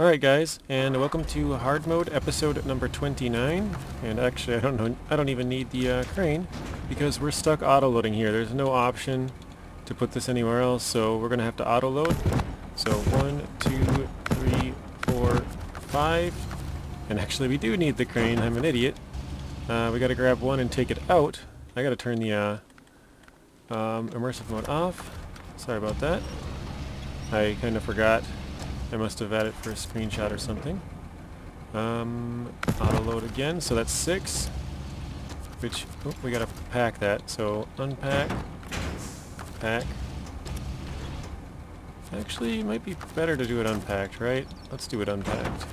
Alright guys, and welcome to Hard Mode episode number 29. And actually I don't even need the crane because we're stuck auto-loading here. There's no option to put this anywhere else, so we're gonna have to auto-load. So 1, 2, 3, 4, 5. And actually we do need the crane, I'm an idiot. We gotta grab one and take it out. I gotta turn the immersive mode off. Sorry about that. I kind of forgot. I must have added for a screenshot or something. Auto load again, so that's 6. Which, oh, we gotta pack that. So unpack, pack. Actually, it might be better to do it unpacked, right? Let's do it unpacked.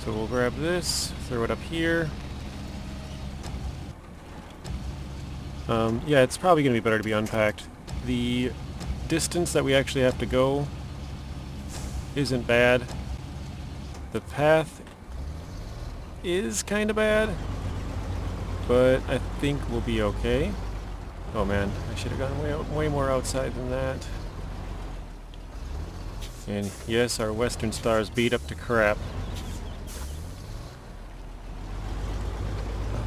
So we'll grab this, throw it up here. Yeah, it's probably gonna be better to be unpacked. The distance that we actually have to go isn't bad. The path is kind of bad, but I think we'll be okay. Oh man, I should have gone way more outside than that. And yes, our Western Star's beat up to crap.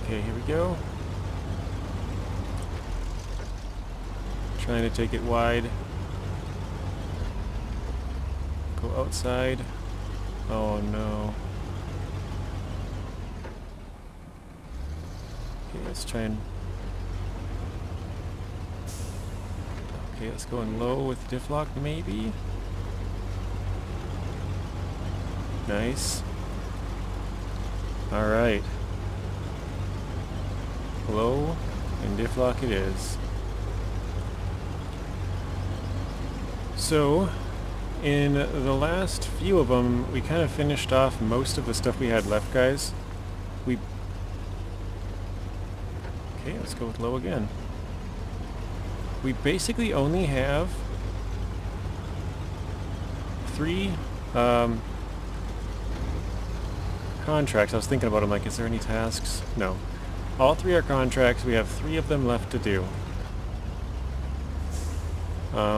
Okay, here we go. Trying to take it wide. Go outside. Oh no. Okay, let's try and... Okay, let's go in low with diff lock maybe. Nice. Alright. Low and diff lock it is. So, in the last few of them, we kind of finished off most of the stuff we had left, guys. Okay, let's go with low again. We basically only have 3 contracts. I was thinking about them, like, is there any tasks? No. All 3 are contracts. We have 3 of them left to do.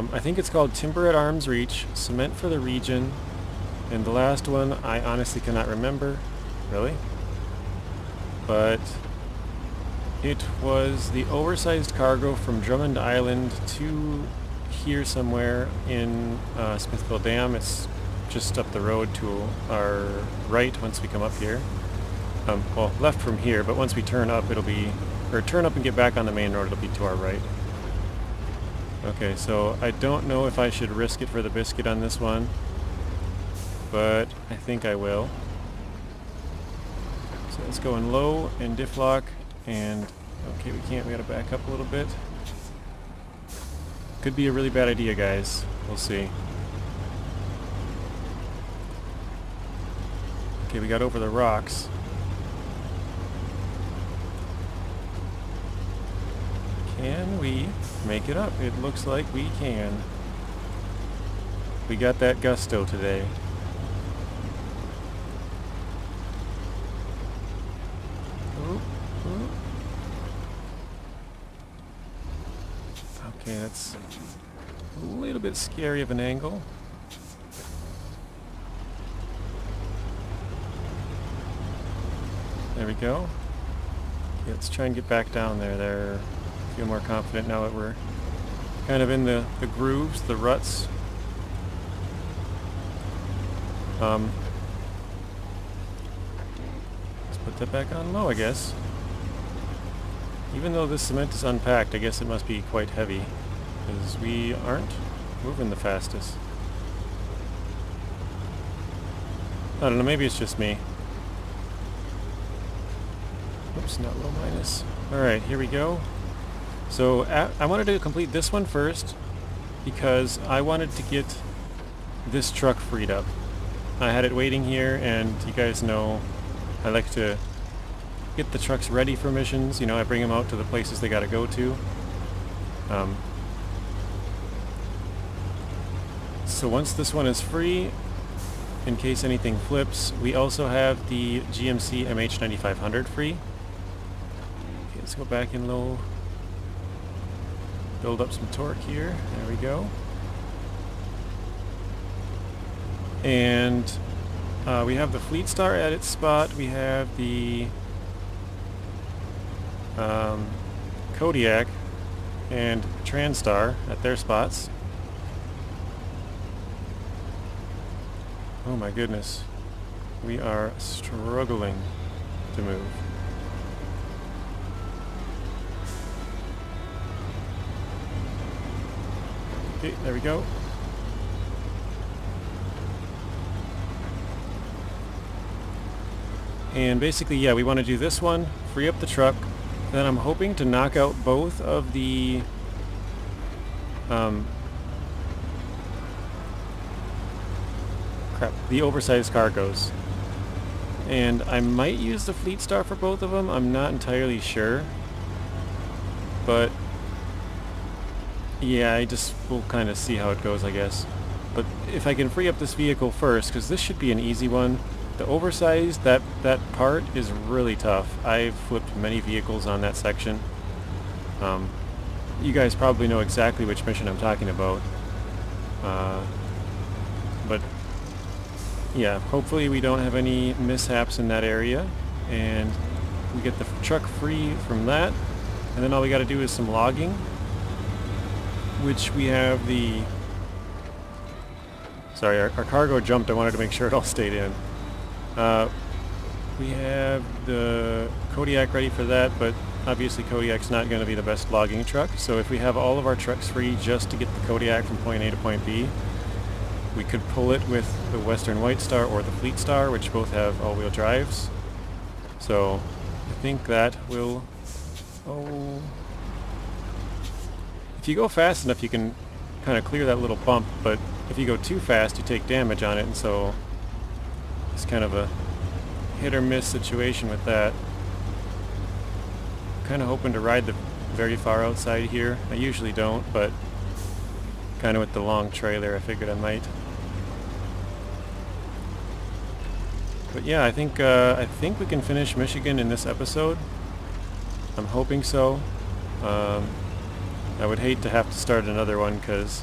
I think it's called Timber at Arm's Reach, Cement for the Region, and the last one I honestly cannot remember, really. But it was the oversized cargo from Drummond Island to here somewhere in Smithville Dam. It's just up the road to our right once we come up here. Well, left from here, but once we turn up it'll be, or turn up and get back on the main road, it'll be to our right. Okay, so I don't know if I should risk it for the biscuit on this one, but I think I will. So let's go in low and diff lock, and okay, we gotta back up a little bit. Could be a really bad idea, guys. We'll see. Okay, we got over the rocks. Can we make it up? It looks like we can. We got that gusto today. Oop, oop. Okay, that's a little bit scary of an angle. There we go. Okay, let's try and get back down there. Feel more confident now that we're kind of in the grooves, the ruts. Let's put that back on low, I guess. Even though this cement is unpacked, I guess it must be quite heavy, because we aren't moving the fastest. I don't know, maybe it's just me. Oops, not low minus. Alright, here we go. So I wanted to complete this one first because I wanted to get this truck freed up. I had it waiting here, and you guys know I like to get the trucks ready for missions. You know, I bring them out to the places they gotta go to. So once this one is free, in case anything flips, we also have the GMC MH9500 free. Okay, let's go back in low. Build up some torque here. There we go. And we have the Fleetstar at its spot. We have the Kodiak and Transtar at their spots. Oh my goodness. We are struggling to move. Okay, there we go. And basically, yeah, we want to do this one, free up the truck. Then I'm hoping to knock out both of the the oversized cargoes. And I might use the Fleetstar for both of them. I'm not entirely sure. But yeah, we'll kind of see how it goes, I guess. But if I can free up this vehicle first, because this should be an easy one. The oversized, that part is really tough. I've flipped many vehicles on that section. You guys probably know exactly which mission I'm talking about. But yeah, hopefully we don't have any mishaps in that area, and we get the truck free from that. And then all we got to do is some logging, which we have the... Sorry, our cargo jumped. I wanted to make sure it all stayed in. We have the Kodiak ready for that, but obviously Kodiak's not going to be the best logging truck, so if we have all of our trucks free just to get the Kodiak from point A to point B, we could pull it with the Western White Star or the Fleetstar, which both have all-wheel drives. So I think that will... Oh... If you go fast enough, you can kind of clear that little bump, but if you go too fast, you take damage on it, and so it's kind of a hit or miss situation with that. Kind of hoping to ride the very far outside here. I usually don't, but kind of with the long trailer, I figured I might. But yeah, I think we can finish Michigan in this episode. I'm hoping so. I would hate to have to start another one, because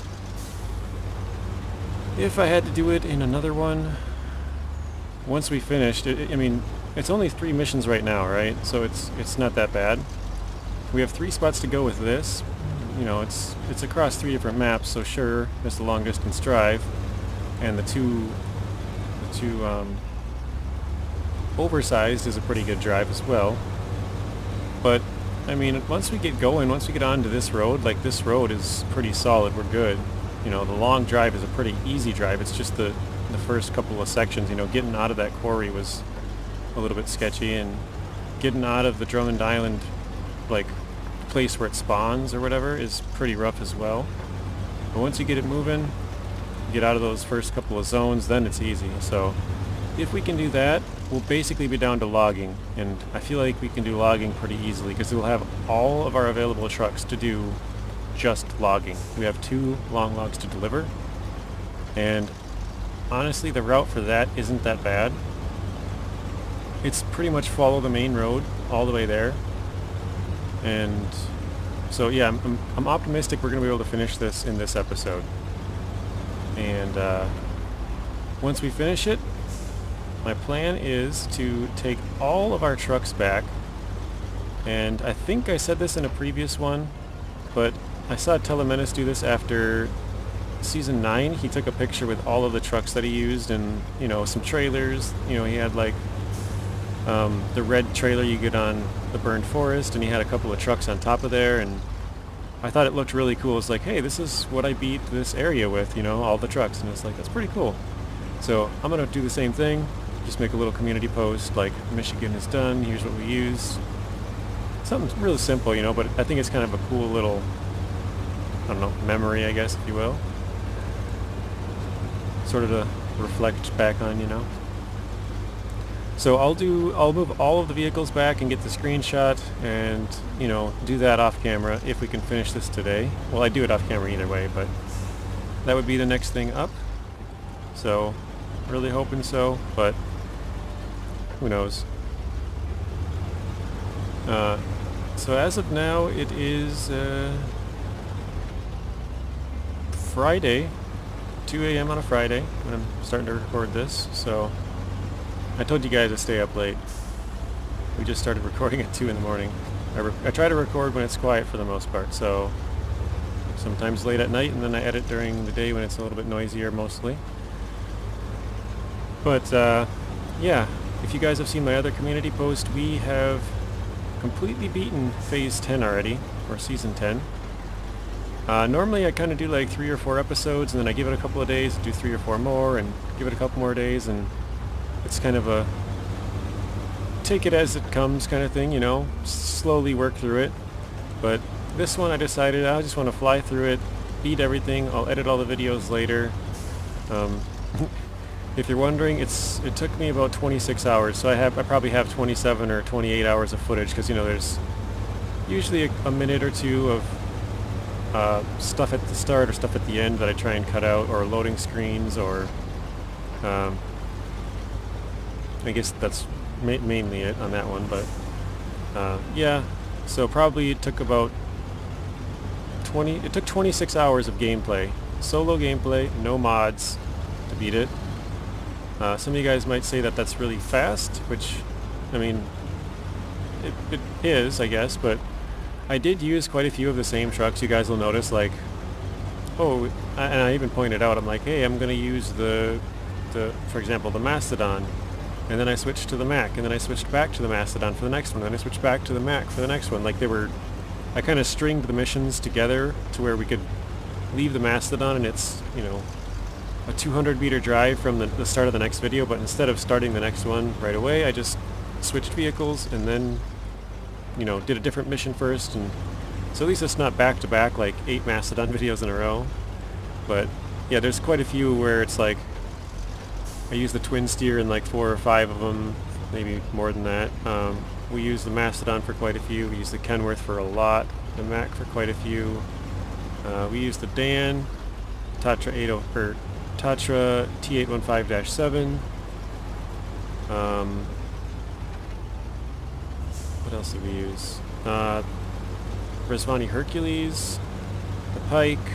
if I had to do it in another one, once we finished, I mean, it's only 3 missions right now, right? So it's not that bad. We have 3 spots to go with this. You know, it's across 3 different maps, so sure, it's the long distance drive, and the two oversized is a pretty good drive as well. But I mean, once we get going, once we get onto this road, like this road is pretty solid. We're good. You know, the long drive is a pretty easy drive. It's just the first couple of sections. You know, getting out of that quarry was a little bit sketchy, and getting out of the Drummond Island, like place where it spawns or whatever, is pretty rough as well. But once you get it moving, get out of those first couple of zones, then it's easy. So if we can do that, we'll basically be down to logging, and I feel like we can do logging pretty easily because we'll have all of our available trucks to do just logging. We have 2 long logs to deliver, and honestly the route for that isn't that bad. It's pretty much follow the main road all the way there, and so yeah, I'm optimistic we're going to be able to finish this in this episode. And once we finish it, my plan is to take all of our trucks back, and I think I said this in a previous one, but I saw Telemenace do this after Season 9. He took a picture with all of the trucks that he used, and, you know, some trailers. You know, he had like the red trailer you get on the Burned Forest, and he had a couple of trucks on top of there, and I thought it looked really cool. It's like, hey, this is what I beat this area with, you know, all the trucks, and it's like, that's pretty cool. So I'm going to do the same thing. Just make a little community post like Michigan is done, here's what we use. Something really simple, you know, but I think it's kind of a cool little, I don't know, memory, I guess, if you will. Sort of to reflect back on, you know. So I'll move all of the vehicles back and get the screenshot and, you know, do that off camera if we can finish this today. Well, I do it off camera either way, but that would be the next thing up. So, really hoping so, but who knows. So as of now, it is Friday, 2 a.m. on a Friday when I'm starting to record this, so I told you guys to stay up late. We just started recording at 2 in the morning. I try to record when it's quiet for the most part, so sometimes late at night, and then I edit during the day when it's a little bit noisier mostly. But yeah, if you guys have seen my other community post, we have completely beaten Phase 10 already, or Season 10. Normally I kind of do like 3 or 4 episodes, and then I give it a couple of days, do 3 or 4 more, and give it a couple more days, and it's kind of a take it as it comes kind of thing, you know, slowly work through it. But this one I decided I just want to fly through it, beat everything. I'll edit all the videos later. If you're wondering, it took me about 26 hours, so I probably have 27 or 28 hours of footage, because you know there's usually a minute or two of stuff at the start or stuff at the end that I try and cut out, or loading screens, or I guess that's mainly it on that one. But yeah, so probably it took about 26 hours of gameplay, solo gameplay, no mods, to beat it. Some of you guys might say that that's really fast, which, I mean, it is, I guess, but I did use quite a few of the same trucks. You guys will notice, like, oh, and I even pointed out, I'm like, hey, I'm going to use for example, the Mastodon, and then I switched to the Mac, and then I switched back to the Mastodon for the next one, and then I switched back to the Mac for the next one. Like, I kind of stringed the missions together to where we could leave the Mastodon, and it's, you know, a 200-meter drive from the start of the next video, but instead of starting the next one right away, I just switched vehicles and then, you know, did a different mission first, and so at least it's not back-to-back like 8 Mastodon videos in a row. But yeah, there's quite a few where it's like I use the Twinsteer in like 4 or 5 of them, maybe more than that. We use the Mastodon for quite a few. We use the Kenworth for a lot, the Mac for quite a few. We use the Dan, Tatra T815-7. What else did we use? Resvani Hercules, the Pike,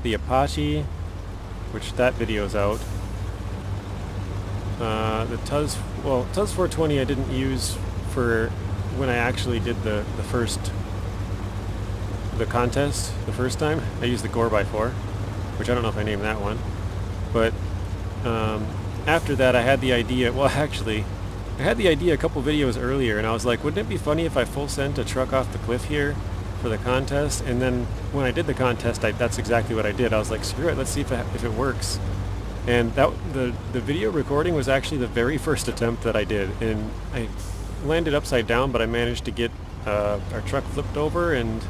the Apache, which that video's out. The Tuz 420 I didn't use for when I actually did the contest the first time. I used the Gore x 4, which I don't know if I named that one. But after that I had the idea, well actually, I had the idea a couple videos earlier, and I was like, wouldn't it be funny if I full sent a truck off the cliff here for the contest? And then when I did the contest, that's exactly what I did. I was like, screw it, let's see if it works. And the video recording was actually the very first attempt that I did, and I landed upside down, but I managed to get our truck flipped over and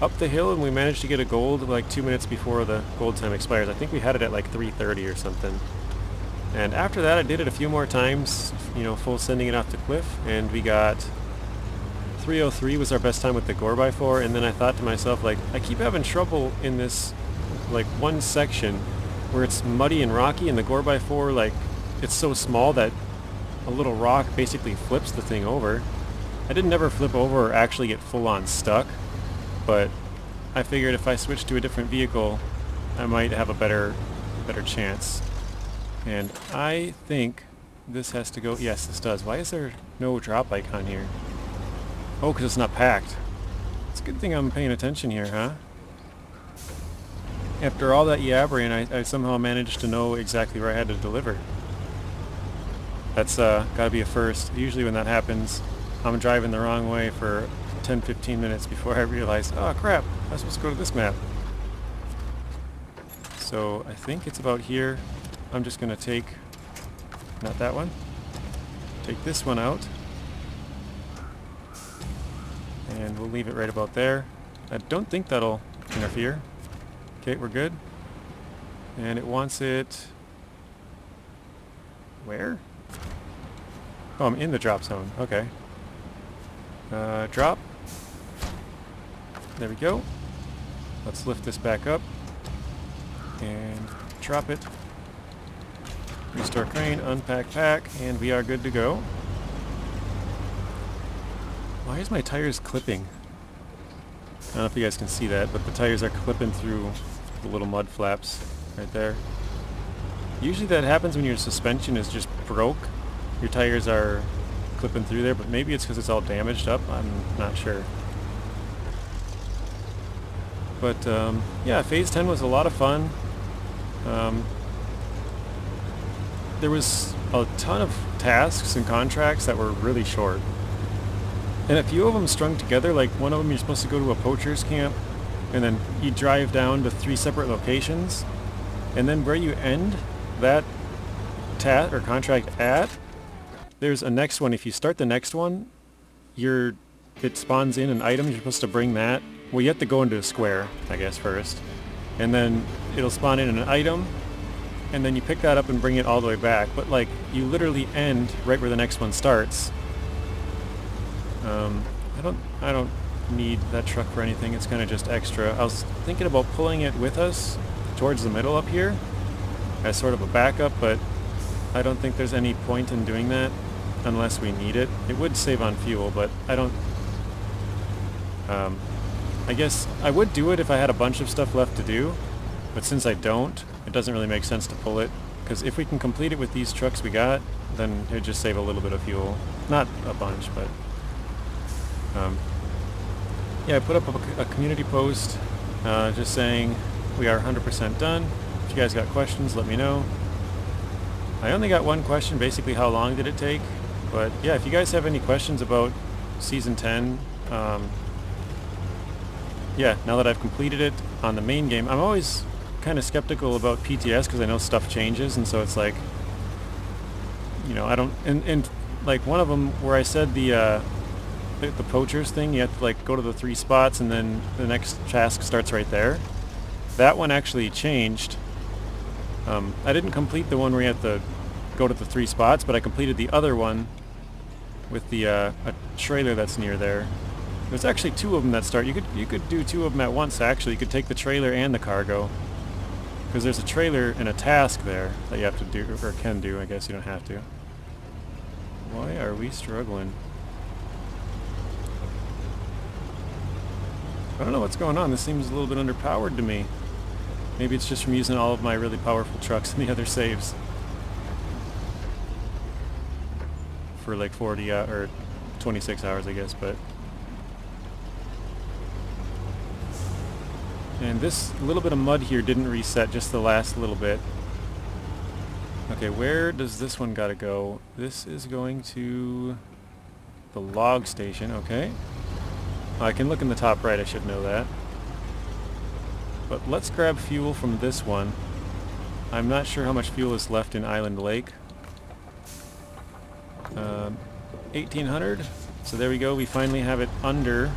up the hill, and we managed to get a gold like 2 minutes before the gold time expires. I think we had it at like 3:30 or something. And after that I did it a few more times, you know, full sending it off the cliff, and we got 3:03 was our best time with the Gore x 4. And then I thought to myself, like, I keep having trouble in this like one section where it's muddy and rocky, and the Gore x 4, like, it's so small that a little rock basically flips the thing over. I didn't ever flip over or actually get full on stuck, but I figured if I switched to a different vehicle I might have a better chance. And I think this has to go, yes this does. Why is there no drop icon here? Oh, because it's not packed. It's a good thing I'm paying attention here, huh? After all that yabbering, I somehow managed to know exactly where I had to deliver. That's gotta be a first. Usually when that happens, I'm driving the wrong way for 10-15 minutes before I realize, oh crap, I'm supposed to go to this map. So I think it's about here. I'm just gonna take, not that one, take this one out, and we'll leave it right about there. I don't think that'll interfere. Okay, we're good. And it wants it where? Oh, I'm in the drop zone. Okay. Drop. There we go. Let's lift this back up and drop it. Restore crane, unpack pack, and we are good to go. Why is my tires clipping? don't know if you guys can see that, but the tires are clipping through the little mud flaps right there. Usually that happens when your suspension is just broke. Your tires are clipping through there, but maybe it's because it's all damaged up. I'm not sure. But yeah, Phase 10 was a lot of fun. There was a ton of tasks and contracts that were really short. And a few of them strung together, like one of them you're supposed to go to a poacher's camp, and then you drive down to 3 separate locations, and then where you end that task or contract at, there's a next one. If you start the next one, it spawns in an item, you're supposed to bring that. Well, you have to go into a square, I guess, first. And then it'll spawn in an item, and then you pick that up and bring it all the way back. But like, you literally end right where the next one starts. I don't need that truck for anything. It's kind of just extra. I was thinking about pulling it with us towards the middle up here as sort of a backup, but I don't think there's any point in doing that unless we need it. It would save on fuel, but I don't... I guess I would do it if I had a bunch of stuff left to do, but since I don't, it doesn't really make sense to pull it, because if we can complete it with these trucks we got, then it would just save a little bit of fuel. Not a bunch, but... yeah, I put up a community post just saying we are 100% done. If you guys got questions, let me know. I only got one question, basically how long did it take? But yeah, if you guys have any questions about Season 10, yeah, now that I've completed it on the main game, I'm always kind of skeptical about PTS because I know stuff changes, and so it's like, you know, I don't... And like one of them where I said the poachers thing, you have to like go to the 3 spots and then the next task starts right there. That one actually changed. I didn't complete the one where you have to go to the 3 spots, but I completed the other one with the a trailer that's near there. There's actually 2 of them that start. You could do 2 of them at once actually. You could take the trailer and the cargo, because there's a trailer and a task there that you have to do, or can do. I guess you don't have to. Why are we struggling? I don't know what's going on. This seems a little bit underpowered to me. Maybe it's just from using all of my really powerful trucks in the other saves. For like 40 or 26 hours, I guess, but... And this little bit of mud here didn't reset, just the last little bit. Okay, where does this one gotta go? This is going to the log station, okay. I can look in the top right, I should know that. But let's grab fuel from this one. I'm not sure how much fuel is left in Island Lake. 1800. So there we go, we finally have it under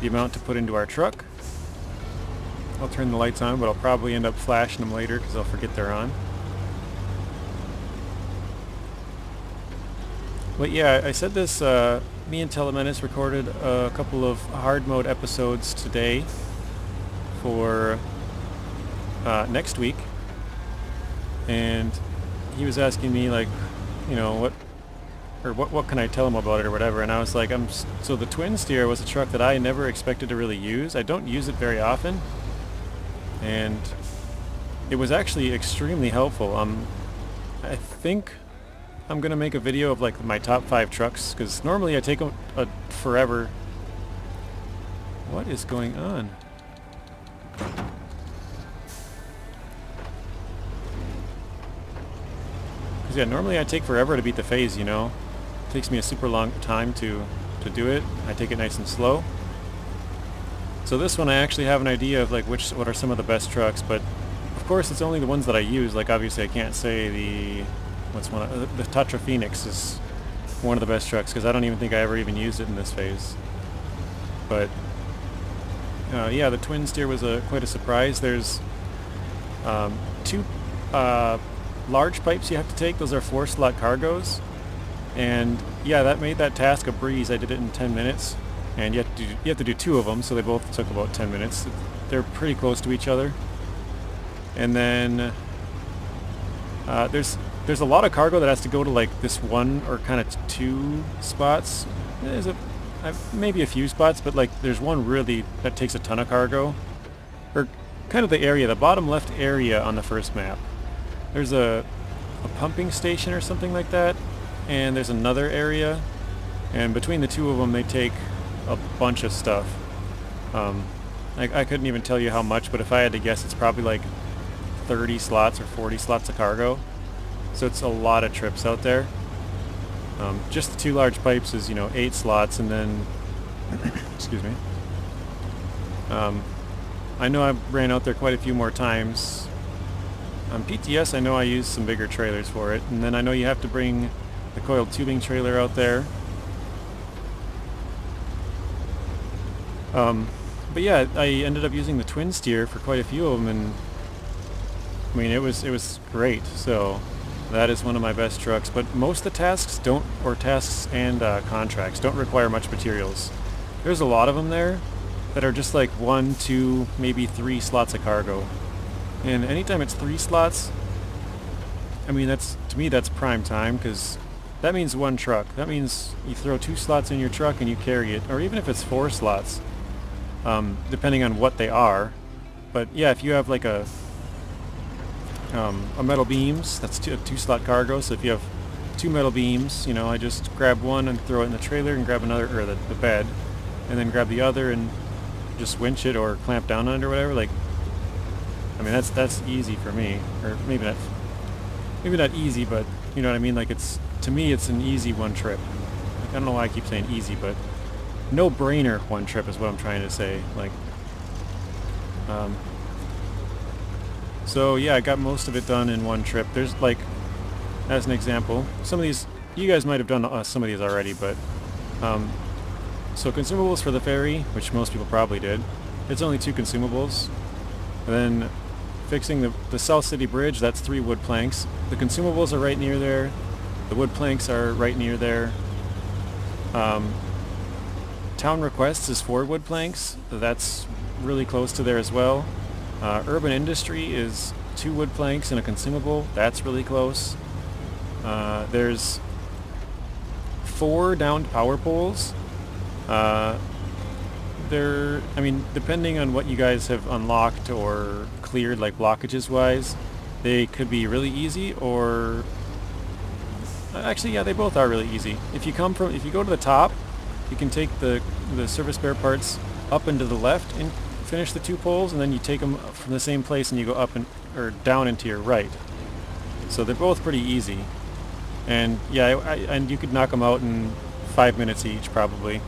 the amount to put into our truck. I'll turn the lights on, but I'll probably end up flashing them later because I'll forget they're on. But yeah, I said this, me and Telemenace recorded a couple of hard mode episodes today for next week, and he was asking me like, you know, what can I tell him about it or whatever, and I was like, so the Twinsteer was a truck that I never expected to really use. I don't use it very often, and it was actually extremely helpful. I think I'm gonna make a video of like my top 5 trucks, because normally I take a forever. What is going on? Because yeah, normally I take forever to beat the phase, you know. It takes me a super long time to do it. I take it nice and slow. So this one I actually have an idea of like what are some of the best trucks, but of course it's only the ones that I use. Like obviously I can't say the Tatra Phoenix is one of the best trucks, because I don't even think I ever even used it in this phase. But yeah, the Twinsteer was quite a surprise. There's 2 large pipes you have to take. Those are 4-slot cargos, and yeah, that made that task a breeze. I did it in 10 minutes, and you have to do 2 of them, so they both took about 10 minutes. They're pretty close to each other. And then there's a lot of cargo that has to go to like this 1 or kind of 2 spots. maybe a few spots, but like there's one really that takes a ton of cargo, or kind of the area, the bottom left area on the first map. There's a pumping station or something like that, and there's another area, and between the two of them they take a bunch of stuff. I couldn't even tell you how much, but if I had to guess, it's probably like 30 slots or 40 slots of cargo. So it's a lot of trips out there. Just the two large pipes is, 8 slots, and then excuse me. I know I ran out there quite a few more times. On PTS, I know I used some bigger trailers for it, and then I know you have to bring the coiled tubing trailer out there. But yeah, I ended up using the Twinsteer for quite a few of them, and I mean it was great. So that is one of my best trucks. But most of the tasks tasks and contracts don't require much materials. There's a lot of them there that are just like 1, 2, maybe 3 slots of cargo. And anytime it's 3 slots, I mean to me that's prime time, because that means one truck. That means you throw 2 slots in your truck and you carry it, or even if it's 4 slots, depending on what they are. But yeah, if you have like a metal beams, that's a 2-slot cargo. So if you have 2 metal beams, I just grab one and throw it in the trailer, and grab another, or the bed, and then grab the other and just winch it or clamp down on it or whatever. Like, I mean, that's easy for me, or maybe not easy, but you know what I mean. Like, to me, it's an easy one trip. Like, I don't know why I keep saying easy, but no-brainer one trip is what I'm trying to say. Like, so yeah, I got most of it done in one trip. There's like, as an example, some of these you guys might have done some of these already, but so consumables for the ferry, which most people probably did. It's only 2 consumables. And then fixing the South City Bridge, that's 3 wood planks. The consumables are right near there. The wood planks are right near there. Town Requests is 4 wood planks. That's really close to there as well. Urban Industry is 2 wood planks and a consumable. That's really close. There's 4 downed power poles. I mean, depending on what you guys have unlocked or cleared, like blockages wise, they could be really easy, or actually, yeah, they both are really easy. If you go to the top, you can take the service spare parts up and to the left and finish the 2 poles, and then you take them from the same place and you go up or down into your right. So they're both pretty easy, and yeah, and you could knock them out in 5 minutes each probably.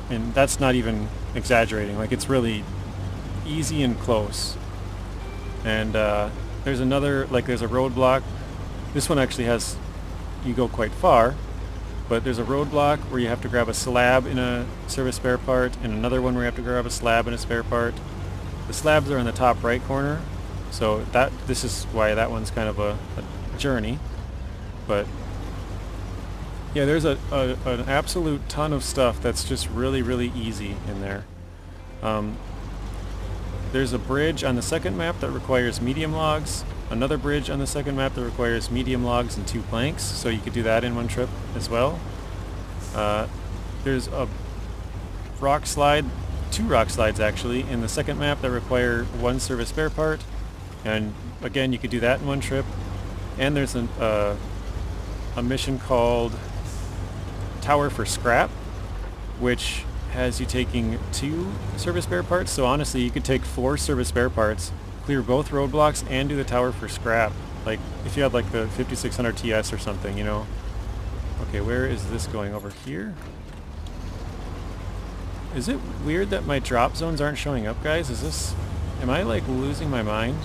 And that's not even exaggerating. Like, it's really easy and close. And there's there's a roadblock. This one actually you go quite far, but there's a roadblock where you have to grab a slab in a service spare part, and another one where you have to grab a slab in a spare part. The slabs are in the top right corner, so this is why that one's kind of a journey. But yeah, there's an absolute ton of stuff that's just really, really easy in there. There's a bridge on the second map that requires medium logs, another bridge on the second map that requires medium logs and 2 planks, so you could do that in one trip as well. There's a rock slide, 2 rock slides actually, in the second map that require 1 service spare part, and again, you could do that in one trip. And there's a mission called Tower for Scrap, which has you taking 2 service spare parts. So honestly, you could take 4 service spare parts, clear both roadblocks, and do the Tower for Scrap. Like, if you had like the 5600 TS or something, Okay, where is this going? Over here? Is it weird that my drop zones aren't showing up, guys? Am I like losing my mind?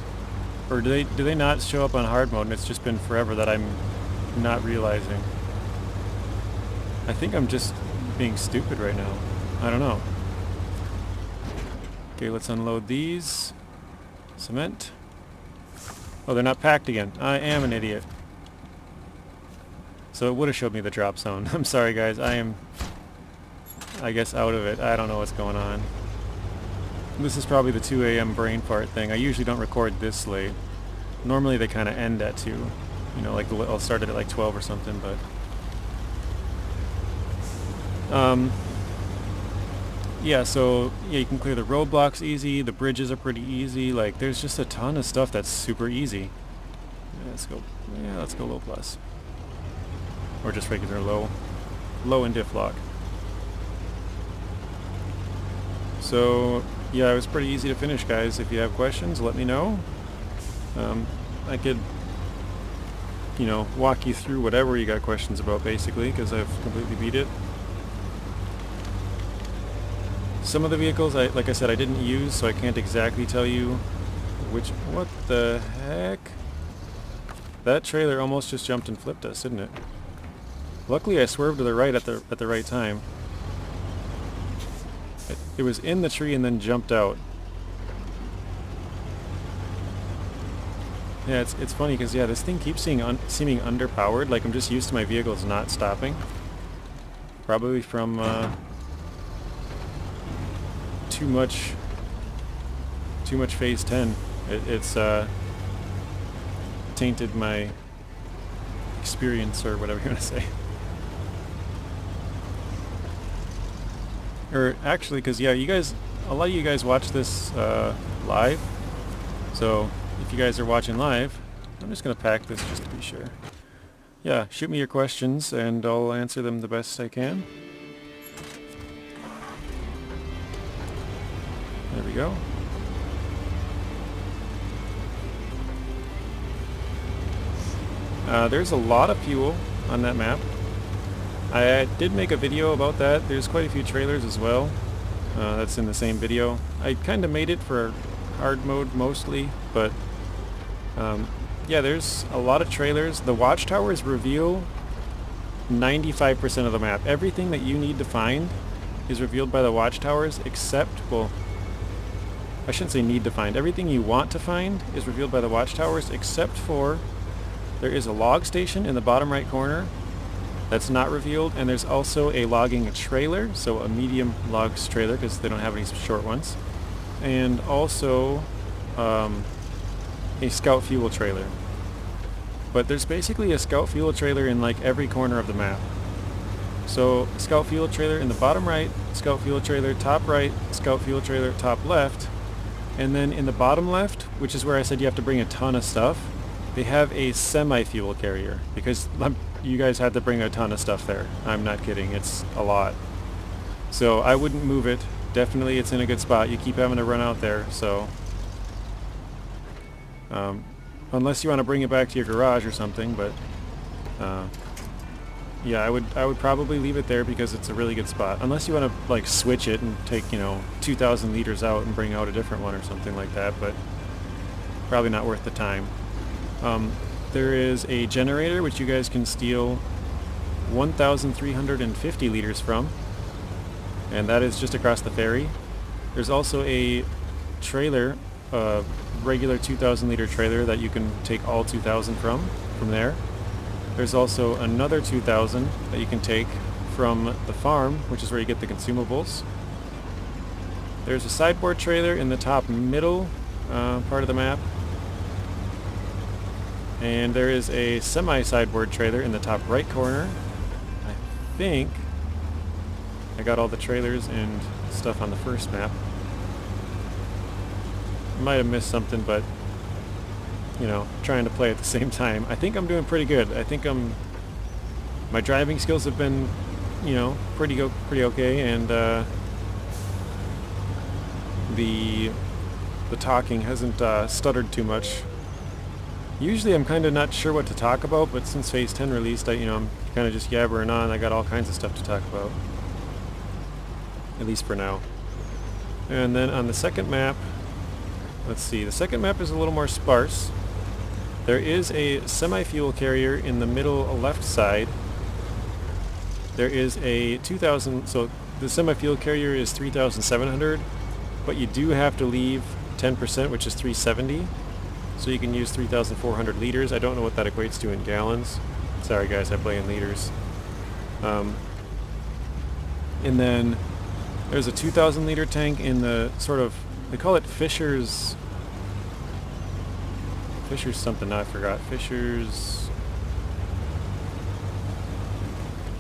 Or do they not show up on hard mode and it's just been forever that I'm not realizing? I think I'm just being stupid right now. I don't know. Okay, let's unload these. Cement. Oh, they're not packed again. I am an idiot. So it would have showed me the drop zone. I'm sorry, guys. I am, I guess, out of it. I don't know what's going on. This is probably the 2 a.m. brain fart thing. I usually don't record this late. Normally they kind of end at 2. Like I'll start it at like 12 or something, but... Yeah, so yeah, you can clear the roadblocks easy, the bridges are pretty easy, like there's just a ton of stuff that's super easy. Let's go low plus. Or just regular low. Low in diff lock. So yeah, it was pretty easy to finish, guys. If you have questions, let me know. I could, you know, walk you through whatever you got questions about, basically, because I've completely beat it. Some of the vehicles, like I said, I didn't use, so I can't exactly tell you which... What the heck? That trailer almost just jumped and flipped us, didn't it? Luckily, I swerved to the right at the right time. It was in the tree and then jumped out. Yeah, it's funny because, yeah, this thing keeps seeming underpowered. Like, I'm just used to my vehicles not stopping. Probably from too much phase 10. It's tainted my experience, or whatever you want to say. Or actually, because yeah, a lot of you guys watch this live. So if you guys are watching live, I'm just gonna pack this just to be sure. Yeah, shoot me your questions and I'll answer them the best I can. There we go. There's a lot of fuel on that map. I did make a video about that. There's quite a few trailers as well. That's in the same video. I kind of made it for hard mode mostly, but yeah, there's a lot of trailers. The watchtowers reveal 95% of the map. Everything that you need to find is revealed by the watchtowers, except, well, I shouldn't say need to find. Everything you want to find is revealed by the watchtowers, except for there is a log station in the bottom right corner that's not revealed, and there's also a logging trailer, so a medium logs trailer because they don't have any short ones, and also a scout fuel trailer. But there's basically a scout fuel trailer in like every corner of the map. So scout fuel trailer in the bottom right, scout fuel trailer top right, scout fuel trailer top left, and then in the bottom left, which is where I said you have to bring a ton of stuff, they have a semi-fuel carrier, because you guys had to bring a ton of stuff there. I'm not kidding, it's a lot. So I wouldn't move it. Definitely it's in a good spot. You keep having to run out there, so... unless you want to bring it back to your garage or something, but... yeah, I would probably leave it there because it's a really good spot. Unless you want to like switch it and take, you know, 2,000 liters out and bring out a different one or something like that, but probably not worth the time. There is a generator which you guys can steal 1,350 liters from, and that is just across the ferry. There's also a trailer, a regular 2,000 liter trailer that you can take all 2,000 from there. There's also another 2,000 that you can take from the farm, which is where you get the consumables. There's a sideboard trailer in the top middle part of the map. And there is a semi-sideboard trailer in the top right corner. I think I got all the trailers and stuff on the first map. I might have missed something, but you know, trying to play at the same time. I think I'm doing pretty good. I think my driving skills have been, you know, pretty okay, and the talking hasn't stuttered too much. Usually I'm kind of not sure what to talk about, but since Phase 10 released, I'm kind of just yabbering on. I got all kinds of stuff to talk about. At least for now. And then on the second map, let's see, the second map is a little more sparse. There is a semi-fuel carrier in the middle left side. There is a 2,000, so the semi-fuel carrier is 3,700, but you do have to leave 10%, which is 370. So you can use 3,400 liters. I don't know what that equates to in gallons. Sorry guys, I play in liters. And then there's a 2,000 liter tank in the sort of, they call it Fisher's something, I forgot. Fisher's...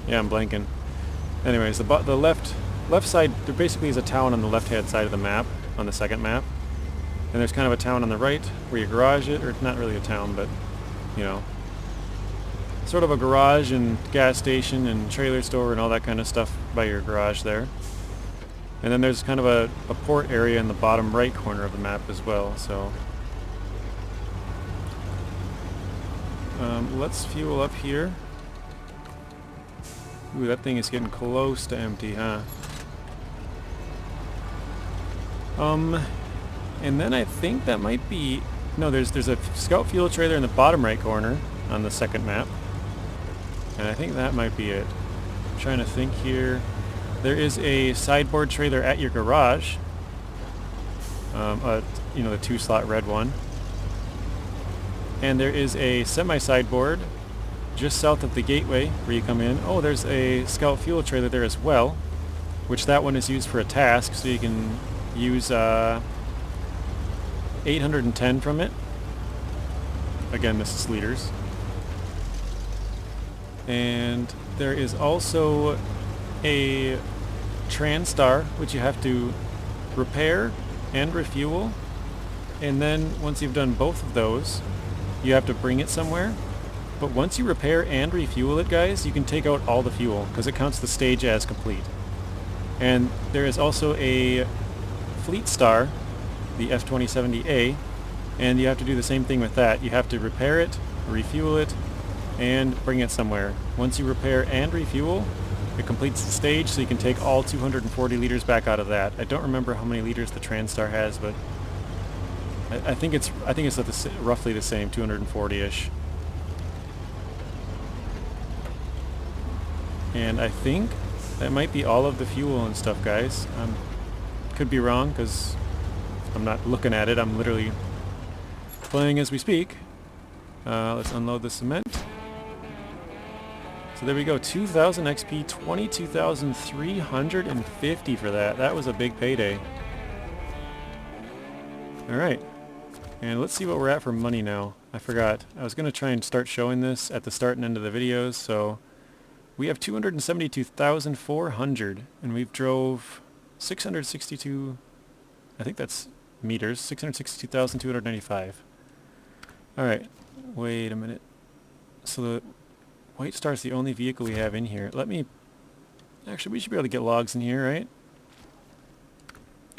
yeah, I'm blanking. Anyways, the left left side, there basically is a town on the left-hand side of the map, on the second map. And there's kind of a town on the right where you garage it, or it's not really a town, but, you know, sort of a garage and gas station and trailer store and all that kind of stuff by your garage there. And then there's kind of a port area in the bottom right corner of the map as well, so... let's fuel up here. Ooh, that thing is getting close to empty, huh? And then I think that might be... No, there's a scout fuel trailer in the bottom right corner on the second map. And I think that might be it. I'm trying to think here. There is a sideboard trailer at your garage. You know, the 2-slot red one. And there is a semi-sideboard just south of the gateway where you come in. Oh, there's a scout fuel trailer there as well, which that one is used for a task, so you can use 810 from it. Again, this is liters. And there is also a Transtar, which you have to repair and refuel. And then once you've done both of those, you have to bring it somewhere. But once you repair and refuel it, guys, you can take out all the fuel because it counts the stage as complete. And there is also a Fleetstar, the F2070A, and you have to do the same thing with that. You have to repair it, refuel it, and bring it somewhere. Once you repair and refuel, it completes the stage, so you can take all 240 liters back out of that. I don't remember how many liters the Transtar has, but I think it's roughly the same, 240-ish. And I think that might be all of the fuel and stuff, guys. Could be wrong because I'm not looking at it. I'm literally playing as we speak. Let's unload the cement. So there we go, 2,000 XP, 22,350 for that. That was a big payday. Alright, and let's see what we're at for money now. I forgot. I was going to try and start showing this at the start and end of the videos, so we have 272,400, and we've drove 662, I think that's meters, 662,295. Alright, wait a minute. So the White Star's the only vehicle we have in here. Actually, we should be able to get logs in here, right?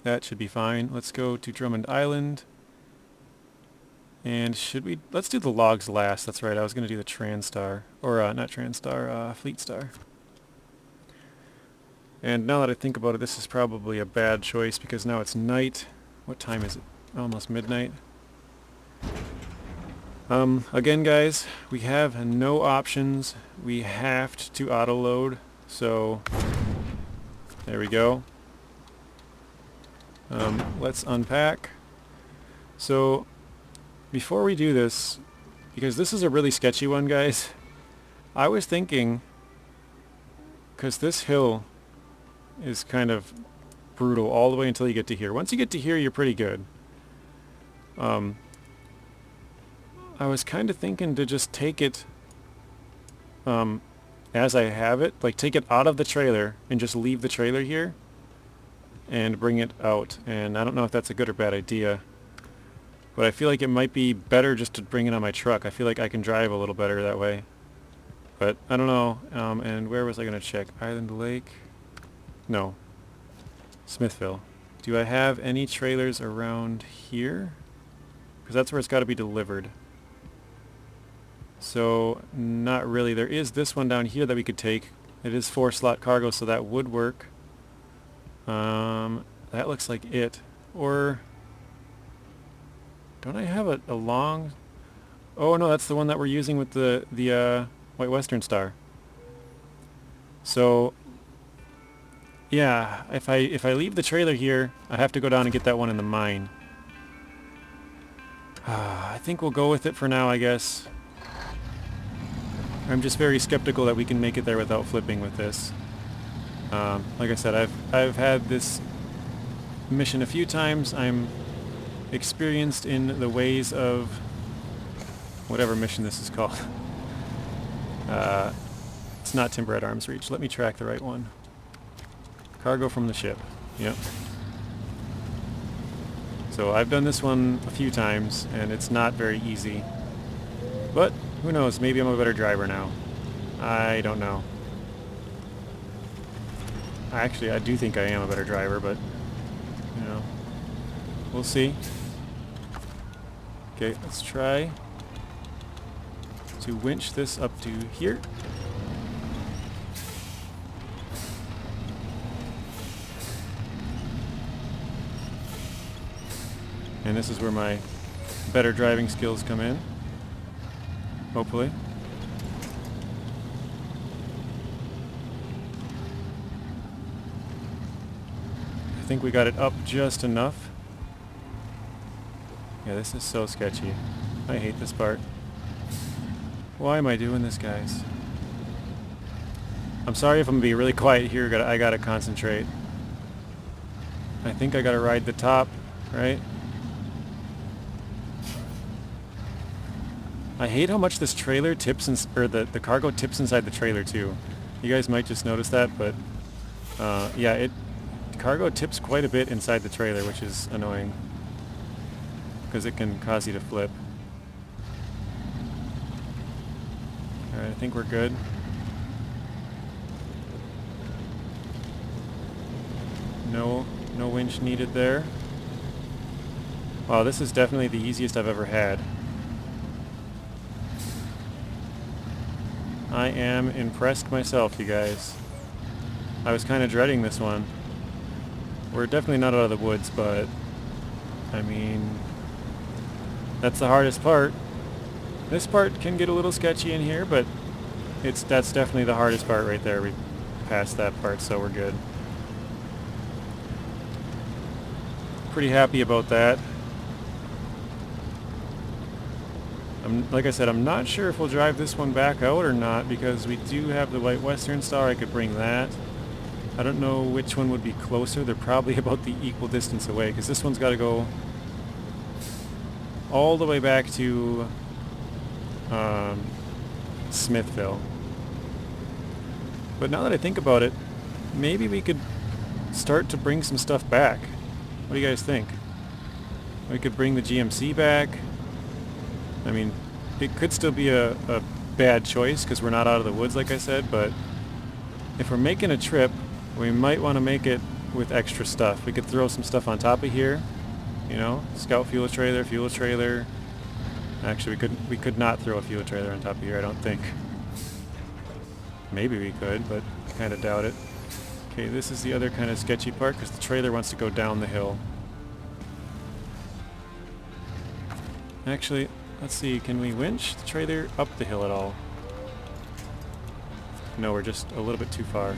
That should be fine. Let's go to Drummond Island. And let's do the logs last. That's right, I was going to do the Transtar. Or, not Transtar, Fleetstar. And now that I think about it, this is probably a bad choice because now it's night. What time is it? Almost midnight. Again, guys, we have no options. We have to auto-load, so there we go. Let's unpack. So, before we do this, because this is a really sketchy one, guys, I was thinking, because this hill is kind of brutal all the way until you get to here. Once you get to here, you're pretty good. I was kind of thinking to just take it as I have it, like take it out of the trailer and just leave the trailer here and bring it out. And I don't know if that's a good or bad idea, but I feel like it might be better just to bring it on my truck. I feel like I can drive a little better that way, but I don't know. And where was I going to check? Island Lake? No. Smithville. Do I have any trailers around here? Because that's where it's got to be delivered. So, not really. There is this one down here that we could take. It is 4-slot cargo, so that would work. That looks like it. Or, don't I have a long... Oh no, that's the one that we're using with the White Western Star. So, yeah, if I leave the trailer here, I have to go down and get that one in the mine. I think we'll go with it for now, I guess. I'm just very skeptical that we can make it there without flipping with this. Like I said, I've had this mission a few times. I'm experienced in the ways of whatever mission this is called. It's not Timber at Arm's Reach. Let me track the right one. Cargo from the ship. Yep. So I've done this one a few times, and it's not very easy. But, who knows, maybe I'm a better driver now. I don't know. Actually, I do think I am a better driver, but, you know, we'll see. Okay, let's try to winch this up to here. And this is where my better driving skills come in, hopefully. I think we got it up just enough. Yeah, this is so sketchy. I hate this part. Why am I doing this, guys? I'm sorry if I'm gonna be really quiet here. I gotta concentrate. I think I gotta ride the top, right? I hate how much this trailer tips, or the cargo tips inside the trailer too. You guys might just notice that, but yeah, cargo tips quite a bit inside the trailer, which is annoying because it can cause you to flip. Alright, I think we're good. No winch needed there. Wow, this is definitely the easiest I've ever had. I am impressed myself, you guys. I was kind of dreading this one. We're definitely not out of the woods, but I mean, that's the hardest part. This part can get a little sketchy in here, but that's definitely the hardest part right there. We passed that part, so we're good. Pretty happy about that. Like I said, I'm not sure if we'll drive this one back out or not, because we do have the White Western Star. I could bring that. I don't know which one would be closer. They're probably about the equal distance away, because this one's got to go all the way back to Smithville. But now that I think about it, maybe we could start to bring some stuff back. What do you guys think? We could bring the GMC back. I mean, it could still be a bad choice because we're not out of the woods, like I said, but if we're making a trip, we might want to make it with extra stuff. We could throw some stuff on top of here, you know, scout fuel trailer. Actually, we could not throw a fuel trailer on top of here, I don't think. Maybe we could, but I kind of doubt it. Okay, this is the other kind of sketchy part because the trailer wants to go down the hill. Actually, let's see, can we winch the trailer up the hill at all? No, we're just a little bit too far.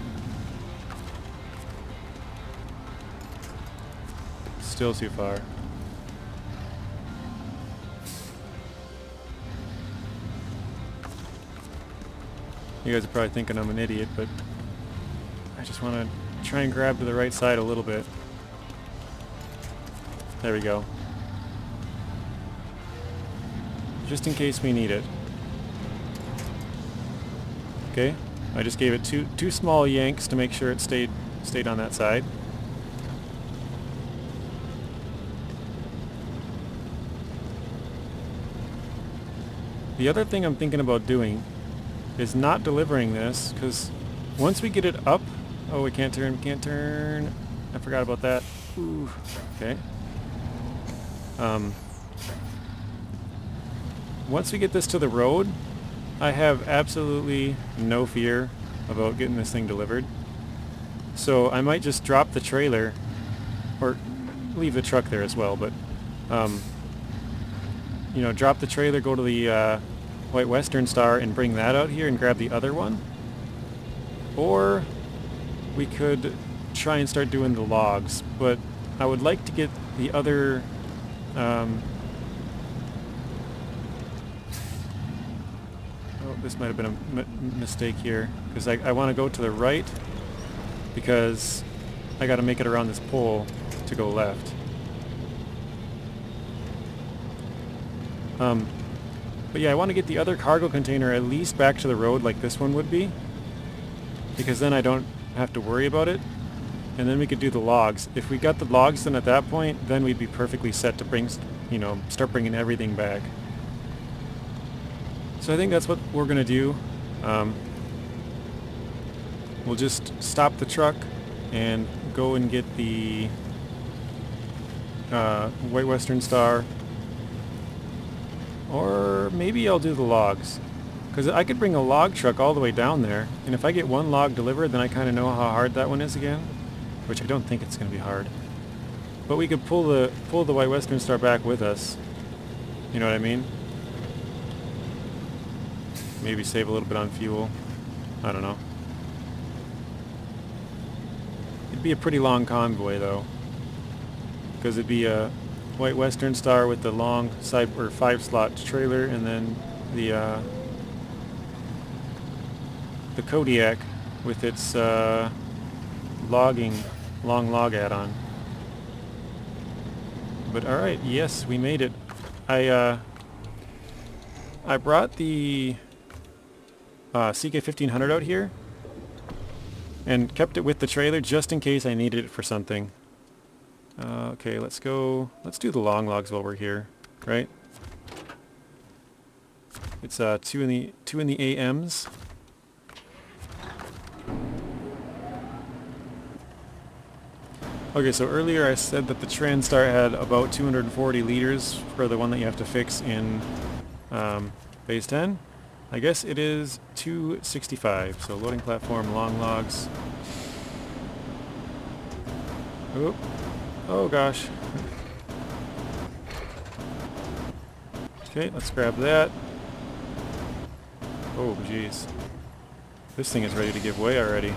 Still too far. You guys are probably thinking I'm an idiot, but I just want to try and grab to the right side a little bit. There we go. Just in case we need it. Okay, I just gave it two small yanks to make sure it stayed on that side. The other thing I'm thinking about doing is not delivering this, because once we get it up... Oh, we can't turn. I forgot about that. Ooh, okay. Once we get this to the road, I have absolutely no fear about getting this thing delivered. So I might just drop the trailer, or leave the truck there as well, but, you know, drop the trailer, go to the White Western Star and bring that out here and grab the other one. Or we could try and start doing the logs, but I would like to get the other... this might have been a mistake here, because I want to go to the right, because I got to make it around this pole to go left. But yeah, I want to get the other cargo container at least back to the road like this one would be, because then I don't have to worry about it. and then we could do the logs. If we got the logs done at that point, then we'd be perfectly set to bring, you know, start bringing everything back. So I think that's what we're gonna do. We'll just stop the truck and go and get the White Western Star, or maybe I'll do the logs, because I could bring a log truck all the way down there, and if I get one log delivered, then I kind of know how hard that one is again, which I don't think it's going to be hard. But we could pull the White Western Star back with us. You know what I mean? Maybe save a little bit on fuel. I don't know. It'd be a pretty long convoy though, because it'd be a White Western Star with the long side or 5-slot trailer, and then the Kodiak with its long log add-on. But all right, yes, we made it. I brought the CK1500 out here and kept it with the trailer just in case I needed it for something. Okay, let's do the long logs while we're here, right? It's 2 in the AMs. Okay, so earlier I said that the Transtar had about 240 liters for the one that you have to fix in phase 10. I guess it is 265, so loading platform, long logs. Oop. Oh gosh. Okay, let's grab that. Oh jeez. This thing is ready to give way already.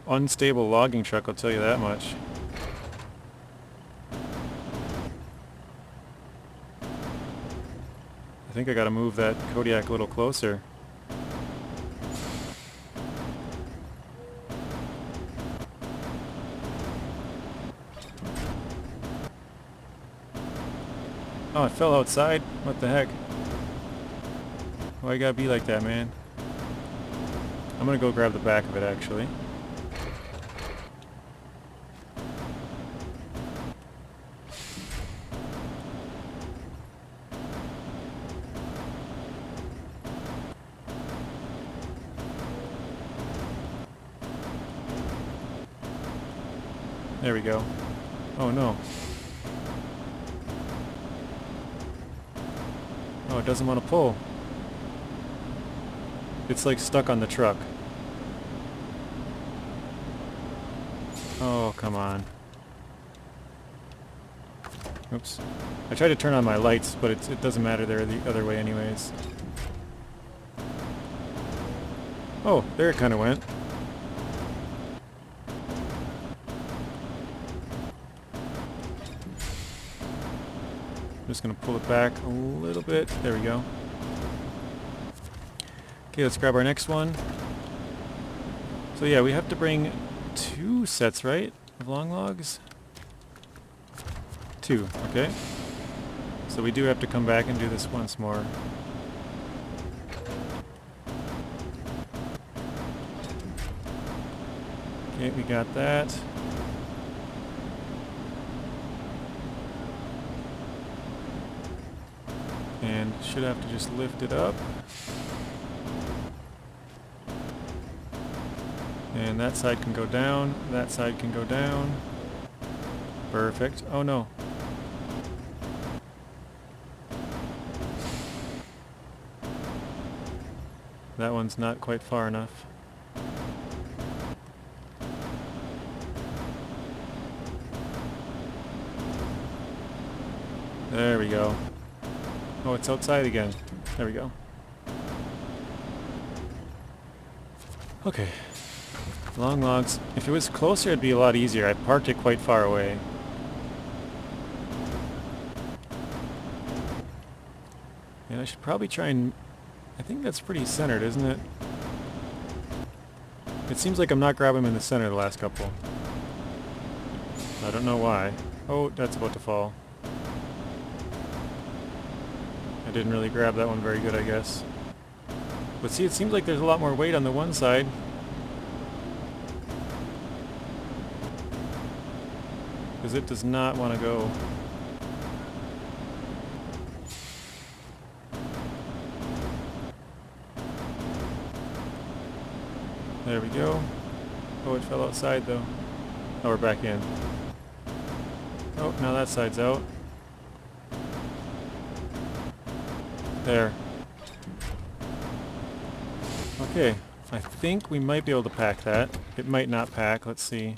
Unstable logging truck, I'll tell you that much. I think I gotta move that Kodiak a little closer. Oh, it fell outside? What the heck? Why you gotta be like that, man? I'm gonna go grab the back of it, actually. There we go. Oh no. Oh, it doesn't want to pull. It's like stuck on the truck. Oh, come on. Oops. I tried to turn on my lights, but it doesn't matter, they're the other way anyways. Oh, there it kind of went. Just gonna pull it back a little bit. There we go. Okay, let's grab our next one. So yeah, we have to bring 2 sets, right, of long logs? 2, okay. So we do have to come back and do this once more. Okay, we got that. And should have to just lift it up. And that side can go down, that side can go down. Perfect. Oh no. That one's not quite far enough. There we go. Oh, it's outside again. There we go. Okay. Long logs. If it was closer, it'd be a lot easier. I parked it quite far away. And I should probably try and... I think that's pretty centered, isn't it? It seems like I'm not grabbing them in the center the last couple. I don't know why. Oh, that's about to fall. I didn't really grab that one very good, I guess. But see, it seems like there's a lot more weight on the one side. because it does not want to go. There we go. Oh, it fell outside though. Oh, we're back in. Oh, now that side's out. There. Okay, I think we might be able to pack that. It might not pack, let's see.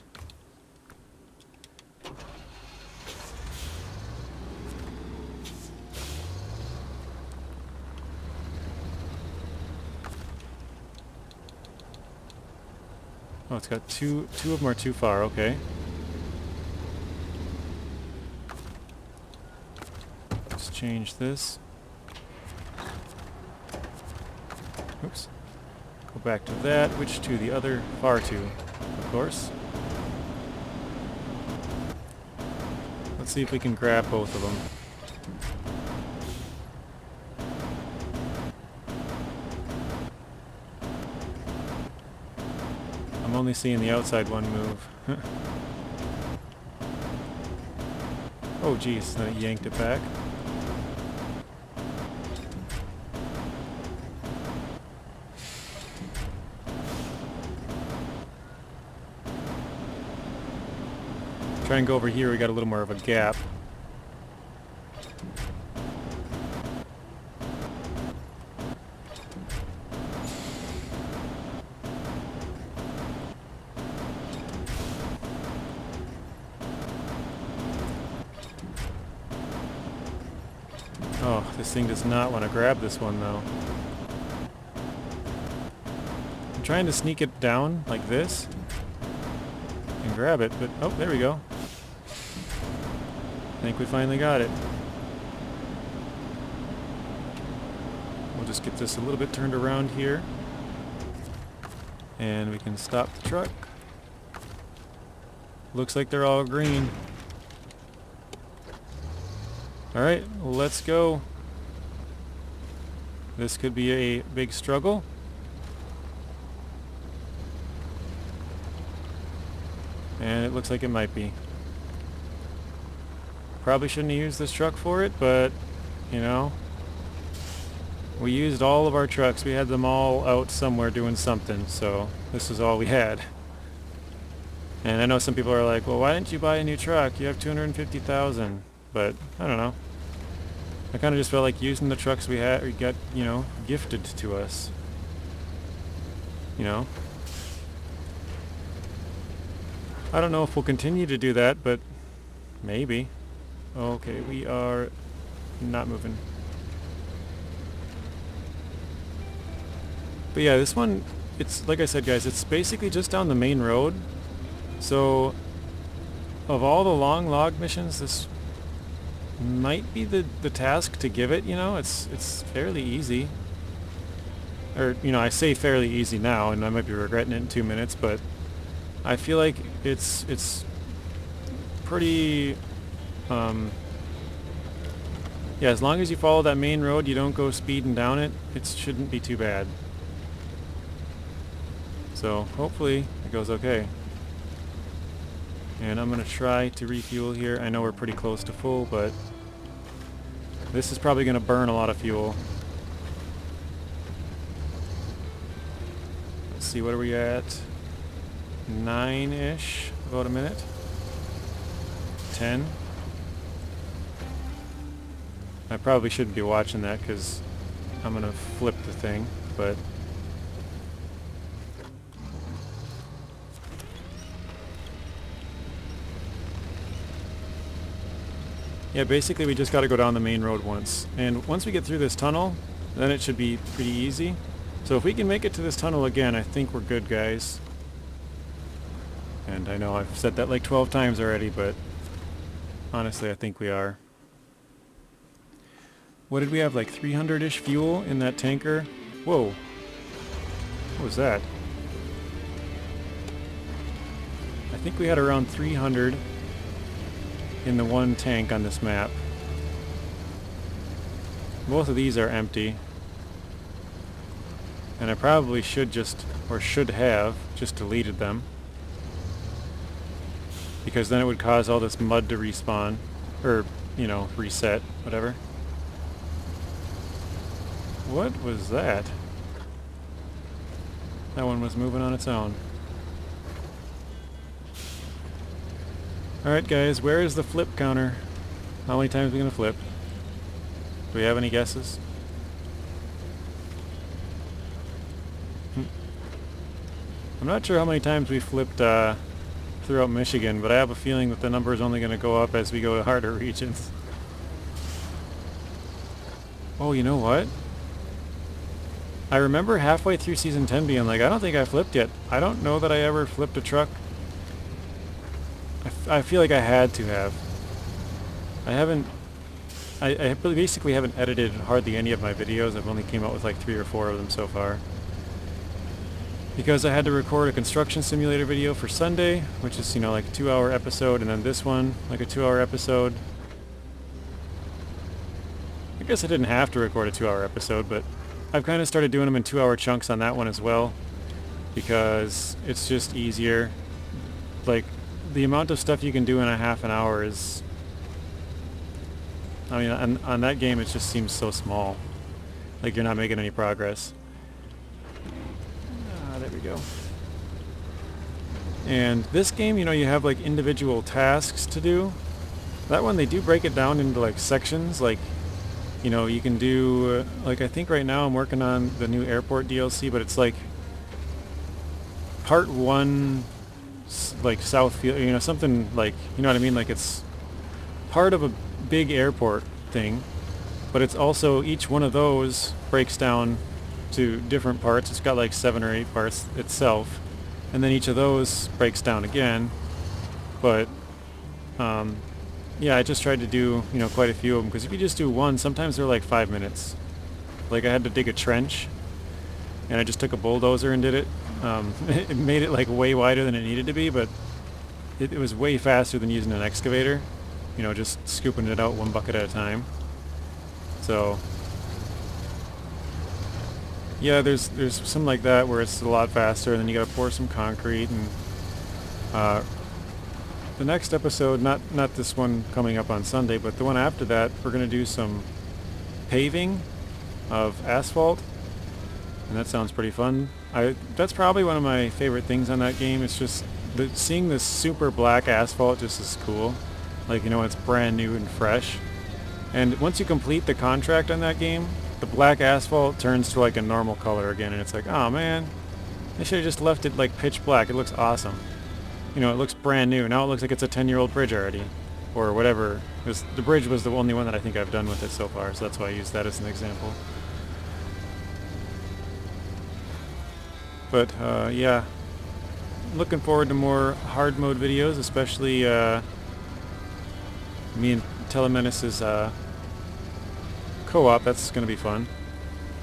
Oh, it's got two of them are too far, okay. Let's change this. Oops. Go back to that, which to the other far two, of course. Let's see if we can grab both of them. I'm only seeing the outside one move. Oh geez, then it yanked it back. Try and go over here, we got a little more of a gap. Oh, this thing does not want to grab this one though. I'm trying to sneak it down like this and grab it, but oh, there we go. I think we finally got it. We'll just get this a little bit turned around here. And we can stop the truck. Looks like they're all green. Alright, let's go. This could be a big struggle. And it looks like it might be. Probably shouldn't have used this truck for it, but, you know, we used all of our trucks. We had them all out somewhere doing something, so this is all we had. And I know some people are like, well, why didn't you buy a new truck? You have $250,000. But, I don't know. I kind of just felt like using the trucks we had, we got, you know, gifted to us. You know? I don't know if we'll continue to do that, but maybe. Okay, we are not moving. But yeah, this one, it's like I said, guys, it's basically just down the main road. So, of all the long log missions, this might be the task to give it, you know? It's fairly easy. Or, you know, I say fairly easy now, and I might be regretting it in 2 minutes, but I feel like it's pretty... yeah, as long as you follow that main road, you don't go speeding down it, it shouldn't be too bad. So, hopefully, it goes okay. And I'm going to try to refuel here. I know we're pretty close to full, but this is probably going to burn a lot of fuel. Let's see, what are we at? 9-ish, about a minute. 10. I probably shouldn't be watching that because I'm going to flip the thing, but... yeah, basically we just got to go down the main road once. And once we get through this tunnel, then it should be pretty easy. So if we can make it to this tunnel again, I think we're good, guys. And I know I've said that like 12 times already, but honestly, I think we are. What did we have, like 300-ish fuel in that tanker? Whoa. What was that? I think we had around 300 in the one tank on this map. Both of these are empty. And I probably should just, or should have, just deleted them. because then it would cause all this mud to respawn, or, you know, reset, whatever. What was that? That one was moving on its own. Alright guys, where is the flip counter? How many times are we going to flip? Do we have any guesses? I'm not sure how many times we flipped throughout Michigan, but I have a feeling that the number is only going to go up as we go to harder regions. Oh, you know what? I remember halfway through Season 10 being like, I don't think I flipped yet. I don't know that I ever flipped a truck. I feel like I had to have. I haven't... I basically haven't edited hardly any of my videos. I've only came out with like 3 or 4 of them so far. Because I had to record a construction simulator video for Sunday, which is, you know, like a 2-hour episode, and then this one, like a 2-hour episode. I guess I didn't have to record a 2-hour episode, but I've kind of started doing them in 2-hour chunks on that one as well, because it's just easier. Like, the amount of stuff you can do in a half an hour is... I mean, on that game it just seems so small. Like you're not making any progress. There we go. And this game, you know, you have like individual tasks to do. That one, they do break it down into like sections. Like, you know, you can do, like I think right now I'm working on the new airport DLC, but it's like part 1, like Southfield, you know, something like, you know what I mean? Like it's part of a big airport thing, but it's also, each one of those breaks down to different parts. It's got like 7 or 8 parts itself, and then each of those breaks down again. But yeah, I just tried to do, you know, quite a few of them, because if you just do one, sometimes they're like 5 minutes. Like I had to dig a trench, and I just took a bulldozer and did it. It made it like way wider than it needed to be, but it was way faster than using an excavator. You know, just scooping it out one bucket at a time. So yeah, there's some like that where it's a lot faster, and then you gotta pour some concrete. And the next episode, not this one coming up on Sunday, but the one after that, we're gonna do some paving of asphalt, and that sounds pretty fun. That's probably one of my favorite things on that game. It's just seeing this super black asphalt just is cool. Like, you know, it's brand new and fresh. And once you complete the contract on that game, the black asphalt turns to like a normal color again, and it's like, oh man, I should have just left it like pitch black. It looks awesome. You know, it looks brand new. Now it looks like it's a 10-year-old bridge already, or whatever. The bridge was the only one that I think I've done with it so far, so that's why I used that as an example. But yeah, looking forward to more hard mode videos, especially me and Telemenace's co-op. That's going to be fun.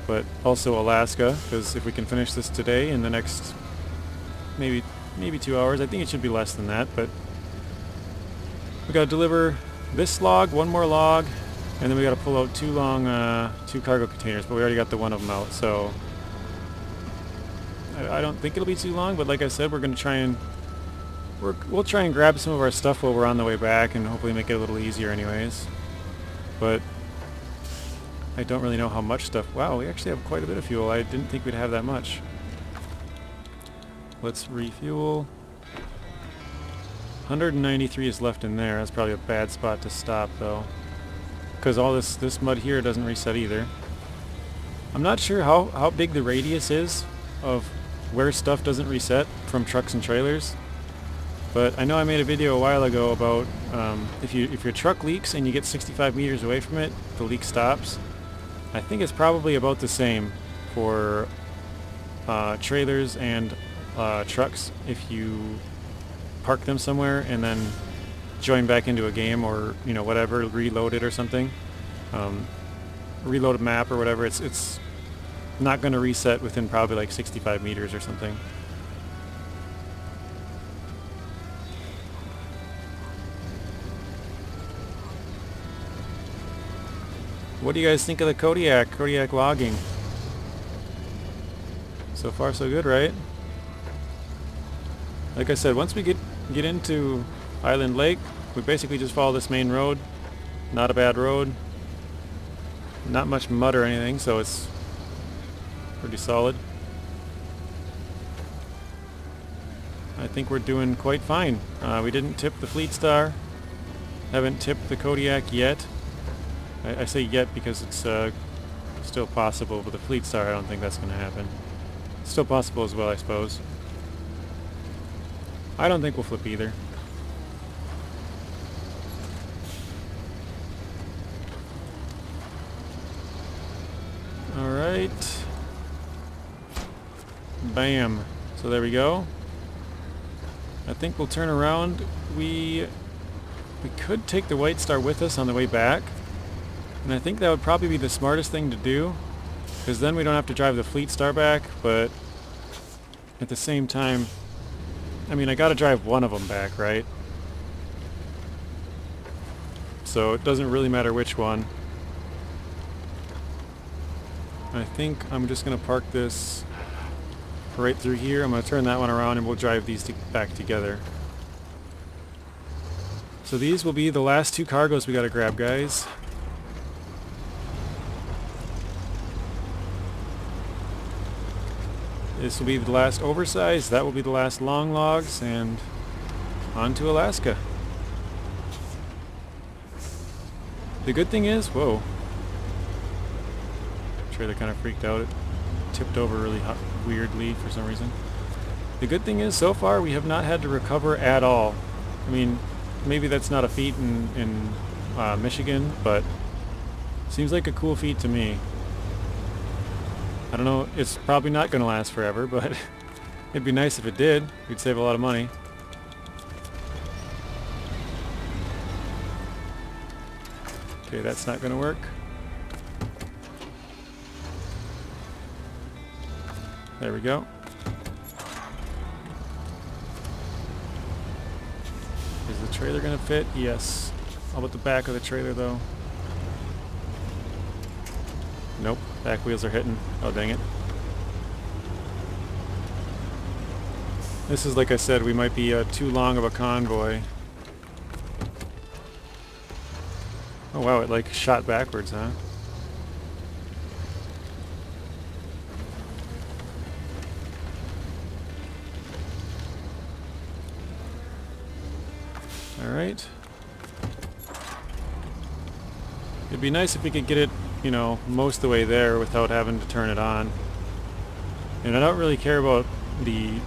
But also Alaska, because if we can finish this today in the next maybe 2 hours, I think it should be less than that, but we got to deliver this log, one more log, and then we got to pull out 2 cargo containers, but we already got the one of them out, so I don't think it'll be too long. But like I said, we're going to try and we'll try and grab some of our stuff while we're on the way back, and hopefully make it a little easier anyways. But I don't really know how much stuff. Wow, we actually have quite a bit of fuel. I didn't think we'd have that much. Let's refuel. 193 is left in there. That's probably a bad spot to stop though, because all this mud here doesn't reset either. I'm not sure how big the radius is of where stuff doesn't reset from trucks and trailers. But I know I made a video a while ago about if your truck leaks and you get 65 meters away from it, the leak stops. I think it's probably about the same for trailers and trucks if you park them somewhere and then join back into a game, or you know, whatever, reload it or something, reload a map or whatever. It's not going to reset within probably like 65 meters or something. What do you guys think of the Kodiak logging? So far so good, right? Like I said, once we get into Island Lake. We basically just follow this main road. Not a bad road. Not much mud or anything, so it's pretty solid. I think we're doing quite fine. We didn't tip the Fleetstar. Haven't tipped the Kodiak yet. I say yet because it's still possible, but the Fleetstar, I don't think that's going to happen. It's still possible as well, I suppose. I don't think we'll flip either. Alright. Bam. So there we go. I think we'll turn around. We could take the White Star with us on the way back. And I think that would probably be the smartest thing to do, because then we don't have to drive the Fleetstar back, but at the same time, I mean, I gotta drive one of them back, right? So it doesn't really matter which one. I think I'm just gonna park this right through here. I'm gonna turn that one around and we'll drive these back together. So these will be the last two cargoes we gotta grab, guys. This will be the last oversized, that will be the last long logs, and on to Alaska. The good thing is, whoa. Trailer kind of freaked out. It tipped over really weirdly for some reason. The good thing is, so far we have not had to recover at all. I mean, maybe that's not a feat in Michigan, but seems like a cool feat to me. I don't know, it's probably not going to last forever, but it'd be nice if it did. We'd save a lot of money. Okay, that's not going to work. There we go. Is the trailer going to fit? Yes. How about the back of the trailer, though? Nope, back wheels are hitting. Oh, dang it. This is, like I said, we might be too long of a convoy. Oh wow, it like shot backwards, huh? Alright. It'd be nice if we could get it, you know, most of the way there without having to turn it on. And I don't really care about the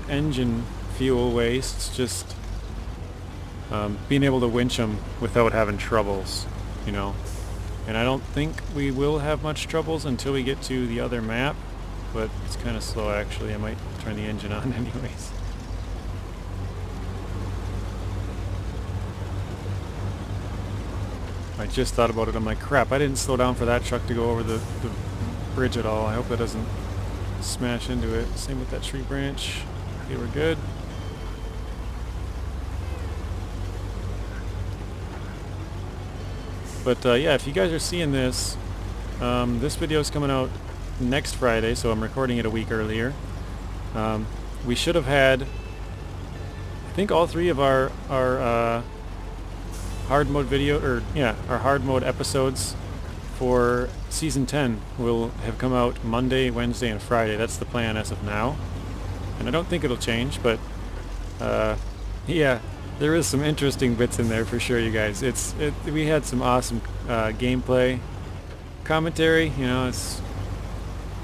engine fuel waste, just being able to winch them without having troubles, you know. And I don't think we will have much troubles until we get to the other map, but it's kind of slow actually. I might turn the engine on anyways. I just thought about it. I'm like, crap, I didn't slow down for that truck to go over the bridge at all. I hope that doesn't smash into it. Same with that tree branch. Okay, we're good. But yeah, if you guys are seeing this, this video is coming out next Friday, so I'm recording it a week earlier. We should have had, I think, all three of our hard mode video, or yeah, our hard mode episodes for season 10 will have come out Monday, Wednesday, and Friday. That's the plan as of now, and I don't think it'll change. But yeah, there is some interesting bits in there for sure, you guys. We had some awesome gameplay, commentary. You know, it's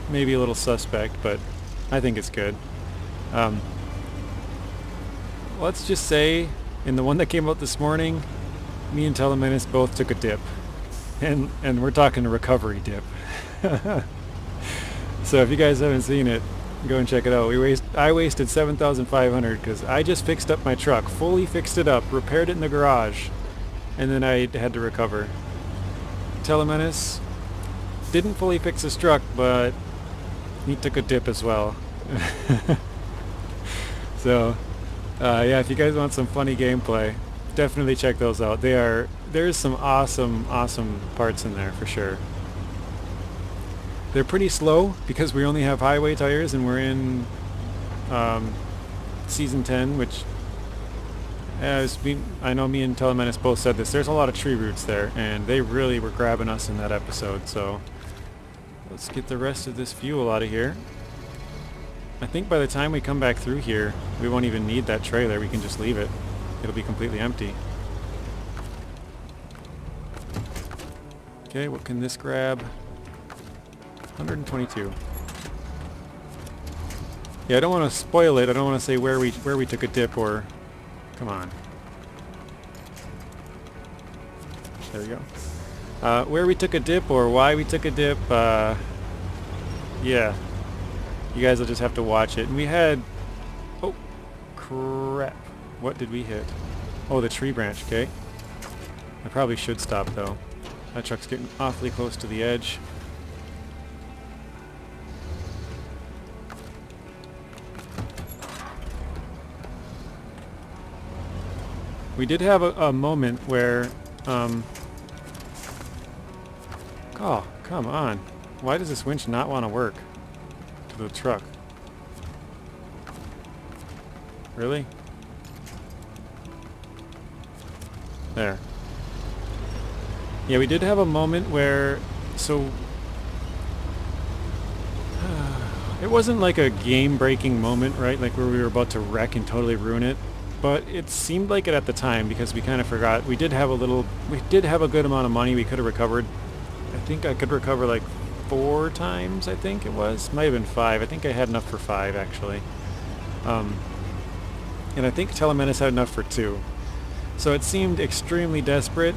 maybe a little suspect, but I think it's good. Let's just say, in the one that came out this morning, me and Telemenace both took a dip, and we're talking a recovery dip. So if you guys haven't seen it, go and check it out. I wasted $7,500 because I just fixed up my truck, fully fixed it up, repaired it in the garage, and then I had to recover. Telemenace didn't fully fix his truck, but he took a dip as well. So yeah, if you guys want some funny gameplay, definitely check those out. There's some awesome parts in there for sure. They're pretty slow because we only have highway tires and we're in season 10, which I know me and Telemenace both said this, there's a lot of tree roots there, and they really were grabbing us in that episode, so let's get the rest of this fuel out of here. I think by the time we come back through here, we won't even need that trailer, we can just leave it. It'll be completely empty. Okay, what can this grab? 122. Yeah, I don't want to spoil it, I don't want to say where we took a dip or... Come on. There we go. Where we took a dip or why we took a dip, yeah. You guys will just have to watch it. And we had... Oh, crap. What did we hit? Oh, the tree branch, okay. I probably should stop, though. That truck's getting awfully close to the edge. We did have a moment where... Oh, come on. Why does this winch not want to work? To the truck. Really? There. Yeah, we did have a moment where... So... it wasn't like a game-breaking moment, right? Like where we were about to wreck and totally ruin it. But it seemed like it at the time because we kind of forgot. We did have a good amount of money we could have recovered. I think I could recover like 4 times, I think it was. Might have been 5. I think I had enough for 5 actually. And I think Telemenace had enough for 2. So it seemed extremely desperate.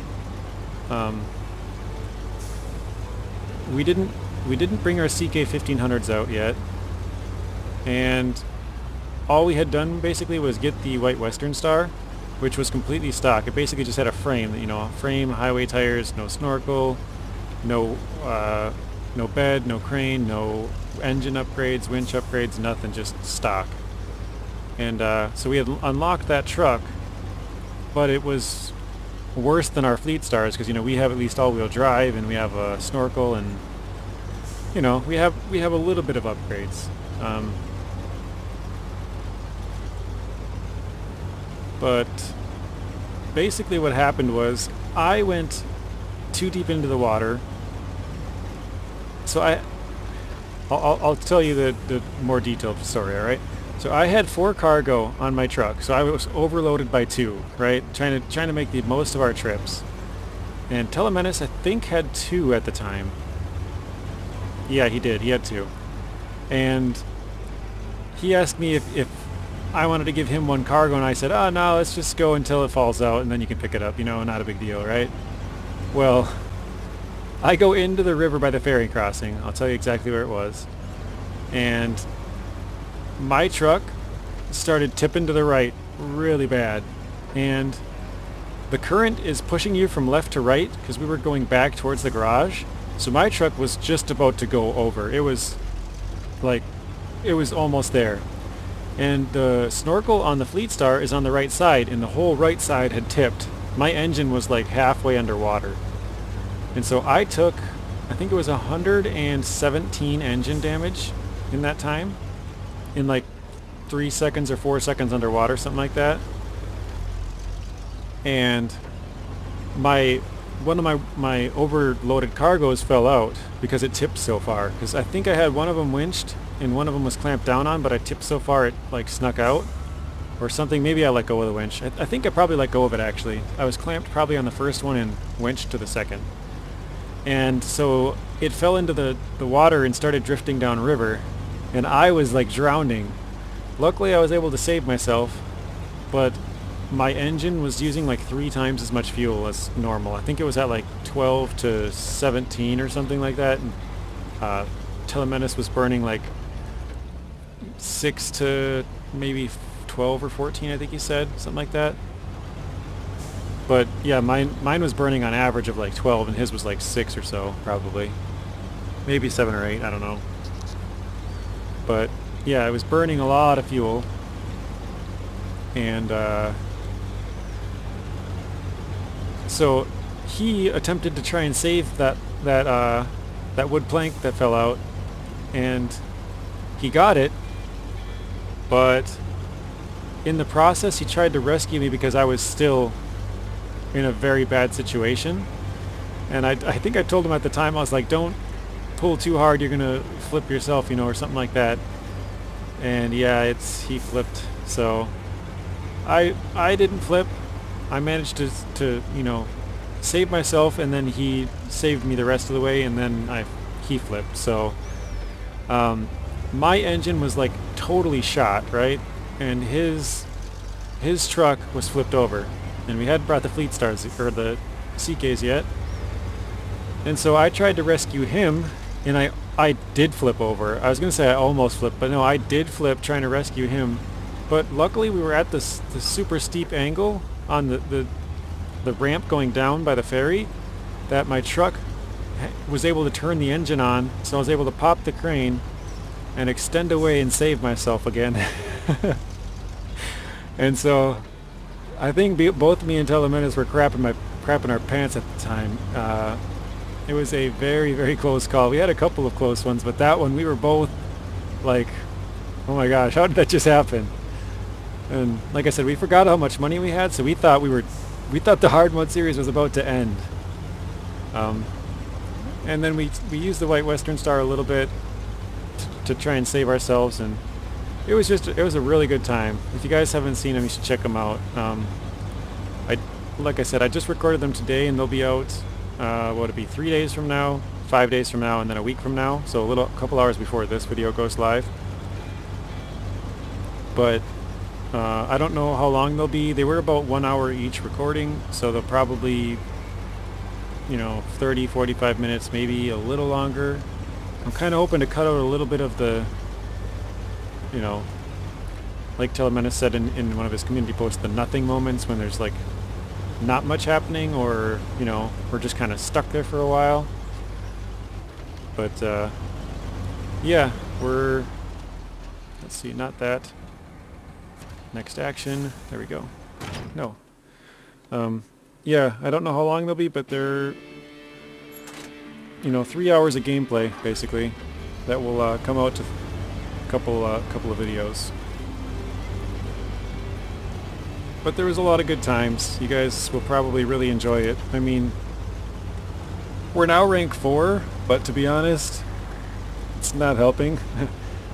We didn't bring our CK1500s out yet. And all we had done basically was get the white Western Star, which was completely stock. It basically just had a frame, you know, frame, highway tires, no snorkel, no bed, no crane, no engine upgrades, winch upgrades, nothing, just stock. And so we had unlocked that truck, but it was worse than our Fleetstars because, you know, we have at least all-wheel drive and we have a snorkel and, you know, we have a little bit of upgrades. But basically what happened was I went too deep into the water. So I'll tell you the more detailed story, all right? So I had 4 cargo on my truck, so I was overloaded by 2, right? Trying to make the most of our trips. And Telemenace, I think, had 2 at the time. Yeah, he did. He had 2. And he asked me if I wanted to give him 1 cargo, and I said, oh, no, let's just go until it falls out, and then you can pick it up, you know, not a big deal, right? Well, I go into the river by the ferry crossing. I'll tell you exactly where it was. And my truck started tipping to the right really bad. And the current is pushing you from left to right because we were going back towards the garage. So my truck was just about to go over. It was almost there. And the snorkel on the Fleetstar is on the right side, and the whole right side had tipped. My engine was like halfway underwater. And so I took, I think it was 117 engine damage in that time. In like 3 seconds or 4 seconds underwater, something like that. And one of my overloaded cargoes fell out because it tipped so far. Because I think I had one of them winched and one of them was clamped down on, but I tipped so far it like snuck out or something. Maybe I let go of the winch. I think I probably let go of it actually. I was clamped probably on the first one and winched to the second. And so it fell into the water and started drifting downriver, and I was like drowning. Luckily I was able to save myself, but my engine was using like 3 times as much fuel as normal. I think it was at like 12 to 17 or something like that. And Telemenace was burning like 6 to maybe 12 or 14, I think he said, something like that. But yeah, mine was burning on average of like 12, and his was like 6 or so, probably. Maybe 7 or 8, I don't know. But yeah, it was burning a lot of fuel. And so he attempted to try and save that wood plank that fell out, and he got it, but in the process, he tried to rescue me because I was still in a very bad situation. And I think I told him at the time, I was like, don't pull too hard, you're gonna flip yourself, you know, or something like that. And yeah, he flipped. So I didn't flip. I managed to you know, save myself, and then he saved me the rest of the way, and then he flipped. So my engine was like totally shot, right? And his truck was flipped over, and we hadn't brought the Fleetstars or the CKs yet. And so I tried to rescue him, and I did flip over. I was gonna say I almost flipped, but no, I did flip trying to rescue him. But luckily we were at this super steep angle on the ramp going down by the ferry that my truck was able to turn the engine on, so I was able to pop the crane and extend away and save myself again. And so I think both me and Telemenes were crapping our pants at the time. It was a very, very close call. We had a couple of close ones, but that one we were both like, oh my gosh, how did that just happen? And like I said, we forgot how much money we had, so we thought the hard mode series was about to end. And then we used the White Western Star a little bit to try and save ourselves, and it was a really good time. If you guys haven't seen them, you should check them out. Like I said, I just recorded them today, and they'll be out, what would it be, 3 days from now, 5 days from now, and then a week from now, so a couple hours before this video goes live. But I don't know how long they'll be. They were about 1 hour each recording, so they'll probably, you know, 30, 45 minutes, maybe a little longer. I'm kind of hoping to cut out a little bit of the, you know, like Telemenes said in one of his community posts, the nothing moments when there's like not much happening, or, you know, we're just kind of stuck there for a while. But yeah, let's see, not that. Next action, there we go. No. Yeah, I don't know how long they'll be, but they're, you know, 3 hours of gameplay basically that will come out to a couple of videos. But there was a lot of good times. You guys will probably really enjoy it. I mean, we're now rank 4, but to be honest, it's not helping.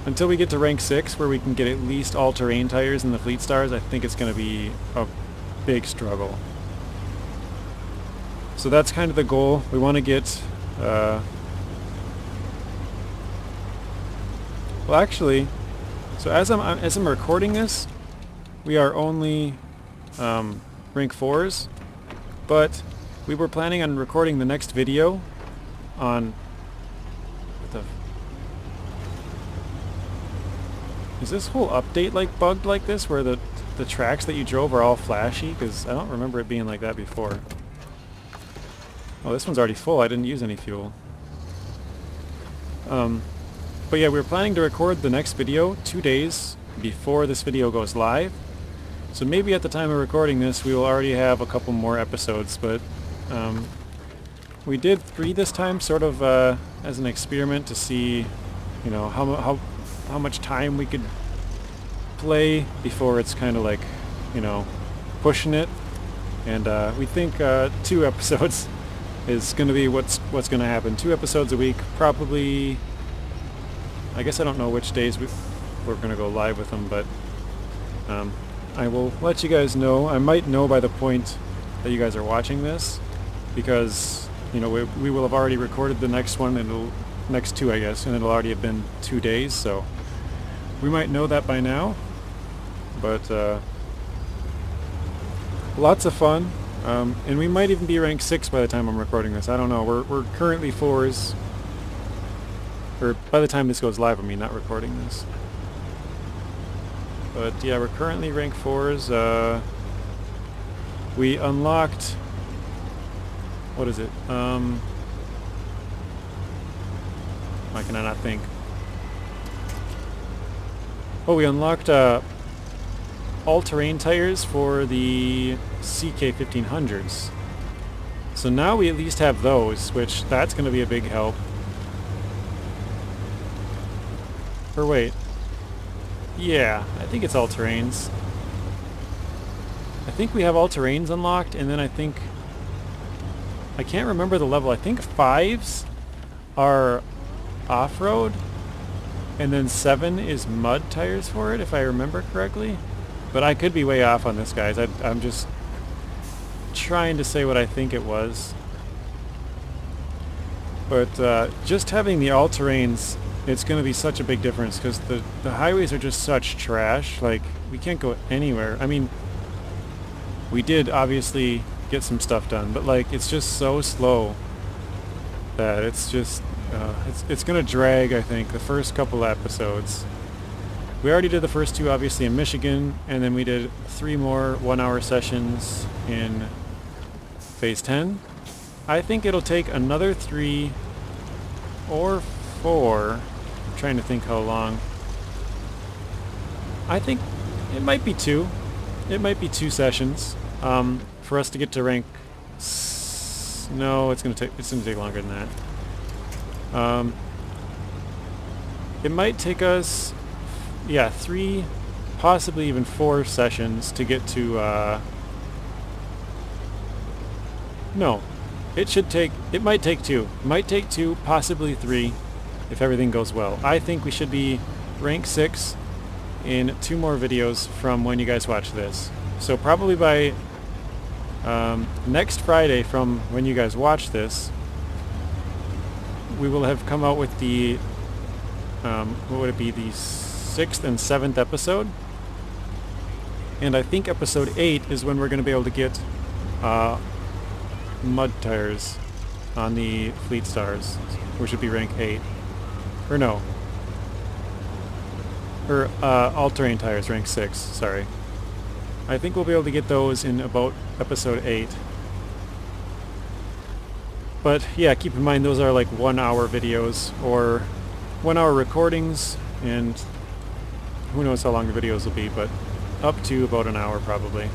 Until we get to rank 6, where we can get at least all-terrain tires in the Fleetstars, I think it's going to be a big struggle. So that's kind of the goal. We want to get... well, actually, so as I'm recording this, we are only rank 4s, but we were planning on recording the next video on... Is this whole update like bugged like this, where the tracks that you drove are all flashy? Because I don't remember it being like that before. Oh, this one's already full. I didn't use any fuel. But yeah, we were planning to record the next video 2 days before this video goes live. So maybe at the time of recording this, we will already have a couple more episodes. But we did 3 this time, sort of as an experiment to see, you know, how much time we could play before it's kind of like, you know, pushing it. And we think 2 episodes is going to be what's going to happen. 2 episodes a week, probably. I guess I don't know which days we're going to go live with them, but I will let you guys know. I might know by the point that you guys are watching this, because, you know, we will have already recorded the next one, and next 2, I guess, and it'll already have been 2 days, so we might know that by now. But lots of fun, and we might even be rank 6 by the time I'm recording this. I don't know. We're currently 4s, or by the time this goes live, I mean, not recording this. But yeah, we're currently rank 4s. We unlocked, what is it? Why can I not think? Oh, we unlocked all-terrain tires for the CK1500s. So now we at least have those, which that's going to be a big help. Or wait. Yeah, I think it's all-terrains. think we have all terrains unlocked, and then I can't remember the level. I think 5s are off-road, and then 7 is mud tires for it, if I remember correctly. But I could be way off on this, guys. I'm just trying to say what I think it was. But just having the all-terrains, it's going to be such a big difference, because the highways are just such trash. Like, we can't go anywhere. I mean, we did obviously get some stuff done, but like, it's just so slow that it's just it's going to drag, I think, the first couple episodes. We already did the first 2 obviously in Michigan, and then we did 3 more 1-hour sessions in Phase 10. I think it'll take another 3 or 4. I'm trying to think how long. I think it might be 2. It might be 2 sessions for us to get to rank. No, it's gonna take longer than that. It might take us, yeah, 3, possibly even 4 sessions to get to. No, it might take 2. It might take 2, possibly 3, if everything goes well. I think we should be rank 6 in 2 more videos from when you guys watch this. So probably by next Friday from when you guys watch this, we will have come out with the, what would it be, the 6th and 7th episode. And I think episode 8 is when we're going to be able to get mud tires on the Fleetstars, which would be rank 8. Or no. Or all-terrain tires, rank 6, sorry. I think we'll be able to get those in about episode 8. But yeah, keep in mind those are like 1-hour videos or 1-hour recordings, and who knows how long the videos will be, but up to about an hour probably.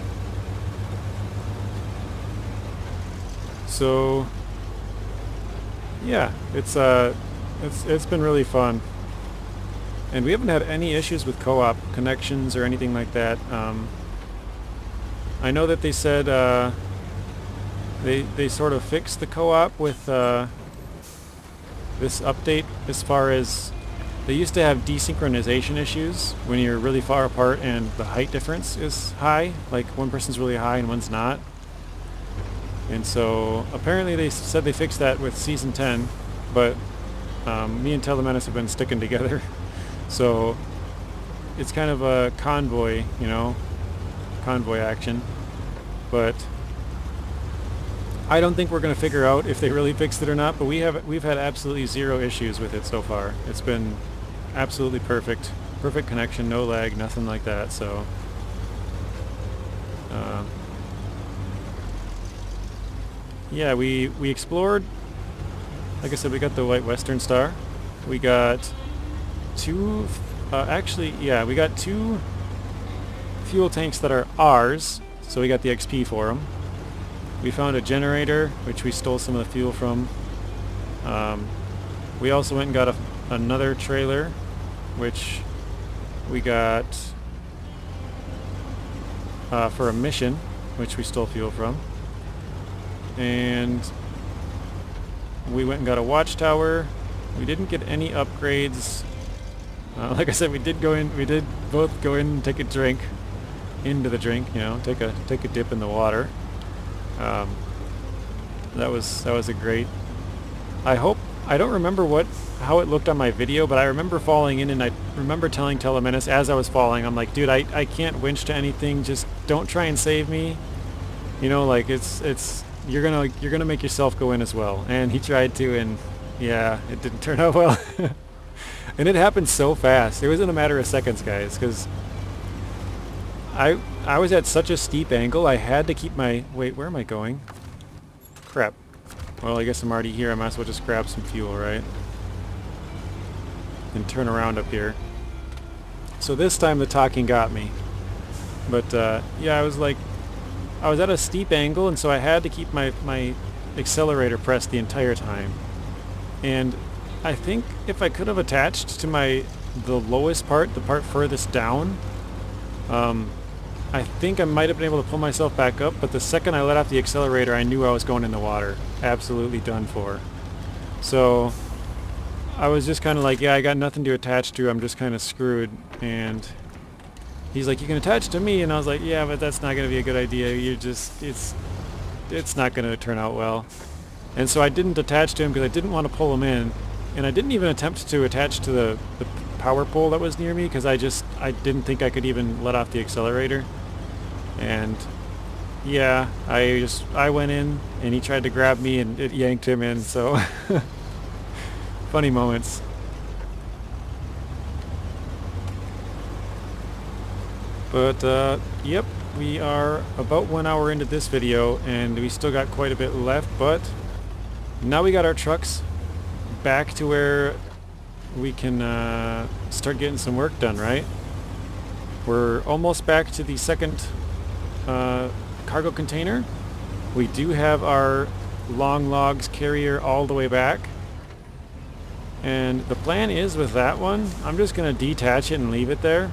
So yeah, it's been really fun, and we haven't had any issues with co-op connections or anything like that. I know that they said they sort of fixed the co-op with this update, as far as they used to have desynchronization issues when you're really far apart and the height difference is high, like one person's really high and one's not. And so apparently they said they fixed that with Season 10, but me and Telemenace have been sticking together. So it's kind of a convoy, you know, convoy action. But I don't think we're going to figure out if they really fixed it or not, but we've had absolutely 0 issues with it so far. It's been absolutely perfect. Perfect connection, no lag, nothing like that. So yeah, we explored. Like I said, we got the White Western Star. We got 2 we got 2 fuel tanks that are ours, so we got the XP for them. We found a generator, which we stole some of the fuel from. We also went and got another trailer, which we got for a mission, which we stole fuel from. And we went and got a watchtower. We didn't get any upgrades. Like I said, we did both go in and take a drink, into the drink, you know, take a dip in the water. That was a great. I don't remember how it looked on my video, but I remember falling in, and I remember telling Telemenace as I was falling, I'm like, dude, I can't winch to anything. Just don't try and save me. You know, like you're gonna make yourself go in as well. And he tried to, and yeah, it didn't turn out well. And it happened so fast. It was in a matter of seconds, guys, because I was at such a steep angle, I had to keep my... Wait, where am I going? Crap. Well, I guess I'm already here. I might as well just grab some fuel, right? And turn around up here. So this time the talking got me. But, yeah, I was at a steep angle, and so I had to keep my accelerator pressed the entire time. And I think if I could have attached to the lowest part, the part furthest down, I think I might have been able to pull myself back up, but the second I let off the accelerator, I knew I was going in the water. Absolutely done for. So I was just kind of like, yeah, I got nothing to attach to. I'm just kind of screwed. And he's like, you can attach to me. And I was like, yeah, but that's not going to be a good idea. It's not going to turn out well. And so I didn't attach to him because I didn't want to pull him in. And I didn't even attempt to attach to the power pole that was near me because I didn't think I could even let off the accelerator. And yeah, I went in and he tried to grab me and it yanked him in, so funny moments. But yep, we are about 1 hour into this video and we still got quite a bit left, but now we got our trucks back to where we can start getting some work done, right? We're almost back to the second cargo container. We do have our long logs carrier all the way back. And the plan is with that one, I'm just going to detach it and leave it there.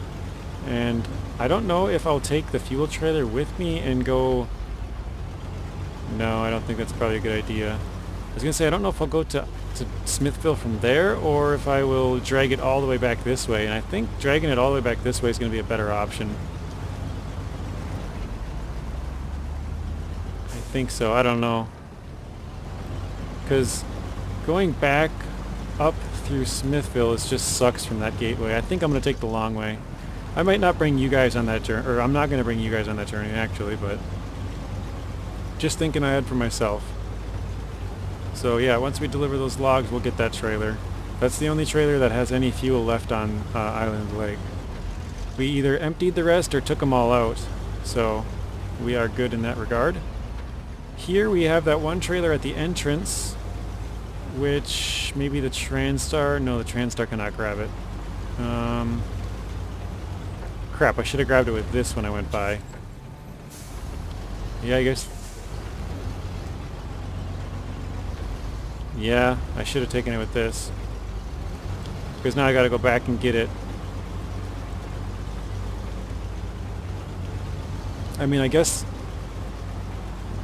And I don't know if I'll take the fuel trailer with me and go... No, I don't think that's probably a good idea. I was going to say, I don't know if I'll go to Smithville from there or if I will drag it all the way back this way. And I think dragging it all the way back this way is going to be a better option. I think so. I don't know. Because going back up through Smithville just sucks from that gateway. I think I'm going to take the long way. I might not bring you guys on that journey, or I'm not going to bring you guys on that journey actually, but just thinking ahead for myself. So yeah, once we deliver those logs, we'll get that trailer. That's the only trailer that has any fuel left on Island Lake. We either emptied the rest or took them all out, so we are good in that regard. Here we have that one trailer at the entrance, which maybe the Transtar... No, the Transtar cannot grab it. Crap, I should have grabbed it with this when I went by. Yeah, I guess... Yeah, I should have taken it with this. Because now I gotta go back and get it. I mean, I guess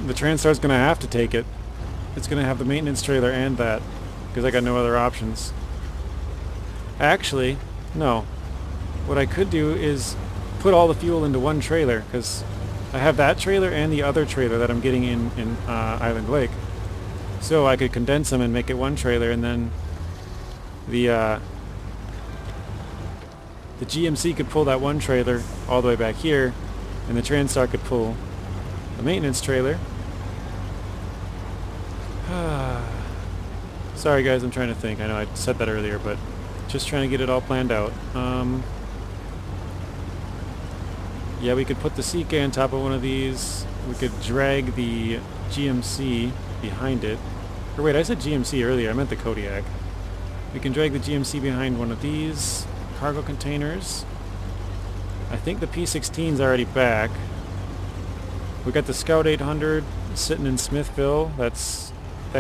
the Transtar's gonna have to take it. It's gonna have the maintenance trailer and that, because I got no other options. Actually, no. What I could do is put all the fuel into one trailer, because I have that trailer and the other trailer that I'm getting in Island Lake. So I could condense them and make it one trailer, and then the GMC could pull that one trailer all the way back here, and the Transtar could pull the maintenance trailer. Sorry guys, I'm trying to think. I know I said that earlier, but just trying to get it all planned out. Yeah, we could put the CK on top of one of these. We could drag the GMC behind it. Or wait, I said GMC earlier, I meant the Kodiak. We can drag the GMC behind one of these cargo containers. I think the P16's already back. We got the Scout 800 sitting in Smithville. That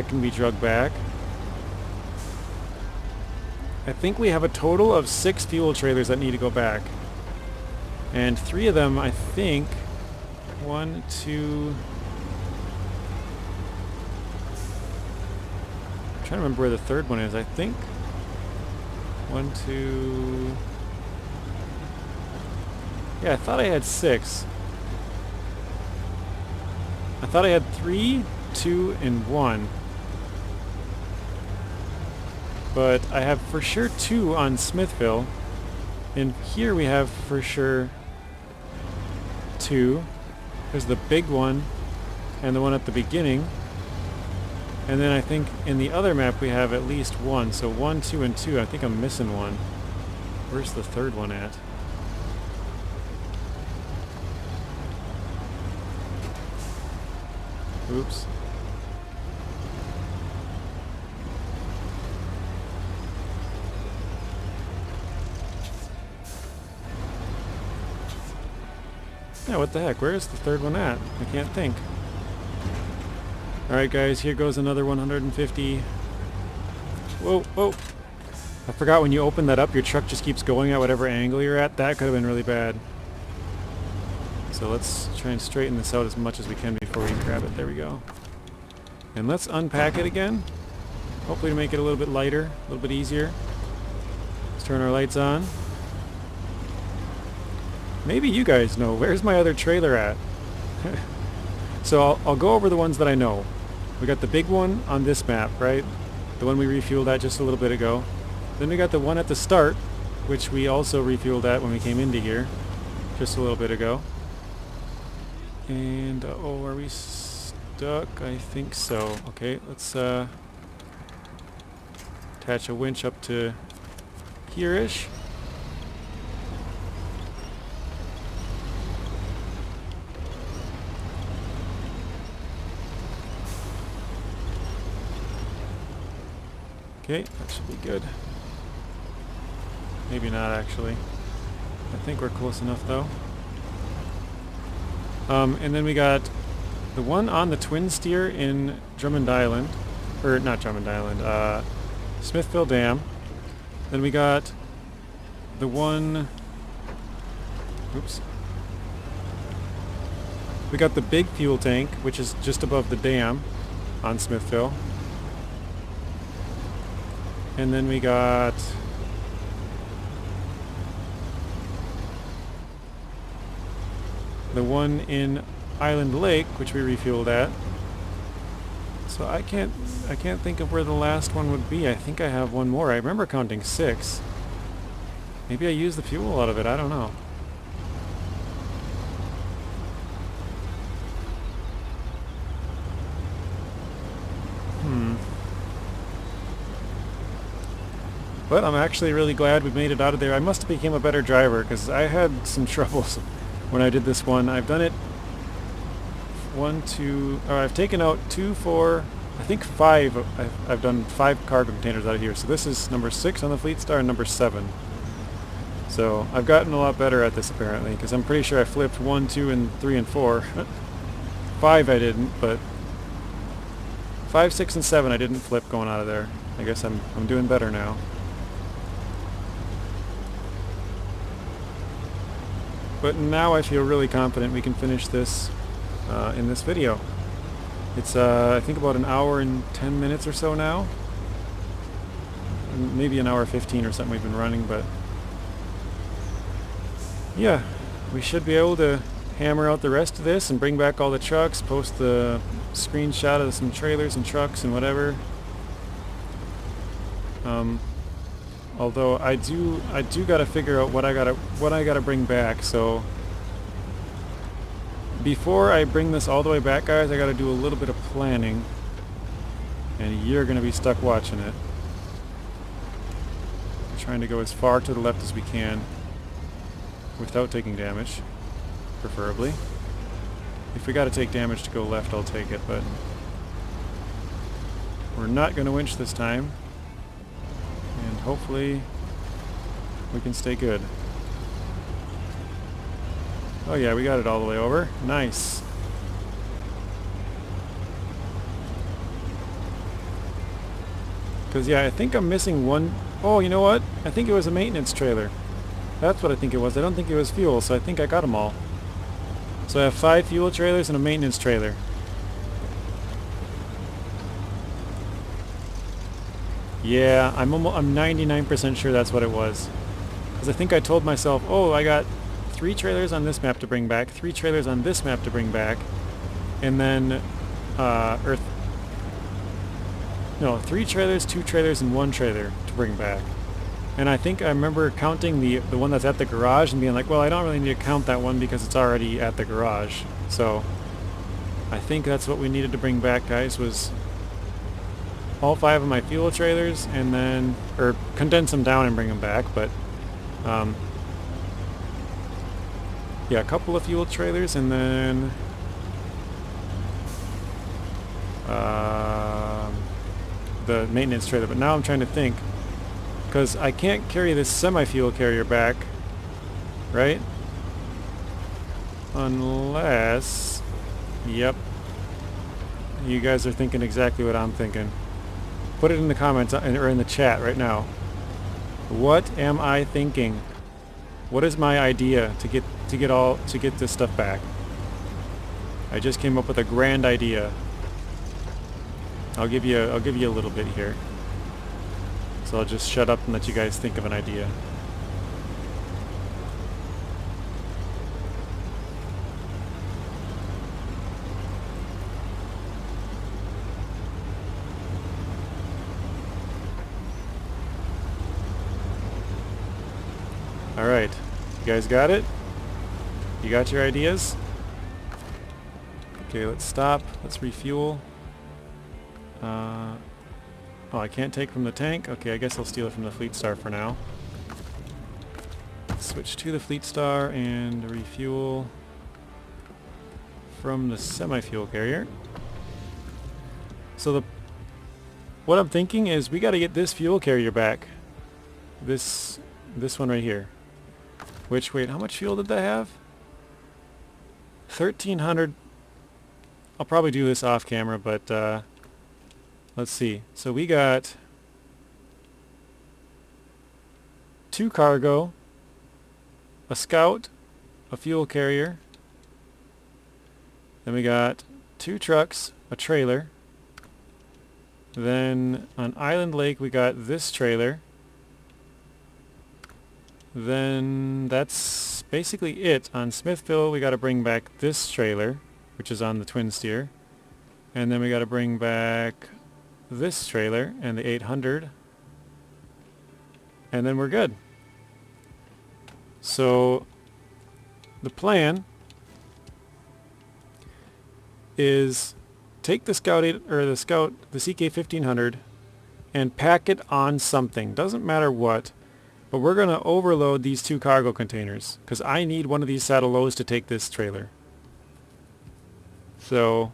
can be dragged back. I think we have a total of 6 fuel trailers that need to go back. And 3 of them, I think... 1, 2... I'm trying to remember where the third one is. I think 1, 2... Yeah, I thought I had 6. I thought I had 3, 2, and 1. But I have for sure 2 on Smithville. And here we have for sure 2. There's the big one and the one at the beginning. And then I think in the other map we have at least 1. So 1, 2, and 2. I think I'm missing one. Where's the third one at? Oops. Yeah, what the heck? Where is the third one at? I can't think. Alright guys, here goes another 150. Whoa, whoa. I forgot when you open that up, your truck just keeps going at whatever angle you're at. That could have been really bad. So let's try and straighten this out as much as we can before we grab it. There we go. And let's unpack it again. Hopefully to make it a little bit lighter, a little bit easier. Let's turn our lights on. Maybe you guys know. Where's my other trailer at? So I'll go over the ones that I know. We got the big one on this map, right? The one we refueled at just a little bit ago. Then we got the one at the start, which we also refueled at when we came into here just a little bit ago. And oh, are we stuck? I think so. Okay, let's attach a winch up to here-ish. Okay, that should be good. Maybe not actually. I think we're close enough though. And then we got the one on the Twinsteer in Drummond Island, or not Drummond Island, Smithville Dam. Then we got the one, oops. We got the big fuel tank, which is just above the dam on Smithville. And then we got the one in Island Lake, which we refueled at. So I can't think of where the last one would be. I think I have one more. I remember counting 6. Maybe I used the fuel out of it. I don't know. But I'm actually really glad we made it out of there. I must have became a better driver because I had some troubles when I did this one. I've done it 1, 2, I've taken out 2, 4, I think 5. I've done 5 cargo containers out of here. So this is number 6 on the Fleetstar and number 7. So I've gotten a lot better at this apparently because I'm pretty sure I flipped 1, 2, and 3, and 4. 5 I didn't, but 5, 6, and 7 I didn't flip going out of there. I guess I'm doing better now. But now I feel really confident we can finish this in this video. It's I think about an hour and 10 minutes or so now. Maybe an hour 15 or something we've been running, but yeah, we should be able to hammer out the rest of this and bring back all the trucks, post the screenshot of some trailers and trucks and whatever. Although I do gotta figure out what I gotta bring back. So before I bring this all the way back, guys, I gotta do a little bit of planning, and you're gonna be stuck watching it. We're trying to go as far to the left as we can without taking damage, preferably. If we gotta take damage to go left, I'll take it, but we're not gonna winch this time. And hopefully we can stay good. Oh yeah, we got it all the way over. Nice. Because yeah, I think I'm missing one. Oh, you know what? I think it was a maintenance trailer. That's what I think it was. I don't think it was fuel, so I think I got them all. So I have 5 fuel trailers and a maintenance trailer. Yeah, I'm 99% sure that's what it was. Because I think I told myself, oh, I got 3 trailers on this map to bring back, 3 trailers on this map to bring back, and then 3 trailers, 2 trailers, and 1 trailer to bring back. And I think I remember counting the one that's at the garage and being like, well, I don't really need to count that one because it's already at the garage. So I think that's what we needed to bring back, guys, was all 5 of my fuel trailers, and then, or condense them down and bring them back, but yeah, a couple of fuel trailers, and then the maintenance trailer. But now I'm trying to think, because I can't carry this semi-fuel carrier back, right? Unless, yep, you guys are thinking exactly what I'm thinking. Put it in the comments or in the chat right now. What am I thinking? What is my idea to get to get this stuff back. I just came up with a grand idea. I'll give you a little bit here. So I'll just shut up and let you guys think of an idea. Alright, you guys got it? You got your ideas? Okay, let's stop. Let's refuel. Oh, I can't take from the tank? Okay, I guess I'll steal it from the Fleetstar for now. Switch to the Fleetstar and refuel from the semi-fuel carrier. So what I'm thinking is we got to get this fuel carrier back. This one right here. Which, wait, how much fuel did that have? 1,300. I'll probably do this off camera, but let's see. So we got 2 cargo, a scout, a fuel carrier, then we got 2 trucks, a trailer, then on Island Lake we got this trailer, then that's basically it. On Smithville we got to bring back this trailer, which is on the Twinsteer, and then we got to bring back this trailer and the 800, and then we're good. So the plan is take the the CK1500 and pack it on something. Doesn't matter what. But we're going to overload these 2 cargo containers because I need one of these saddle loads to take this trailer. So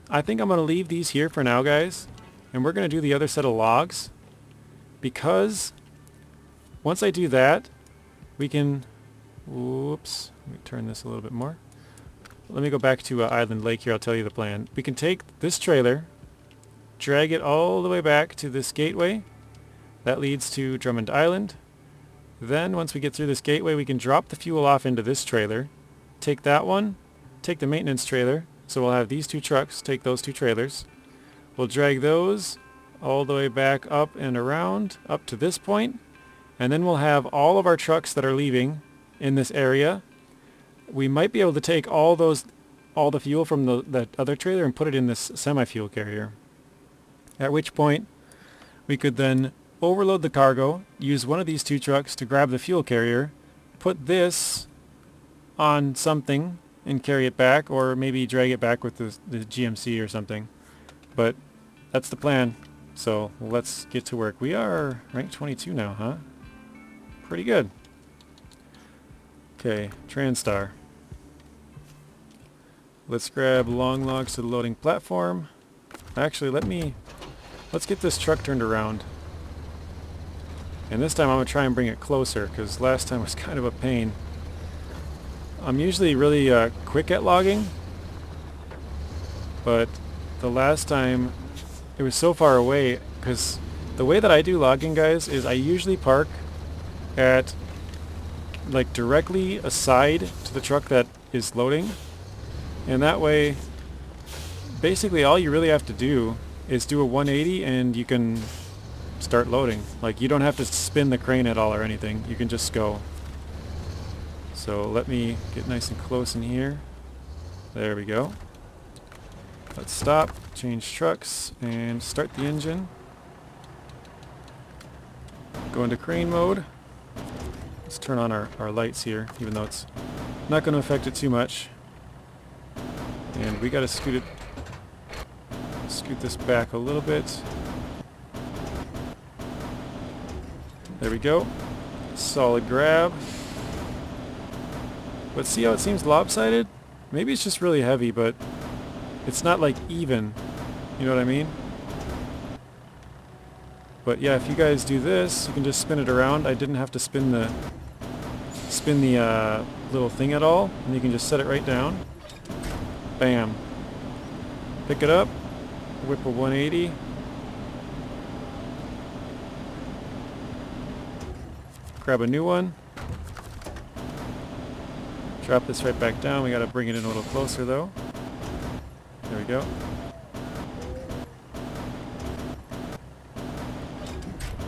I think I'm going to leave these here for now, guys. And we're going to do the other set of logs because once I do that, we can... Whoops. Let me turn this a little bit more. Let me go back to Island Lake here. I'll tell you the plan. We can take this trailer, drag it all the way back to this gateway. That leads to Drummond Island. Then once we get through this gateway, we can drop the fuel off into this trailer, take that one, take the maintenance trailer, so we'll have these 2 trucks take those 2 trailers. We'll drag those all the way back up and around up to this point, and then we'll have all of our trucks that are leaving in this area. We might be able to take all the fuel from that other trailer and put it in this semi-fuel carrier. At which point we could then overload the cargo, use one of these 2 trucks to grab the fuel carrier, put this on something and carry it back, or maybe drag it back with the GMC or something. But that's the plan. So let's get to work. We are rank 22 now, huh? Pretty good. Okay, Transtar. Let's grab long logs to the loading platform. Actually, let's get this truck turned around. And this time I'm going to try and bring it closer, because last time was kind of a pain. I'm usually really quick at logging, but the last time it was so far away, because the way that I do logging, guys, is I usually park at like directly aside to the truck that is loading, and that way basically all you really have to do is do a 180 and you can start loading. Like, you don't have to spin the crane at all or anything. You can just go. So let me get nice and close in here. There we go. Let's stop, change trucks, and start the engine. Go into crane mode. Let's turn on our lights here, even though it's not going to affect it too much. And we got to scoot this back a little bit. There we go. Solid grab. But see how it seems lopsided? Maybe it's just really heavy, but it's not like even. You know what I mean? But yeah, if you guys do this, you can just spin it around. I didn't have to spin the little thing at all, and you can just set it right down. Bam. Pick it up, whip a 180. Grab a new one. Drop this right back down. We got to bring it in a little closer though. There we go.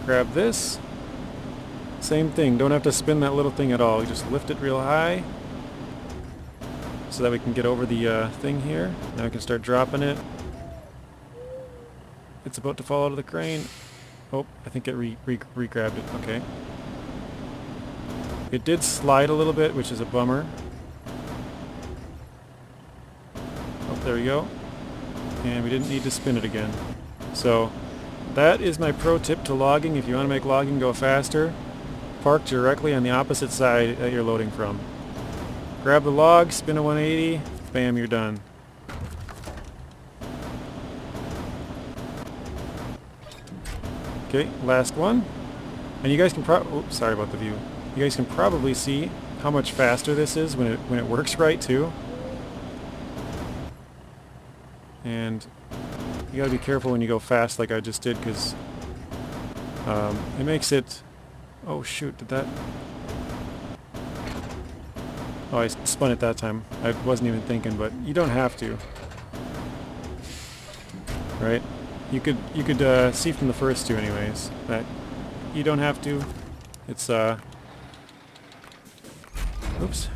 Grab this. Same thing. Don't have to spin that little thing at all. You just lift it real high so that we can get over the thing here. Now we can start dropping it. It's about to fall out of the crane. Oh, I think it re-grabbed it. Okay. It did slide a little bit, which is a bummer. Oh, there we go. And we didn't need to spin it again. So that is my pro tip to logging. If you want to make logging go faster, park directly on the opposite side that you're loading from. Grab the log, spin a 180, bam, you're done. Okay, last one. And you guys can sorry about the view. You guys can probably see how much faster this is when it works right too. And you gotta be careful when you go fast like I just did, because it makes it... Oh shoot, did that... Oh, I spun it that time. I wasn't even thinking, but you don't have to. Right? You could see from the first two anyways that you don't have to. It's oops.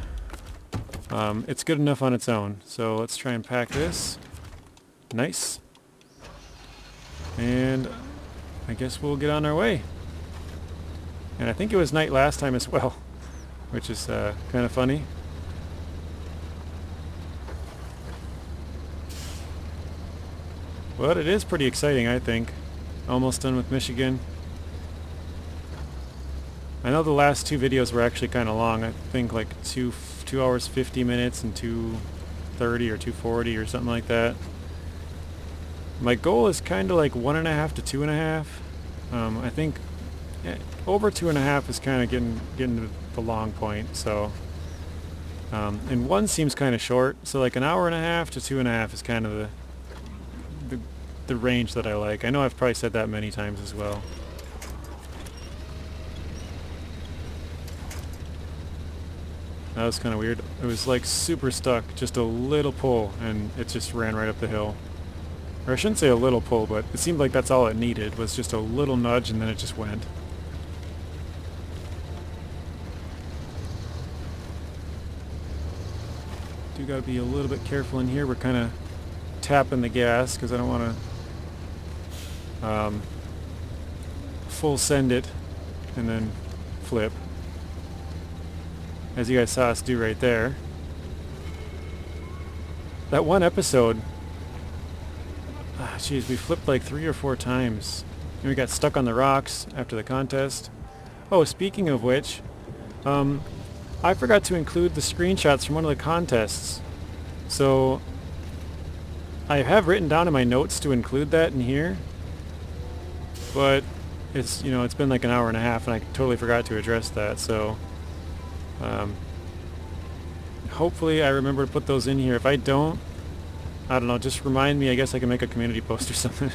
It's good enough on its own. So let's try and pack this. Nice. And I guess we'll get on our way. And I think it was night last time as well, which is kind of funny. But it is pretty exciting, I think. Almost done with Michigan. I know the last two videos were actually kind of long. I think like 2 hours 50 minutes and 2:30 or 2:40 or something like that. My goal is kind of like 1.5 to 2.5. I think over 2.5 is kind of getting to the long point. So, and 1 seems kind of short. So like 1.5 to 2.5 is kind of the range that I like. I know I've probably said that many times as well. That was kind of weird. It was like super stuck, just a little pull, and it just ran right up the hill. Or I shouldn't say a little pull, but it seemed like that's all it needed, was just a little nudge, and then it just went. Do gotta be a little bit careful in here. We're kind of tapping the gas because I don't want to full send it and then flip, as you guys saw us do right there. That one episode, geez, we flipped like 3 or 4 times and we got stuck on the rocks after the contest. Oh, speaking of which, I forgot to include the screenshots from one of the contests. So I have written down in my notes to include that in here, but it's, you know, it's been like 1.5 hours and I totally forgot to address that. So hopefully I remember to put those in here. If I don't know, just remind me. I guess I can make a community post or something.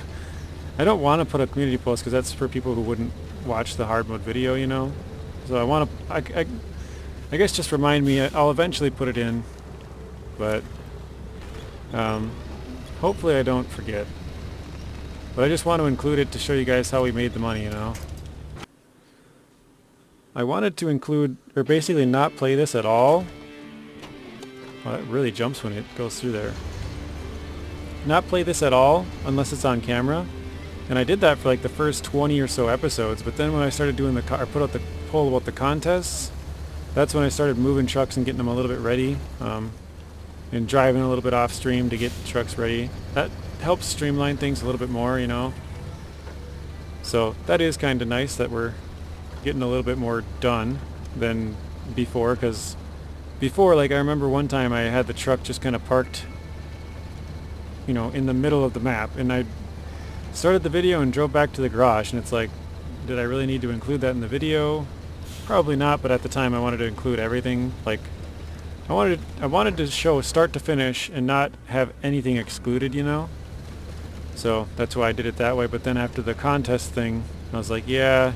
I don't want to put a community post because that's for people who wouldn't watch the hard mode video, you know. So I want to, I guess just remind me. I'll eventually put it in, but hopefully I don't forget. But I just want to include it to show you guys how we made the money, you know. I wanted to include, or basically not play this at all. Well, it really jumps when it goes through there. Not play this at all unless it's on camera. And I did that for like the first 20 or so episodes, but then when I started doing I put out the poll about the contests, that's when I started moving trucks and getting them a little bit ready, and driving a little bit off stream to get the trucks ready. That helps streamline things a little bit more, you know. So that is kind of nice that we're getting a little bit more done than before, because before, like, I remember one time I had the truck just kind of parked, you know, in the middle of the map, and I started the video and drove back to the garage, and it's like, did I really need to include that in the video? Probably not, but at the time I wanted to include everything. Like, I wanted to show start to finish and not have anything excluded, you know. So that's why I did it that way. But then after the contest thing, I was like, yeah,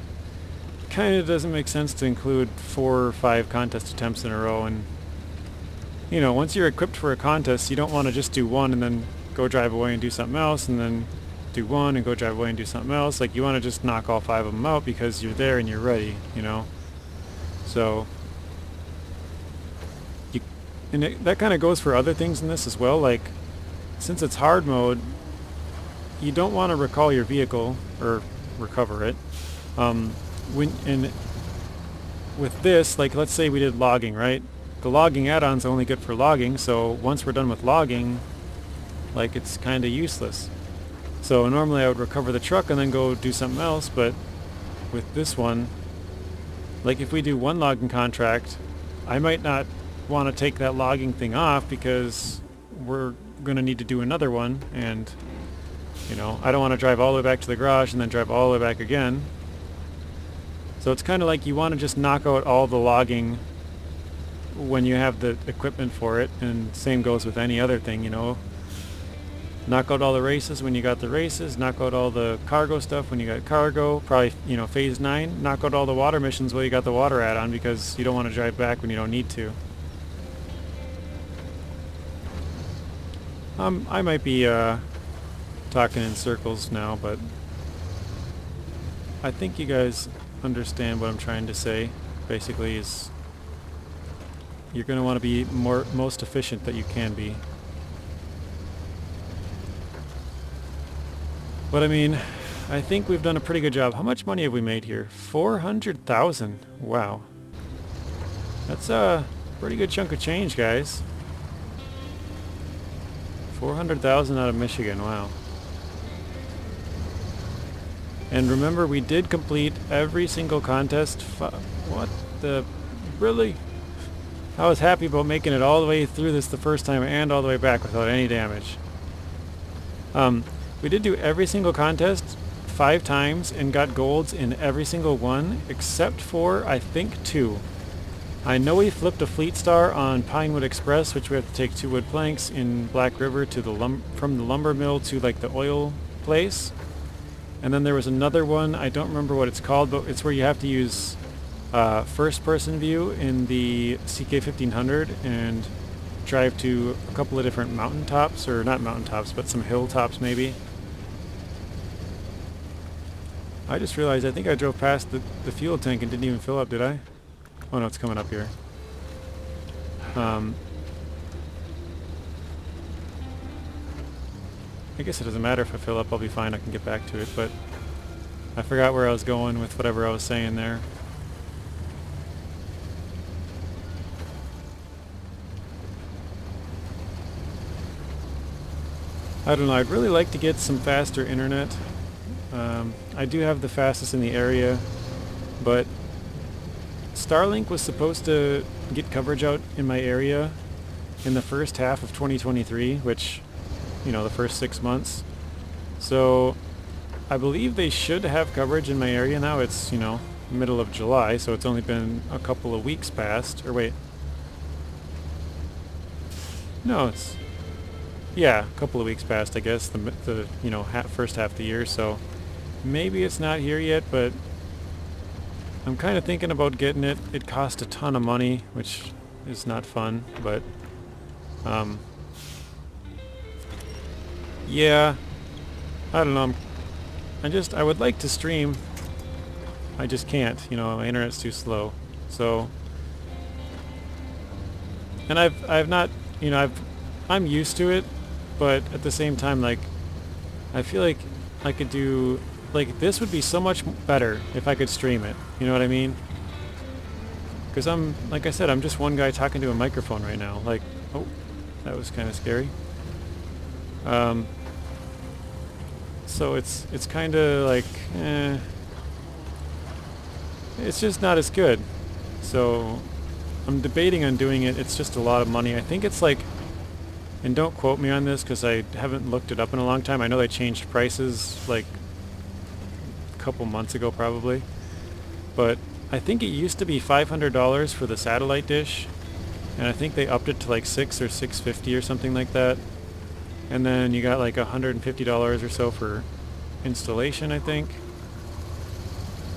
kind of doesn't make sense to include 4 or 5 contest attempts in a row, and you know, once you're equipped for a contest, you don't want to just do one and then go drive away and do something else, and then do one and go drive away and do something else. Like, you want to just knock all 5 of them out because you're there and you're ready, you know. So, that kind of goes for other things in this as well. Like, since it's hard mode, you don't want to recall your vehicle or recover it. With this, like, let's say we did logging, right? The logging add-on's only good for logging, so once we're done with logging, like, it's kind of useless. So normally I would recover the truck and then go do something else, but with this one, like, if we do one logging contract, I might not want to take that logging thing off because we're going to need to do another one, and, you know, I don't want to drive all the way back to the garage and then drive all the way back again. So it's kind of like you want to just knock out all the logging when you have the equipment for it, and same goes with any other thing, you know. Knock out all the races when you got the races, knock out all the cargo stuff when you got cargo, probably, you know, phase 9, knock out all the water missions while you got the water add-on, because you don't want to drive back when you don't need to. I might be talking in circles now, but I think you guys understand what I'm trying to say. Basically, is you're going to want to be most efficient that you can be. But I mean, I think we've done a pretty good job. How much money have we made here? 400,000. Wow. That's a pretty good chunk of change, guys. 400,000 out of Michigan. Wow. And remember, we did complete every single contest. What the... Really? I was happy about making it all the way through this the first time and all the way back without any damage. We did do every single contest 5 times and got golds in every single one except for, I think, 2. I know we flipped a Fleetstar on Pinewood Express, which we have to take 2 wood planks in Black River to the from the lumber mill to like the oil place. And then there was another one, I don't remember what it's called, but it's where you have to use first person view in the CK1500 and drive to a couple of different mountain tops, or not mountain tops, but some hill tops maybe. I just realized I think I drove past the fuel tank and didn't even fill up, did I? Oh no, it's coming up here. I guess it doesn't matter if I fill up, I'll be fine, I can get back to it, but I forgot where I was going with whatever I was saying there. I don't know, I'd really like to get some faster internet. I do have the fastest in the area, but Starlink was supposed to get coverage out in my area in the first half of 2023, which, you know, the first 6 months. So I believe they should have coverage in my area now. It's, you know, middle of July, so it's only been a couple of weeks past. Or wait. No, it's... yeah, a couple of weeks past, I guess, the you know, first half of the year, so maybe it's not here yet, but I'm kind of thinking about getting it. It cost a ton of money, which is not fun, but yeah, I don't know. I would like to stream. I just can't, you know, my internet's too slow. So, and I've not, you know, I'm used to it, but at the same time, like, I feel like I could do, like, this would be so much better if I could stream it. You know what I mean? Because like I said, I'm just one guy talking to a microphone right now. Like, oh, that was kind of scary. So it's kind of like, it's just not as good. So I'm debating on doing it. It's just a lot of money. I think it's like, and don't quote me on this because I haven't looked it up in a long time. I know they changed prices like a couple months ago probably. But I think it used to be $500 for the satellite dish, and I think they upped it to like $600 or $650 or something like that. And then you got like $150 or so for installation, I think.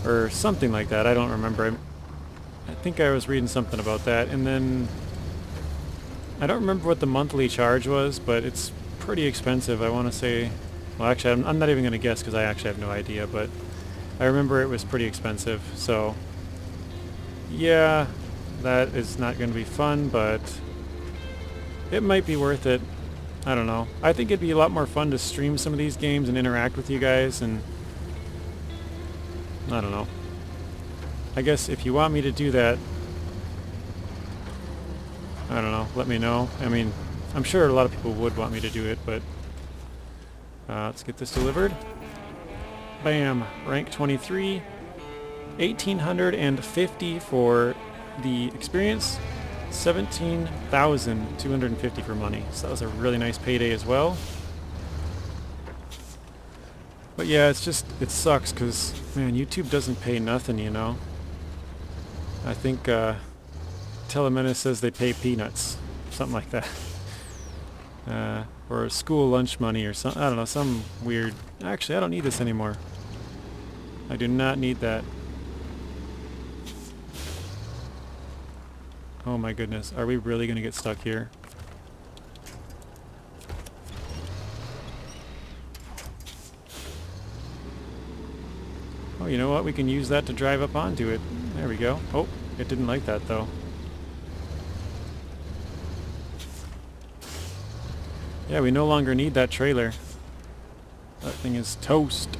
Or something like that, I don't remember. I think I was reading something about that. And then I don't remember what the monthly charge was, but it's pretty expensive. I want to say, well, actually, I'm not even going to guess because I actually have no idea, but I remember it was pretty expensive. So, yeah, that is not going to be fun, but it might be worth it. I don't know. I think it'd be a lot more fun to stream some of these games and interact with you guys, and I don't know. I guess if you want me to do that, I don't know, let me know. I mean, I'm sure a lot of people would want me to do it, but let's get this delivered. Bam! Rank 23. 1,850 for the experience. 17,250 for money. So that was a really nice payday as well. But yeah, it's just, it sucks because, man, YouTube doesn't pay nothing, you know. I think Telemenace says they pay peanuts. Something like that. Or school lunch money or something. I don't know, some weird... Actually, I don't need this anymore. I do not need that. Oh my goodness, are we really going to get stuck here? Oh, you know what? We can use that to drive up onto it. There we go. Oh, it didn't like that though. Yeah, we no longer need that trailer. That thing is toast.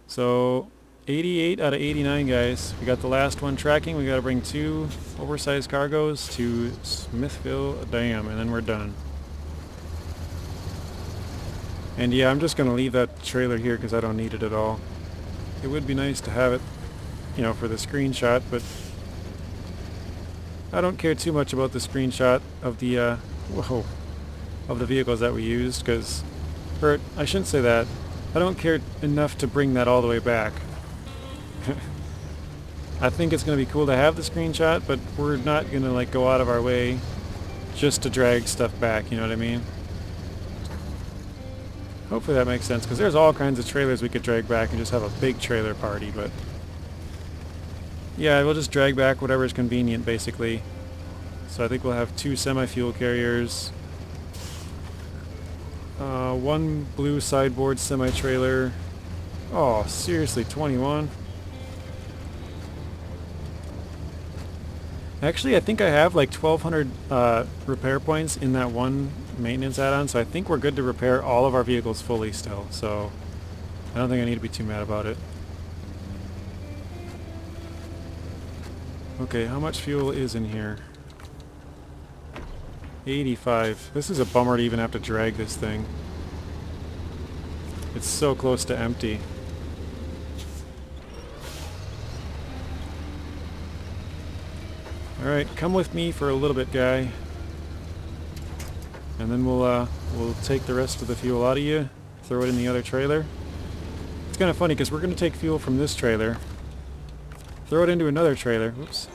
So, 88 out of 89, guys. We got the last one tracking. We got to bring 2 oversized cargoes to Smithville Dam, and then we're done. And yeah, I'm just going to leave that trailer here because I don't need it at all. It would be nice to have it, you know, for the screenshot, but I don't care too much about the screenshot of the, of the vehicles that we used, because, or I shouldn't say that. I don't care enough to bring that all the way back. I think it's going to be cool to have the screenshot, but we're not going to like go out of our way just to drag stuff back, you know what I mean? Hopefully that makes sense, because there's all kinds of trailers we could drag back and just have a big trailer party, but yeah, we'll just drag back whatever is convenient, basically. So I think we'll have 2 semi-fuel carriers, 1 blue sideboard semi-trailer. Oh, seriously, 21? Actually, I think I have like 1,200 repair points in that one maintenance add-on, so I think we're good to repair all of our vehicles fully still, so I don't think I need to be too mad about it. Okay, how much fuel is in here? 85. This is a bummer to even have to drag this thing. It's so close to empty. Alright, come with me for a little bit, guy. And then we'll take the rest of the fuel out of you, throw it in the other trailer. It's kind of funny because we're going to take fuel from this trailer, throw it into another trailer, whoops,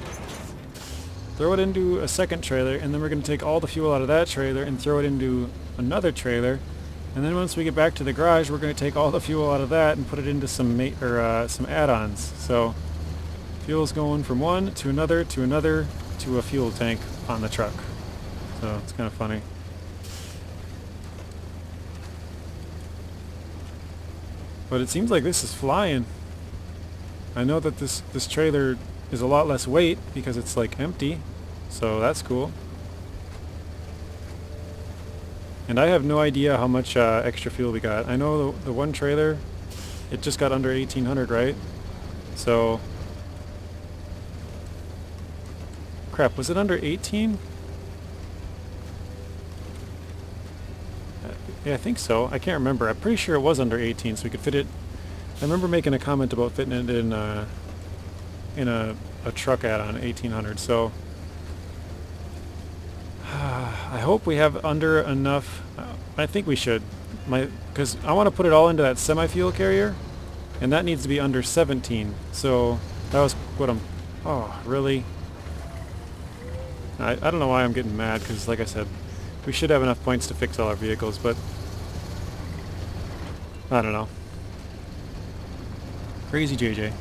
throw it into a second trailer, and then we're going to take all the fuel out of that trailer and throw it into another trailer. And then once we get back to the garage, we're going to take all the fuel out of that and put it into some some add-ons. So fuel's going from one to another to another to a fuel tank on the truck. So it's kind of funny. But it seems like this is flying. I know that this trailer is a lot less weight because it's like empty, so that's cool. And I have no idea how much extra fuel we got. I know the one trailer, it just got under 1,800, right? So, crap, was it under 18? Yeah, I think so. I can't remember. I'm pretty sure it was under 18, so we could fit it. I remember making a comment about fitting it in a truck add-on 1,800. So I hope we have under enough. I think we should, because I want to put it all into that semi-fuel carrier, and that needs to be under 17. So that was what I'm. Oh, really? I don't know why I'm getting mad, because like I said, we should have enough points to fix all our vehicles, but I don't know. Crazy JJ.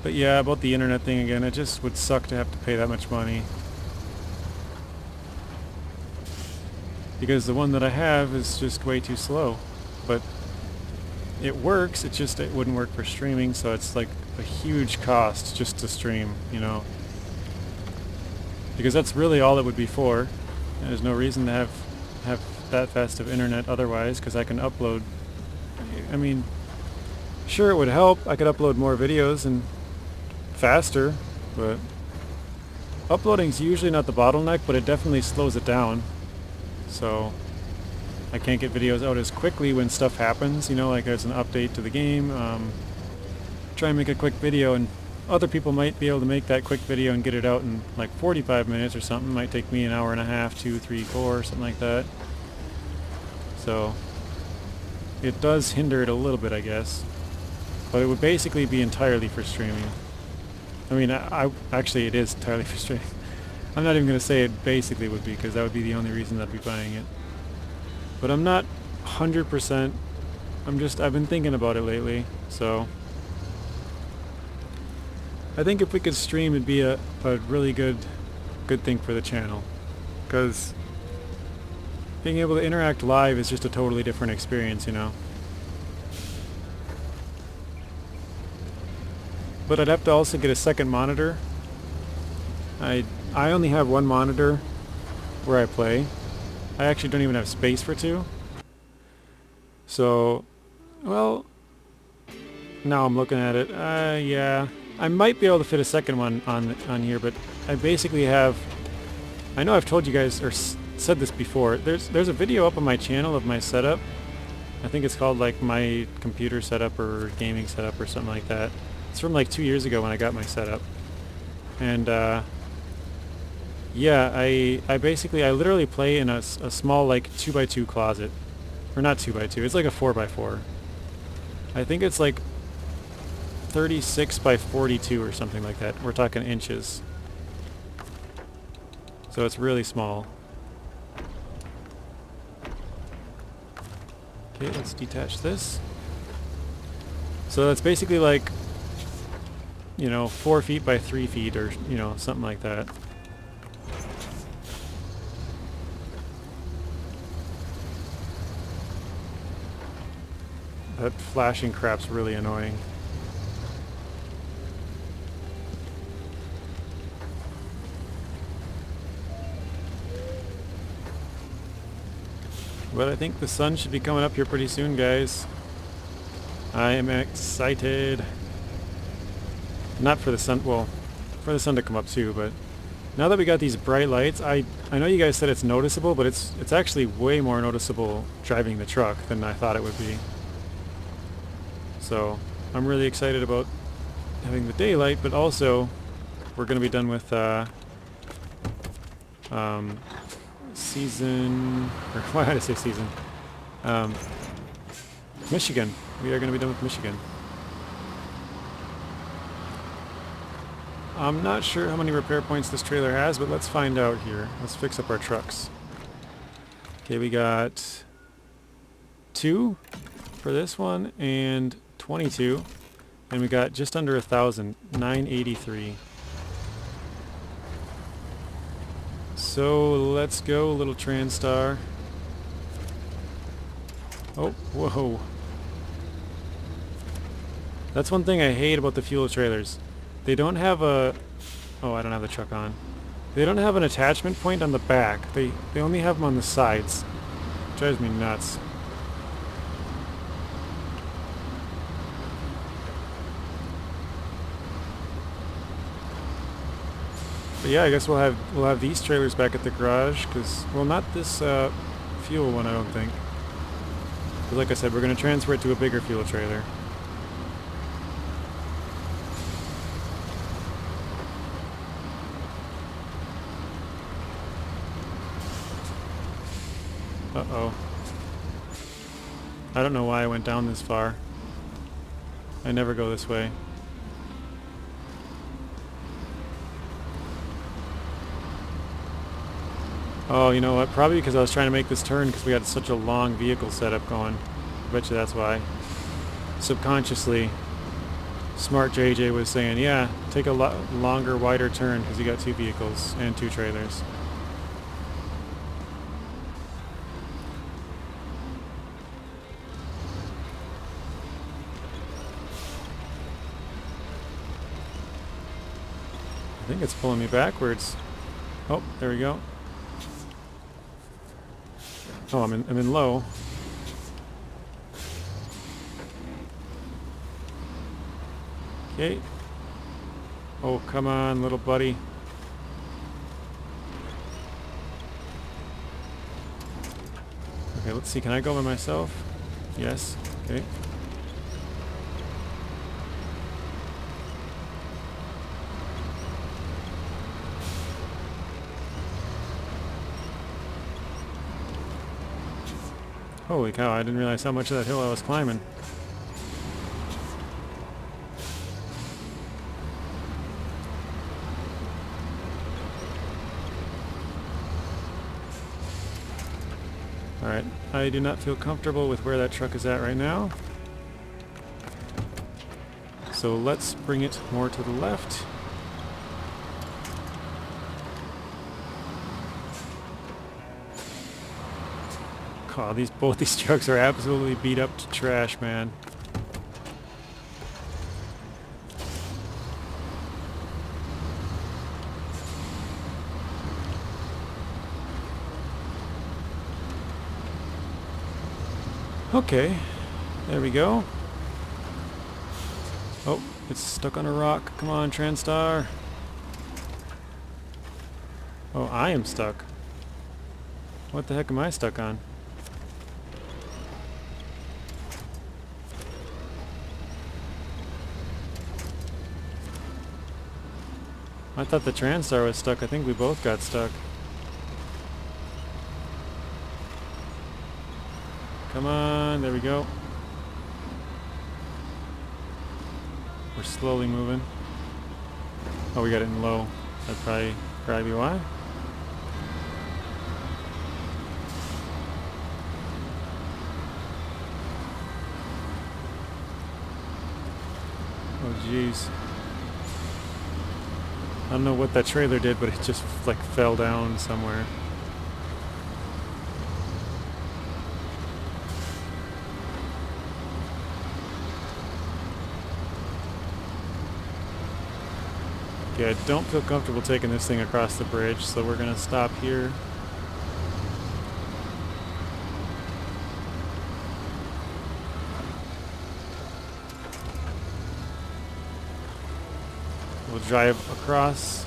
But yeah, about the internet thing again, it just would suck to have to pay that much money. Because the one that I have is just way too slow. But it works, it wouldn't work for streaming, so it's like a huge cost just to stream, you know. Because that's really all it would be for. There's no reason to have that fast of internet otherwise, because I can upload. I mean, sure, it would help. I could upload more videos and faster, but uploading's usually not the bottleneck, but it definitely slows it down. So I can't get videos out as quickly when stuff happens, you know, like there's an update to the game. Try and make a quick video, and other people might be able to make that quick video and get it out in like 45 minutes or something. It might take me an hour and a half, 2, 3, 4, something like that. So it does hinder it a little bit, I guess. But it would basically be entirely for streaming. I mean, actually it is entirely for streaming. I'm not even going to say it basically would be, because that would be the only reason I'd be buying it. But I'm not 100%. I've been thinking about it lately, so I think if we could stream, it'd be a really good thing for the channel. Because being able to interact live is just a totally different experience, you know. But I'd have to also get a second monitor. I only have one monitor where I play. I actually don't even have space for two. So, well, now I'm looking at it. Yeah, I might be able to fit a second one on here, but I basically have. I know I've told you guys or said this before. There's a video up on my channel of my setup. I think it's called like my computer setup or gaming setup or something like that. It's from like 2 years ago when I got my setup. And yeah, I literally play in a small like 2x2 closet. Or not 2x2, it's like a 4x4. I think it's like 36 by 42 or something like that. We're talking inches. So it's really small. Okay, let's detach this. So that's basically like, you know, 4 feet by 3 feet, or, you know, something like that. That flashing crap's really annoying. But I think the sun should be coming up here pretty soon, guys. I am excited. Not for the sun, well, for the sun to come up too, but now that we got these bright lights, I know you guys said it's noticeable, but it's actually way more noticeable driving the truck than I thought it would be. So I'm really excited about having the daylight, but also we're going to be done with season, or why did I say season? Michigan. We are going to be done with Michigan. I'm not sure how many repair points this trailer has, but let's find out here. Let's fix up our trucks. Okay, we got 2 for this one and 22, and we got just under 1,000, 983. So let's go, little Transtar. Oh, whoa. That's one thing I hate about the fuel trailers. They don't have a... Oh, I don't have the truck on. They don't have an attachment point on the back. They only have them on the sides. It drives me nuts. But yeah, I guess we'll have these trailers back at the garage, because, well, not this fuel one, I don't think. But like I said, we're going to transfer it to a bigger fuel trailer. Uh-oh. I don't know why I went down this far. I never go this way. Oh, you know what? Probably because I was trying to make this turn because we had such a long vehicle setup going. I bet you that's why. Subconsciously Smart JJ was saying, yeah, take a longer, wider turn because you got 2 vehicles and 2 trailers. I think it's pulling me backwards. Oh, there we go. Oh, I'm in low. Okay. Oh, come on, little buddy. Okay, let's see. Can I go by myself? Yes. Okay. Holy cow, I didn't realize how much of that hill I was climbing. Alright, I do not feel comfortable with where that truck is at right now. So let's bring it more to the left. God, both these trucks are absolutely beat up to trash, man. Okay, there we go. Oh, it's stuck on a rock. Come on, Transtar. Oh, I am stuck. What the heck am I stuck on? I thought the Transtar was stuck. I think we both got stuck. Come on, there we go. We're slowly moving. Oh, we got it in low. That'd probably be why. Oh, jeez. I don't know what that trailer did, but it just like fell down somewhere. Okay, I don't feel comfortable taking this thing across the bridge, so we're gonna stop here. We'll drive across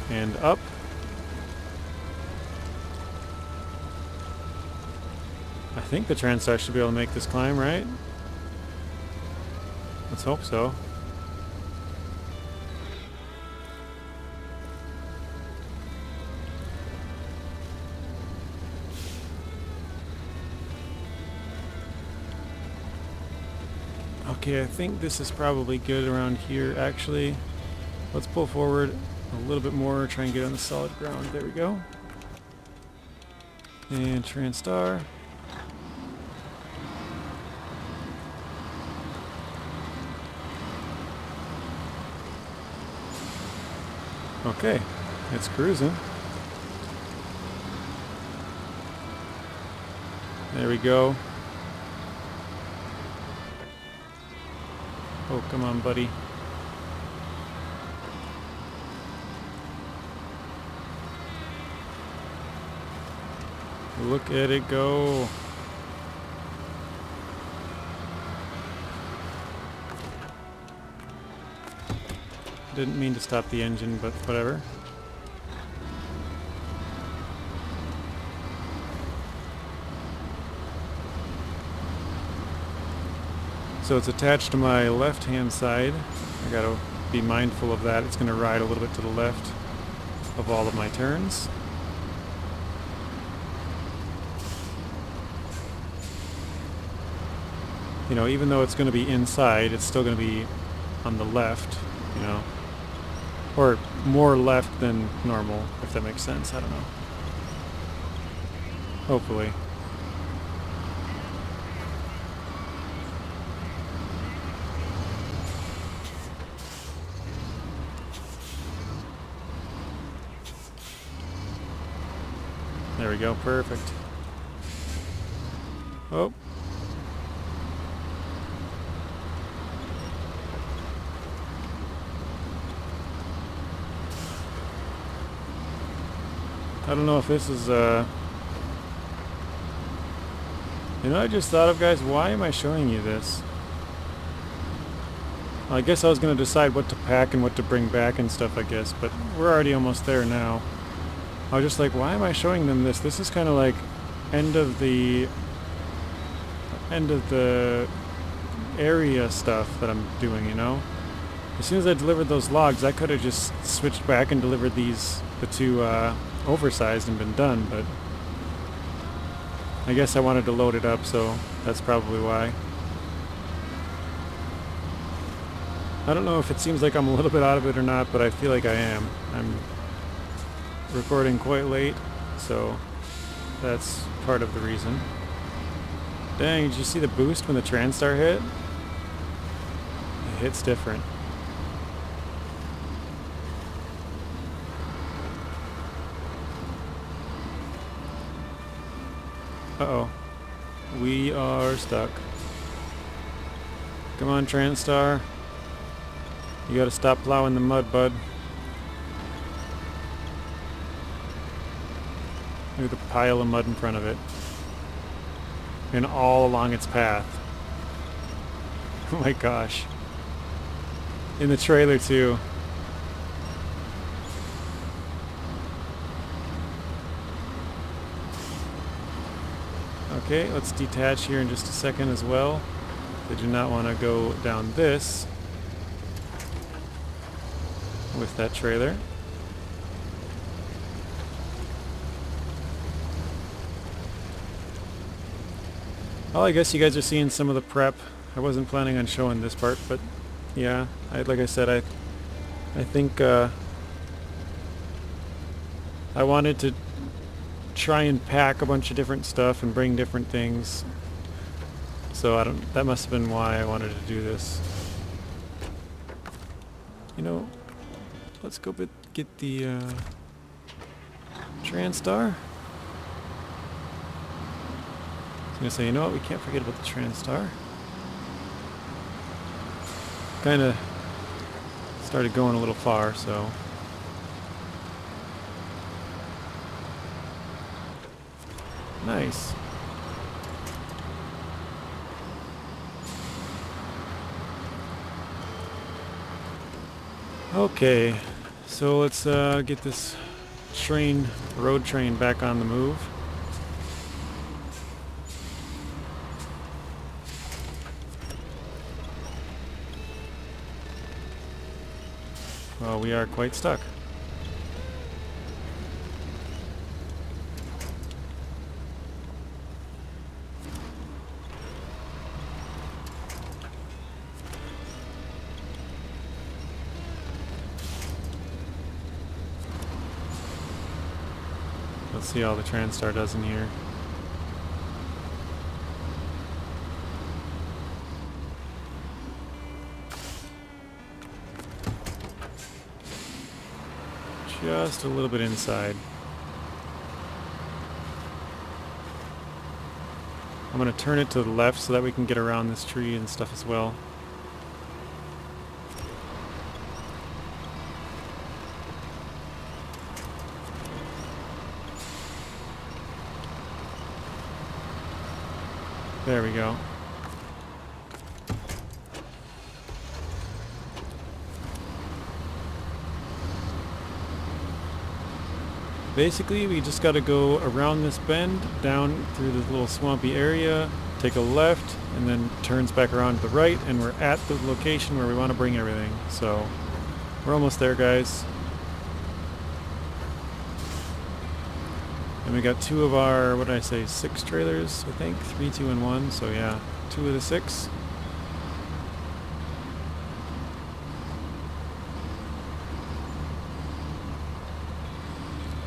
and up. I think the Transtar should be able to make this climb, right? Let's hope so. Okay, I think this is probably good around here, actually. Let's pull forward a little bit more, try and get on the solid ground. There we go. And Transtar. Okay, it's cruising. There we go. Oh, come on, buddy. Look at it go. Didn't mean to stop the engine, but whatever. So it's attached to my left-hand side. I gotta be mindful of that. It's gonna ride a little bit to the left of all of my turns. You know, even though it's gonna be inside, it's still gonna be on the left, you know. Or more left than normal, if that makes sense. I don't know. Hopefully. There we go, perfect. Oh. I don't know if this is, you know, I just thought of, guys, why am I showing you this? I guess I was going to decide what to pack and what to bring back and stuff, I guess, but we're already almost there now. I was just like, why am I showing them this? This is kind of like end of the area stuff that I'm doing, you know? As soon as I delivered those logs, I could have just switched back and delivered the two oversized and been done, but I guess I wanted to load it up, so that's probably why. I don't know if it seems like I'm a little bit out of it or not, but I feel like I am. I'm recording quite late, so that's part of the reason. Dang, did you see the boost when the Transtar hit? It hits different. Uh-oh. We are stuck. Come on, Transtar. You gotta stop plowing the mud, bud. Look at the pile of mud in front of it. And all along its path. Oh my gosh. In the trailer too. Okay, let's detach here in just a second as well. They do not want to go down this with that trailer. Well, I guess you guys are seeing some of the prep. I wasn't planning on showing this part, but yeah, like I said, I think I wanted to try and pack a bunch of different stuff and bring different things. So that must have been why I wanted to do this. You know, let's go get the Transtar. I was gonna say, you know what, we can't forget about the Transtar. Kinda started going a little far, so nice. Okay, so let's get this road train back on the move. Well, we are quite stuck. Let's see how the Transtar does in here. Just a little bit inside. I'm going to turn it to the left so that we can get around this tree and stuff as well. There we go. Basically, we just got to go around this bend, down through this little swampy area, take a left, and then turns back around to the right, and we're at the location where we want to bring everything. So, we're almost there, guys. And we got two of our, what did I say, 6 trailers, I think? 3, 2, and 1, so yeah, 2 of the 6.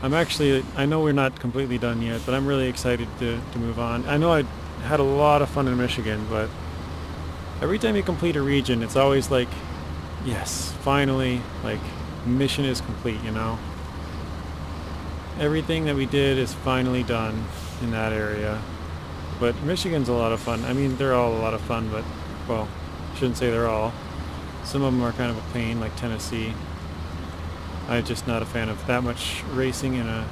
I know we're not completely done yet, but I'm really excited to move on. I know I had a lot of fun in Michigan, but every time you complete a region, it's always like, yes, finally, like, mission is complete, you know? Everything that we did is finally done in that area. But Michigan's a lot of fun. I mean, they're all a lot of fun, but, well, shouldn't say they're all. Some of them are kind of a pain, like Tennessee. I'm just not a fan of that much racing in a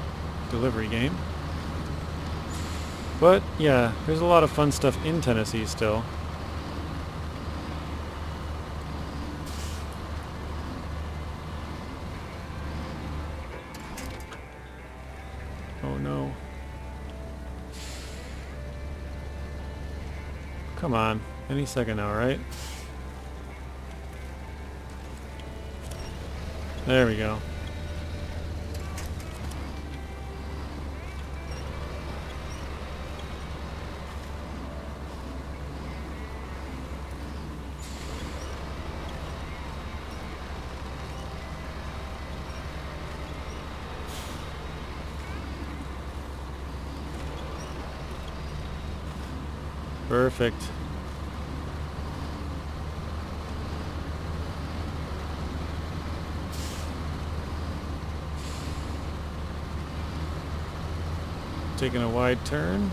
delivery game. But, yeah, there's a lot of fun stuff in Tennessee still. Oh no. Come on. Any second now, right? There we go. Perfect. Taking a wide turn.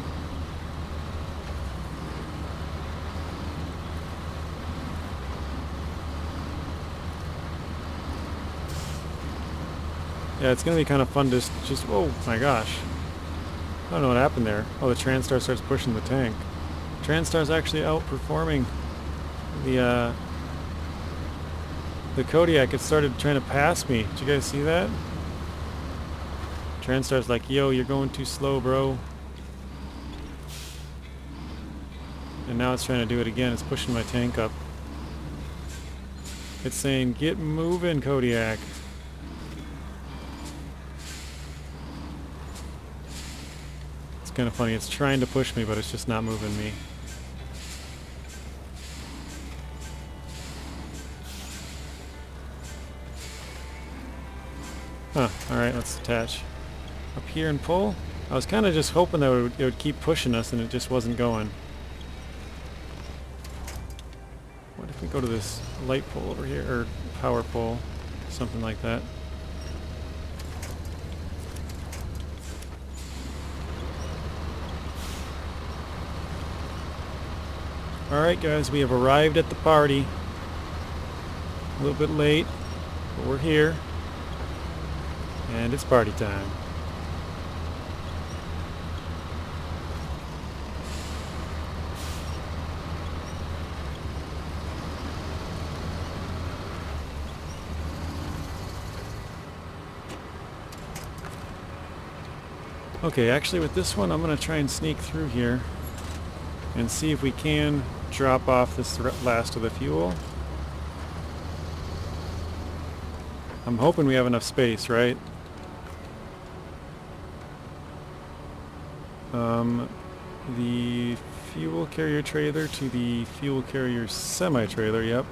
Yeah, it's going to be kind of fun to just... Oh my gosh. I don't know what happened there. Oh, the Transtar starts pushing the tank. Transtar's actually outperforming the Kodiak. It started trying to pass me. Did you guys see that? Transtar's like, yo, you're going too slow, bro. And now it's trying to do it again. It's pushing my tank up. It's saying, get moving, Kodiak. It's kind of funny. It's trying to push me, but it's just not moving me. Huh, alright, let's attach up here and pull. I was kind of just hoping that it would keep pushing us and it just wasn't going. What if we go to this light pole over here, or power pole, something like that. Alright guys, we have arrived at the party. A little bit late, but we're here. And it's party time. Okay, actually with this one I'm going to try and sneak through here and see if we can drop off this last of the fuel. I'm hoping we have enough space, right? The fuel carrier trailer to the fuel carrier semi-trailer, yep.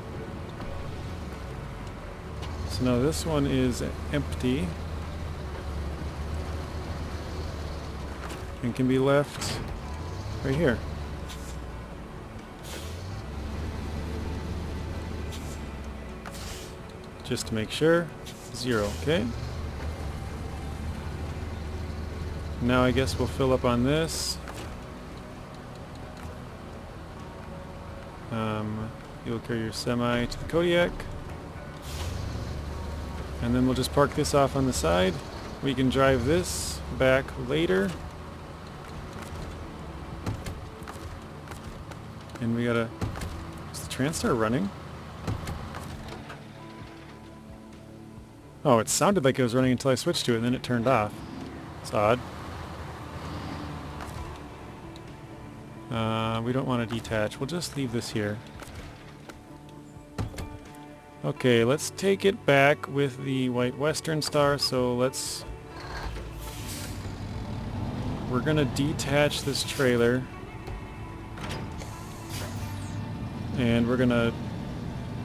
So now this one is empty and can be left right here. Just to make sure. 0, okay. Now I guess we'll fill up on this. Fuel carrier semi to the Kodiak. And then we'll just park this off on the side. We can drive this back later. And we gotta... Is the Transtar running? Oh, it sounded like it was running until I switched to it and then it turned off. It's odd. We don't want to detach. We'll just leave this here. Okay, let's take it back with the white Western Star. So we're gonna detach this trailer. And we're gonna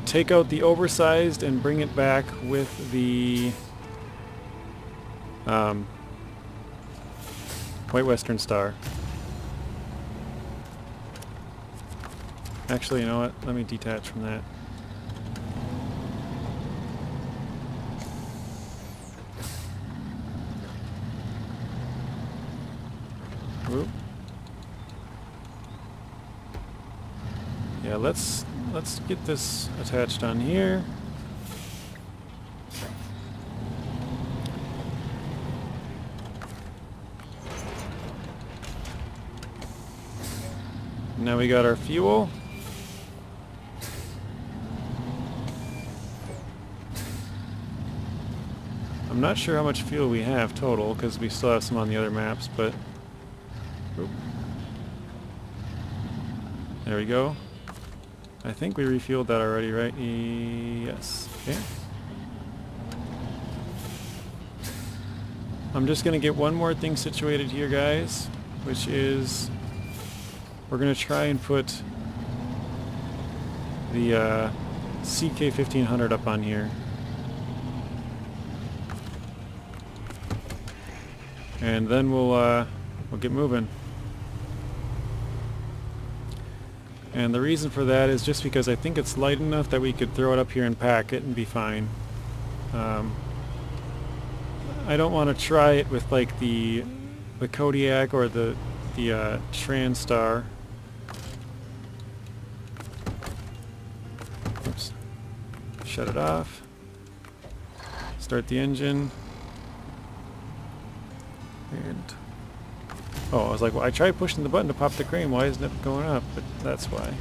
take out the oversized and bring it back with the white Western Star. Actually, you know what? Let me detach from that. Whoop. Yeah, let's get this attached on here. Now we got our fuel. I'm not sure how much fuel we have total because we still have some on the other maps, but oop. There we go. I think we refueled that already, right? Yes. Okay. I'm just going to get one more thing situated here, guys, which is we're going to try and put the CK1500 up on here. And then we'll get moving. And the reason for that is just because I think it's light enough that we could throw it up here and pack it and be fine. I don't want to try it with like the Kodiak or the Transtar. Oops. Shut it off. Start the engine. And oh, I was like, well, I tried pushing the button to pop the crane. Why isn't it going up? But that's why.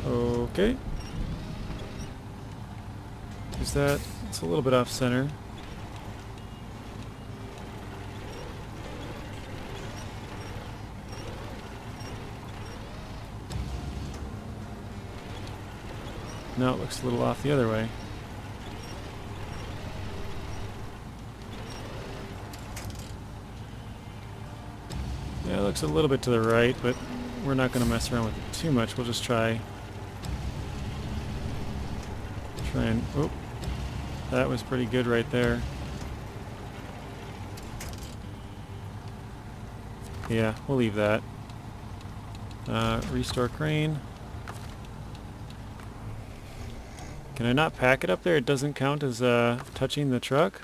Okay. Is that? It's a little bit off center. Now it looks a little off the other way. Yeah, it looks a little bit to the right, but we're not going to mess around with it too much. We'll just try and... Oh, that was pretty good right there. Yeah, we'll leave that. Restore crane. Can I not pack it up there? It doesn't count as touching the truck?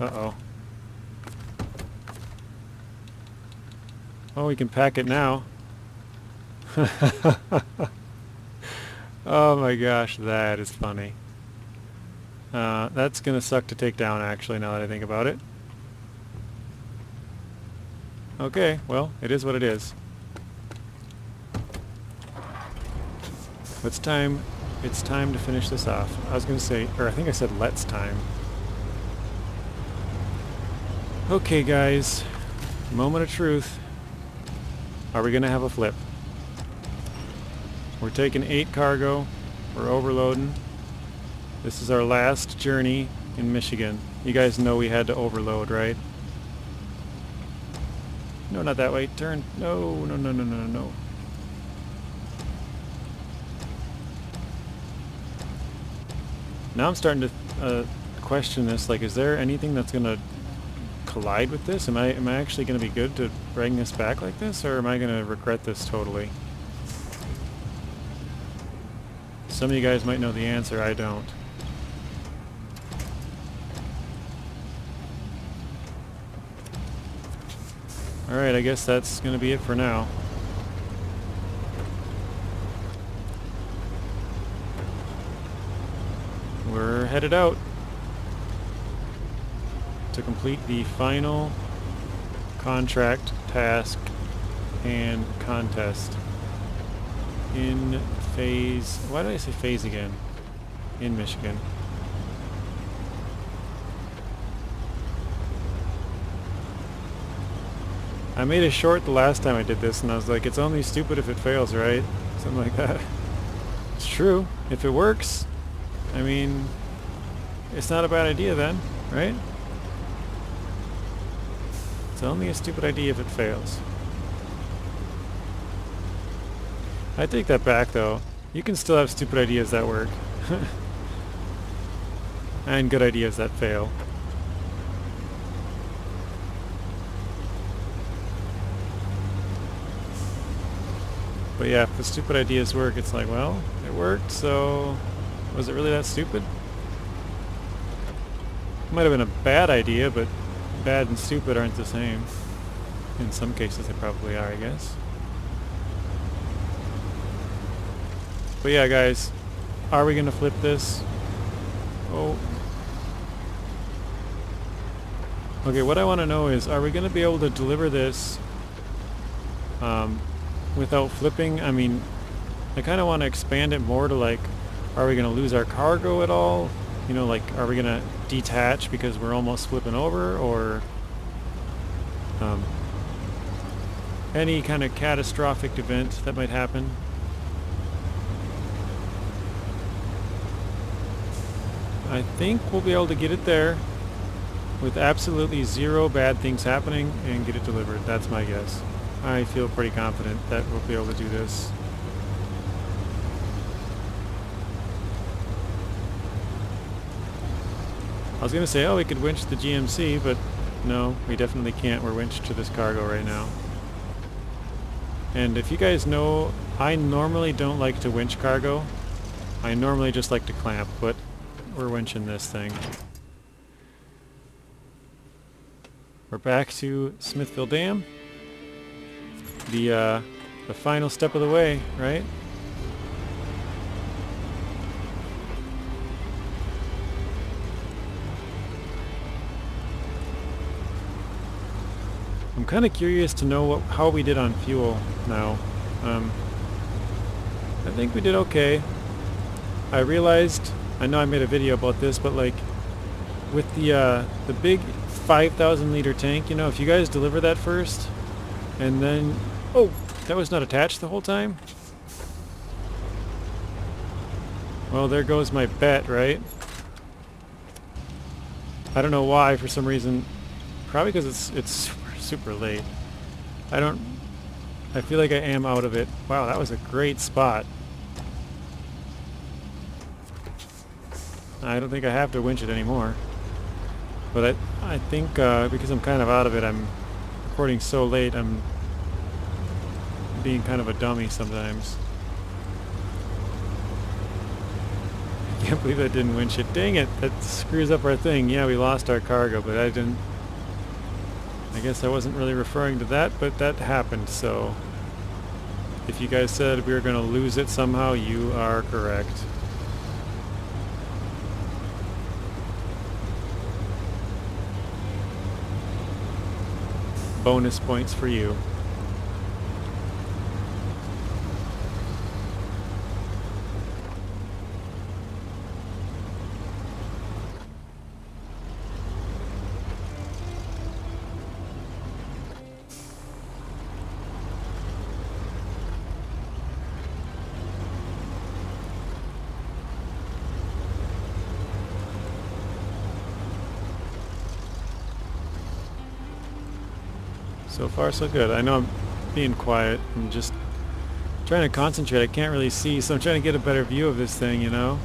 Uh-oh. Oh, we can pack it now. Oh my gosh, that is funny. That's gonna suck to take down, actually, now that I think about it. Okay, well, it is what it is. It's time to finish this off. I was gonna say, or I think I said let's time. Okay, guys, moment of truth. Are we gonna have a flip? We're taking 8 cargo. We're overloading. This is our last journey in Michigan. You guys know we had to overload, right? No, not that way. Turn. No, no, no, no, no, no. Now I'm starting to question this. Like, is there anything that's gonna collide with this? Am I actually gonna be good to bring this back like this, or am I gonna regret this totally? Some of you guys might know the answer. I don't. Alright, I guess that's going to be it for now. We're headed out to complete the final contract, task, and contest in phase... Why did I say phase again? In Michigan. I made a short the last time I did this, and I was like, it's only stupid if it fails, right? Something like that. It's true. If it works, I mean, it's not a bad idea then, right? It's only a stupid idea if it fails. I take that back, though. You can still have stupid ideas that work. And good ideas that fail. But yeah, if the stupid ideas work, it's like, well, it worked, so was it really that stupid? Might have been a bad idea, but bad and stupid aren't the same. In some cases they probably are, I guess. But yeah, guys, are we gonna flip this? Oh. Okay, what I want to know is, are we gonna be able to deliver this without flipping? I mean, I kind of want to expand it more to like, are we gonna lose our cargo at all? You know, like, are we gonna detach because we're almost flipping over, or any kind of catastrophic event that might happen? I think we'll be able to get it there with absolutely zero bad things happening and get it delivered. That's my guess. I feel pretty confident that we'll be able to do this. I was going to say, oh, we could winch the GMC, but no, we definitely can't. We're winched to this cargo right now. And if you guys know, I normally don't like to winch cargo. I normally just like to clamp, but we're winching this thing. We're back to Smithville Dam. The final step of the way, right? I'm kind of curious to know how we did on fuel now. I think we did okay. I realized, I know I made a video about this, but like with the big 5,000 liter tank, you know, if you guys deliver that first and then, oh, that was not attached the whole time? Well, there goes my bet, right? I don't know why, for some reason, probably because it's super late. I feel like I am out of it. Wow, that was a great spot. I don't think I have to winch it anymore. But I think because I'm kind of out of it, I'm recording so late, I'm being kind of a dummy sometimes. I can't believe I didn't winch it. Dang it, that screws up our thing. Yeah, we lost our cargo, but I guess I wasn't really referring to that, but that happened, so if you guys said we were going to lose it somehow, you are correct. Bonus points for you. So far so good. I know I'm being quiet. I'm just trying to concentrate. I can't really see, so I'm trying to get a better view of this thing, you know?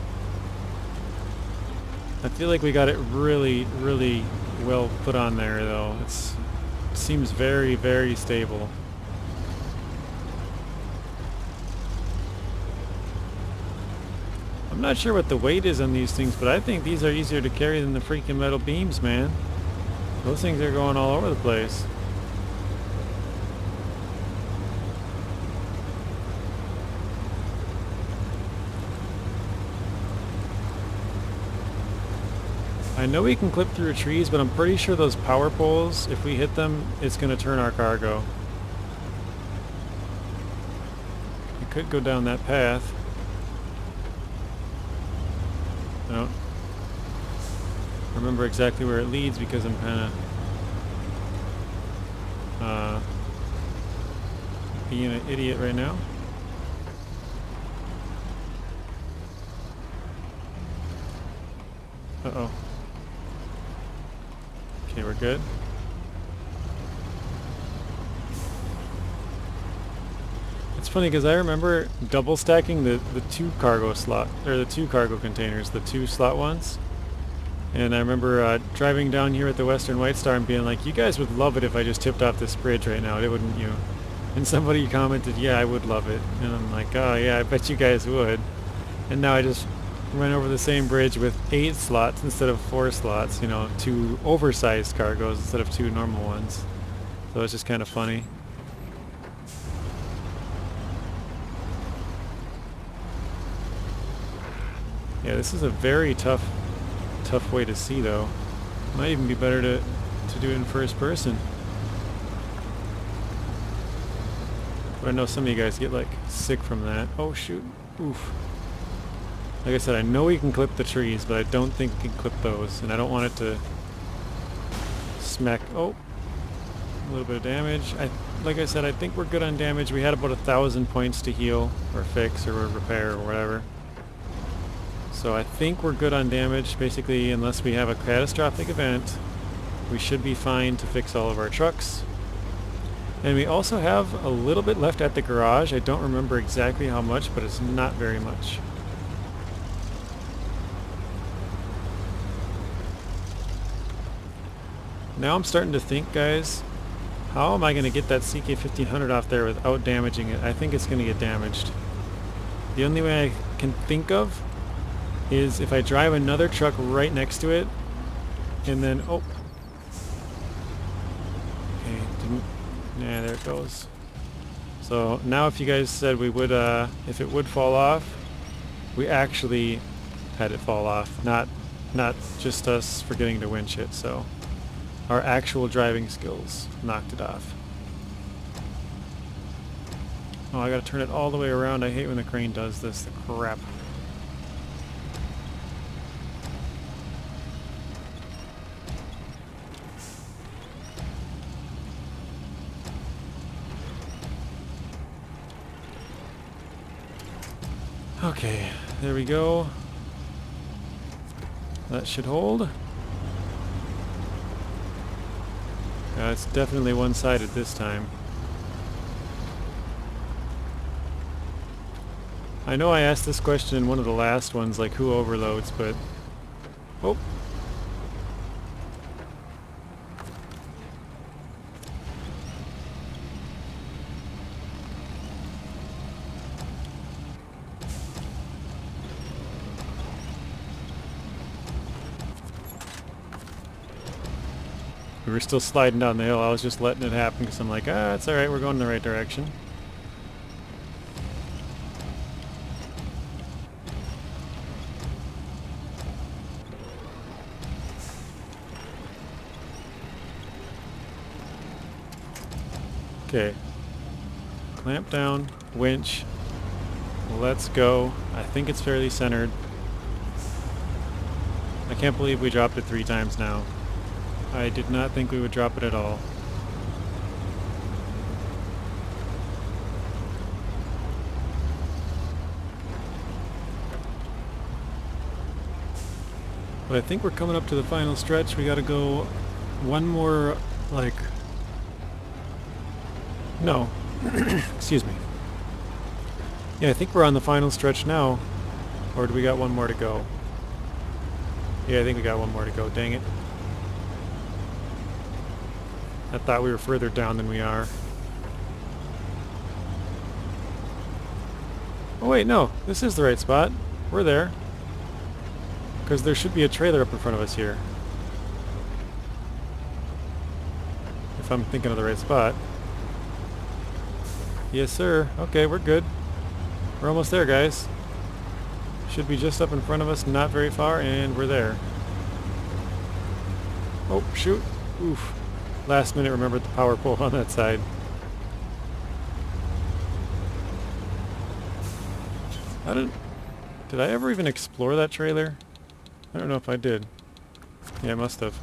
I feel like we got it really, really well put on there, though. It seems very, very stable. I'm not sure what the weight is on these things, but I think these are easier to carry than the freaking metal beams, man. Those things are going all over the place. I know we can clip through trees, but I'm pretty sure those power poles, if we hit them, it's going to turn our cargo. We could go down that path. I don't remember exactly where it leads because I'm kind of being an idiot right now. Uh-oh. Okay, we're good. It's funny because I remember double stacking the two cargo slot, or the two cargo containers, the two slot ones. And I remember driving down here at the Western White Star and being like, you guys would love it if I just tipped off this bridge right now, wouldn't you? And somebody commented, yeah, I would love it. And I'm like, oh yeah, I bet you guys would. And now I just went over the same bridge with 8 slots instead of 4 slots, you know, 2 oversized cargoes instead of 2 normal ones. So it's just kind of funny. Yeah, this is a very tough way to see though. Might even be better to do it in first person. But I know some of you guys get like sick from that. Oh shoot. Oof. Like I said, I know we can clip the trees, but I don't think we can clip those. And I don't want it to smack... Oh! A little bit of damage. Like I said, I think we're good on damage. We had about 1,000 points to heal, or fix, or repair, or whatever. So I think we're good on damage. Basically, unless we have a catastrophic event, we should be fine to fix all of our trucks. And we also have a little bit left at the garage. I don't remember exactly how much, but it's not very much. Now I'm starting to think, guys, how am I going to get that CK1500 off there without damaging it? I think it's going to get damaged. The only way I can think of is if I drive another truck right next to it, and then, oh. Okay, didn't, yeah, there it goes. So now if you guys said we would, if it would fall off, we actually had it fall off, not just us forgetting to winch it, so. Our actual driving skills knocked it off. Oh, I gotta turn it all the way around. I hate when the crane does this. The crap. Okay, there we go. That should hold. It's definitely one-sided this time. I know I asked this question in one of the last ones, like who overloads, but... Oh! We were still sliding down the hill. I was just letting it happen because I'm like, ah, it's alright, we're going in the right direction. Okay. Clamp down, winch. Let's go. I think it's fairly centered. I can't believe we dropped it 3 times now. I did not think we would drop it at all. But I think we're coming up to the final stretch. We gotta go one more, like... No. Excuse me. Yeah, I think we're on the final stretch now. Or do we got one more to go? Yeah, I think we got one more to go. Dang it. I thought we were further down than we are. Oh wait, no. This is the right spot. We're there. Because there should be a trailer up in front of us here. If I'm thinking of the right spot. Yes, sir. Okay, we're good. We're almost there, guys. Should be just up in front of us, not very far, and we're there. Oh, shoot. Oof. Last minute remembered the power pole on that side. Did I ever even explore that trailer? I don't know if I did. Yeah, I must have.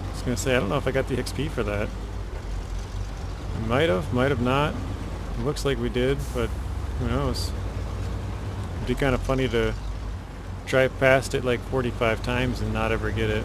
I was gonna say, I don't know if I got the XP for that. Might have not. It looks like we did, but who knows? It'd be kind of funny to drive past it like 45 times and not ever get it.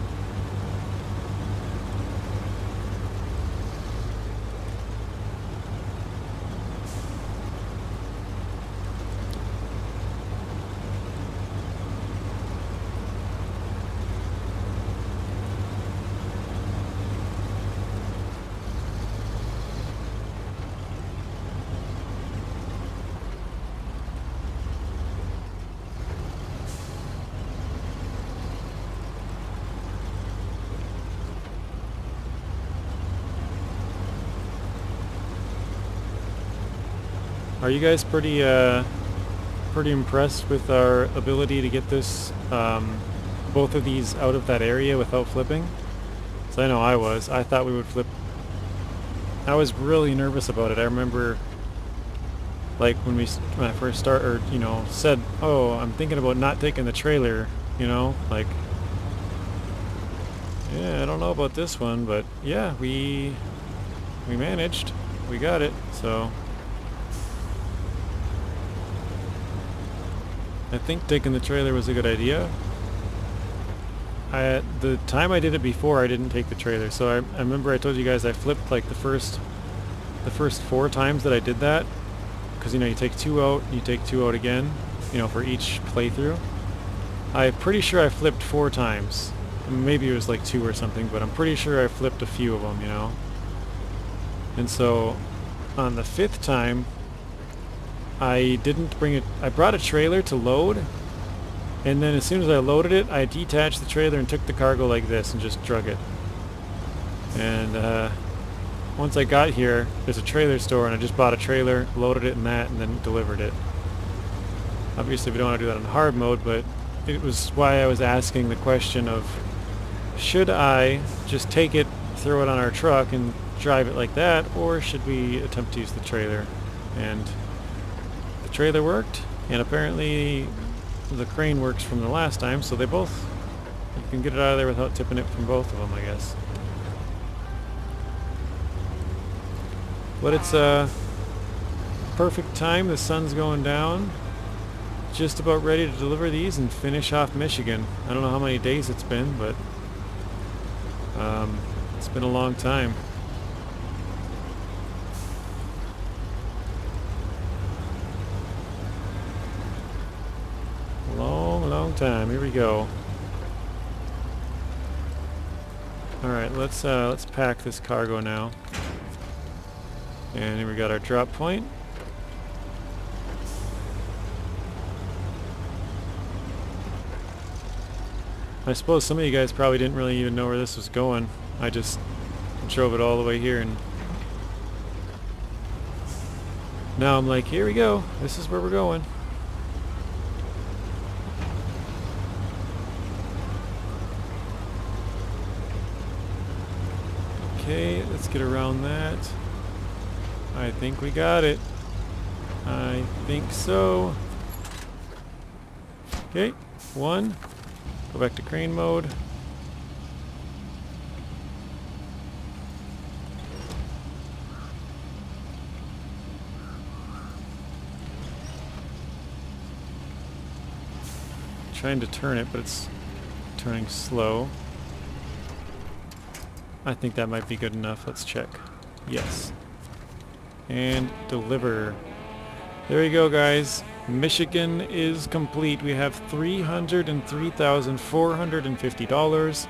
Are you guys pretty impressed with our ability to get this, both of these out of that area without flipping? So I know I was. I thought we would flip. I was really nervous about it. I remember, like, when I first said, oh, I'm thinking about not taking the trailer, like, yeah, I don't know about this one, but yeah, we managed. We got it, so I think taking the trailer was a good idea. The time I did it before, I didn't take the trailer, so I remember I told you guys I flipped like the first 4 times that I did that, because you take 2 out, you take 2 out again, for each playthrough. I'm pretty sure I flipped 4 times. Maybe it was like 2 or something, but I'm pretty sure I flipped a few of them, And so on the 5th time, I didn't bring it. I brought a trailer to load, and then as soon as I loaded it, I detached the trailer and took the cargo like this and just drug it. And once I got here, there's a trailer store, and I just bought a trailer, loaded it in that, and then delivered it. Obviously we don't want to do that in hard mode, but it was why I was asking the question of, should I just take it, throw it on our truck, and drive it like that, or should we attempt to use the trailer? And the trailer worked, and apparently the crane works from the last time, so you can get it out of there without tipping it from both of them, I guess. But it's a perfect time. The sun's going down. Just about ready to deliver these and finish off Michigan. I don't know how many days it's been, but it's been a long time. Long time. Here we go. All right, let's pack this cargo now. And here we got our drop point. I suppose some of you guys probably didn't really even know where this was going. I just drove it all the way here, and now I'm like, here we go. This is where we're going. Okay, let's get around that. I think we got it. I think so. Okay, 1. Go back to crane mode. Trying to turn it, but it's turning slow. I think that might be good enough. Let's check. Yes. And deliver. There you go, guys. Michigan is complete. We have $303,450,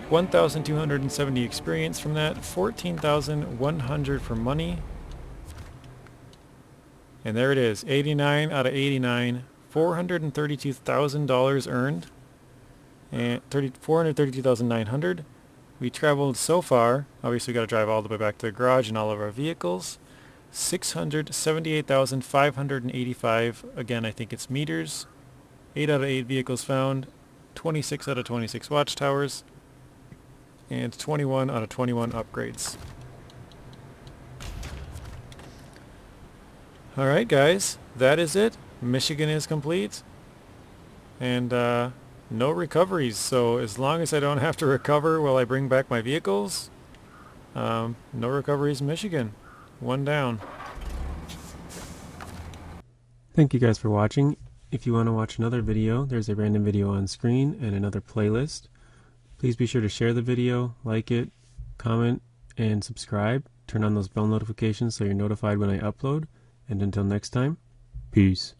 1,270 experience from that, 14,100 for money. And there it is, 89 out of 89, $432,000 earned, and $432,900. We traveled so far, obviously we got to drive all the way back to the garage and all of our vehicles, 678,585, again I think it's meters, 8 out of 8 vehicles found, 26 out of 26 watchtowers, and 21 out of 21 upgrades. Alright guys, that is it. Michigan is complete, and no recoveries, so as long as I don't have to recover while I bring back my vehicles, no recoveries in Michigan. 1 down. Thank you guys for watching. If you want to watch another video, there's a random video on screen and another playlist. Please be sure to share the video, like it, comment, and subscribe. Turn on those bell notifications so you're notified when I upload. And until next time, peace.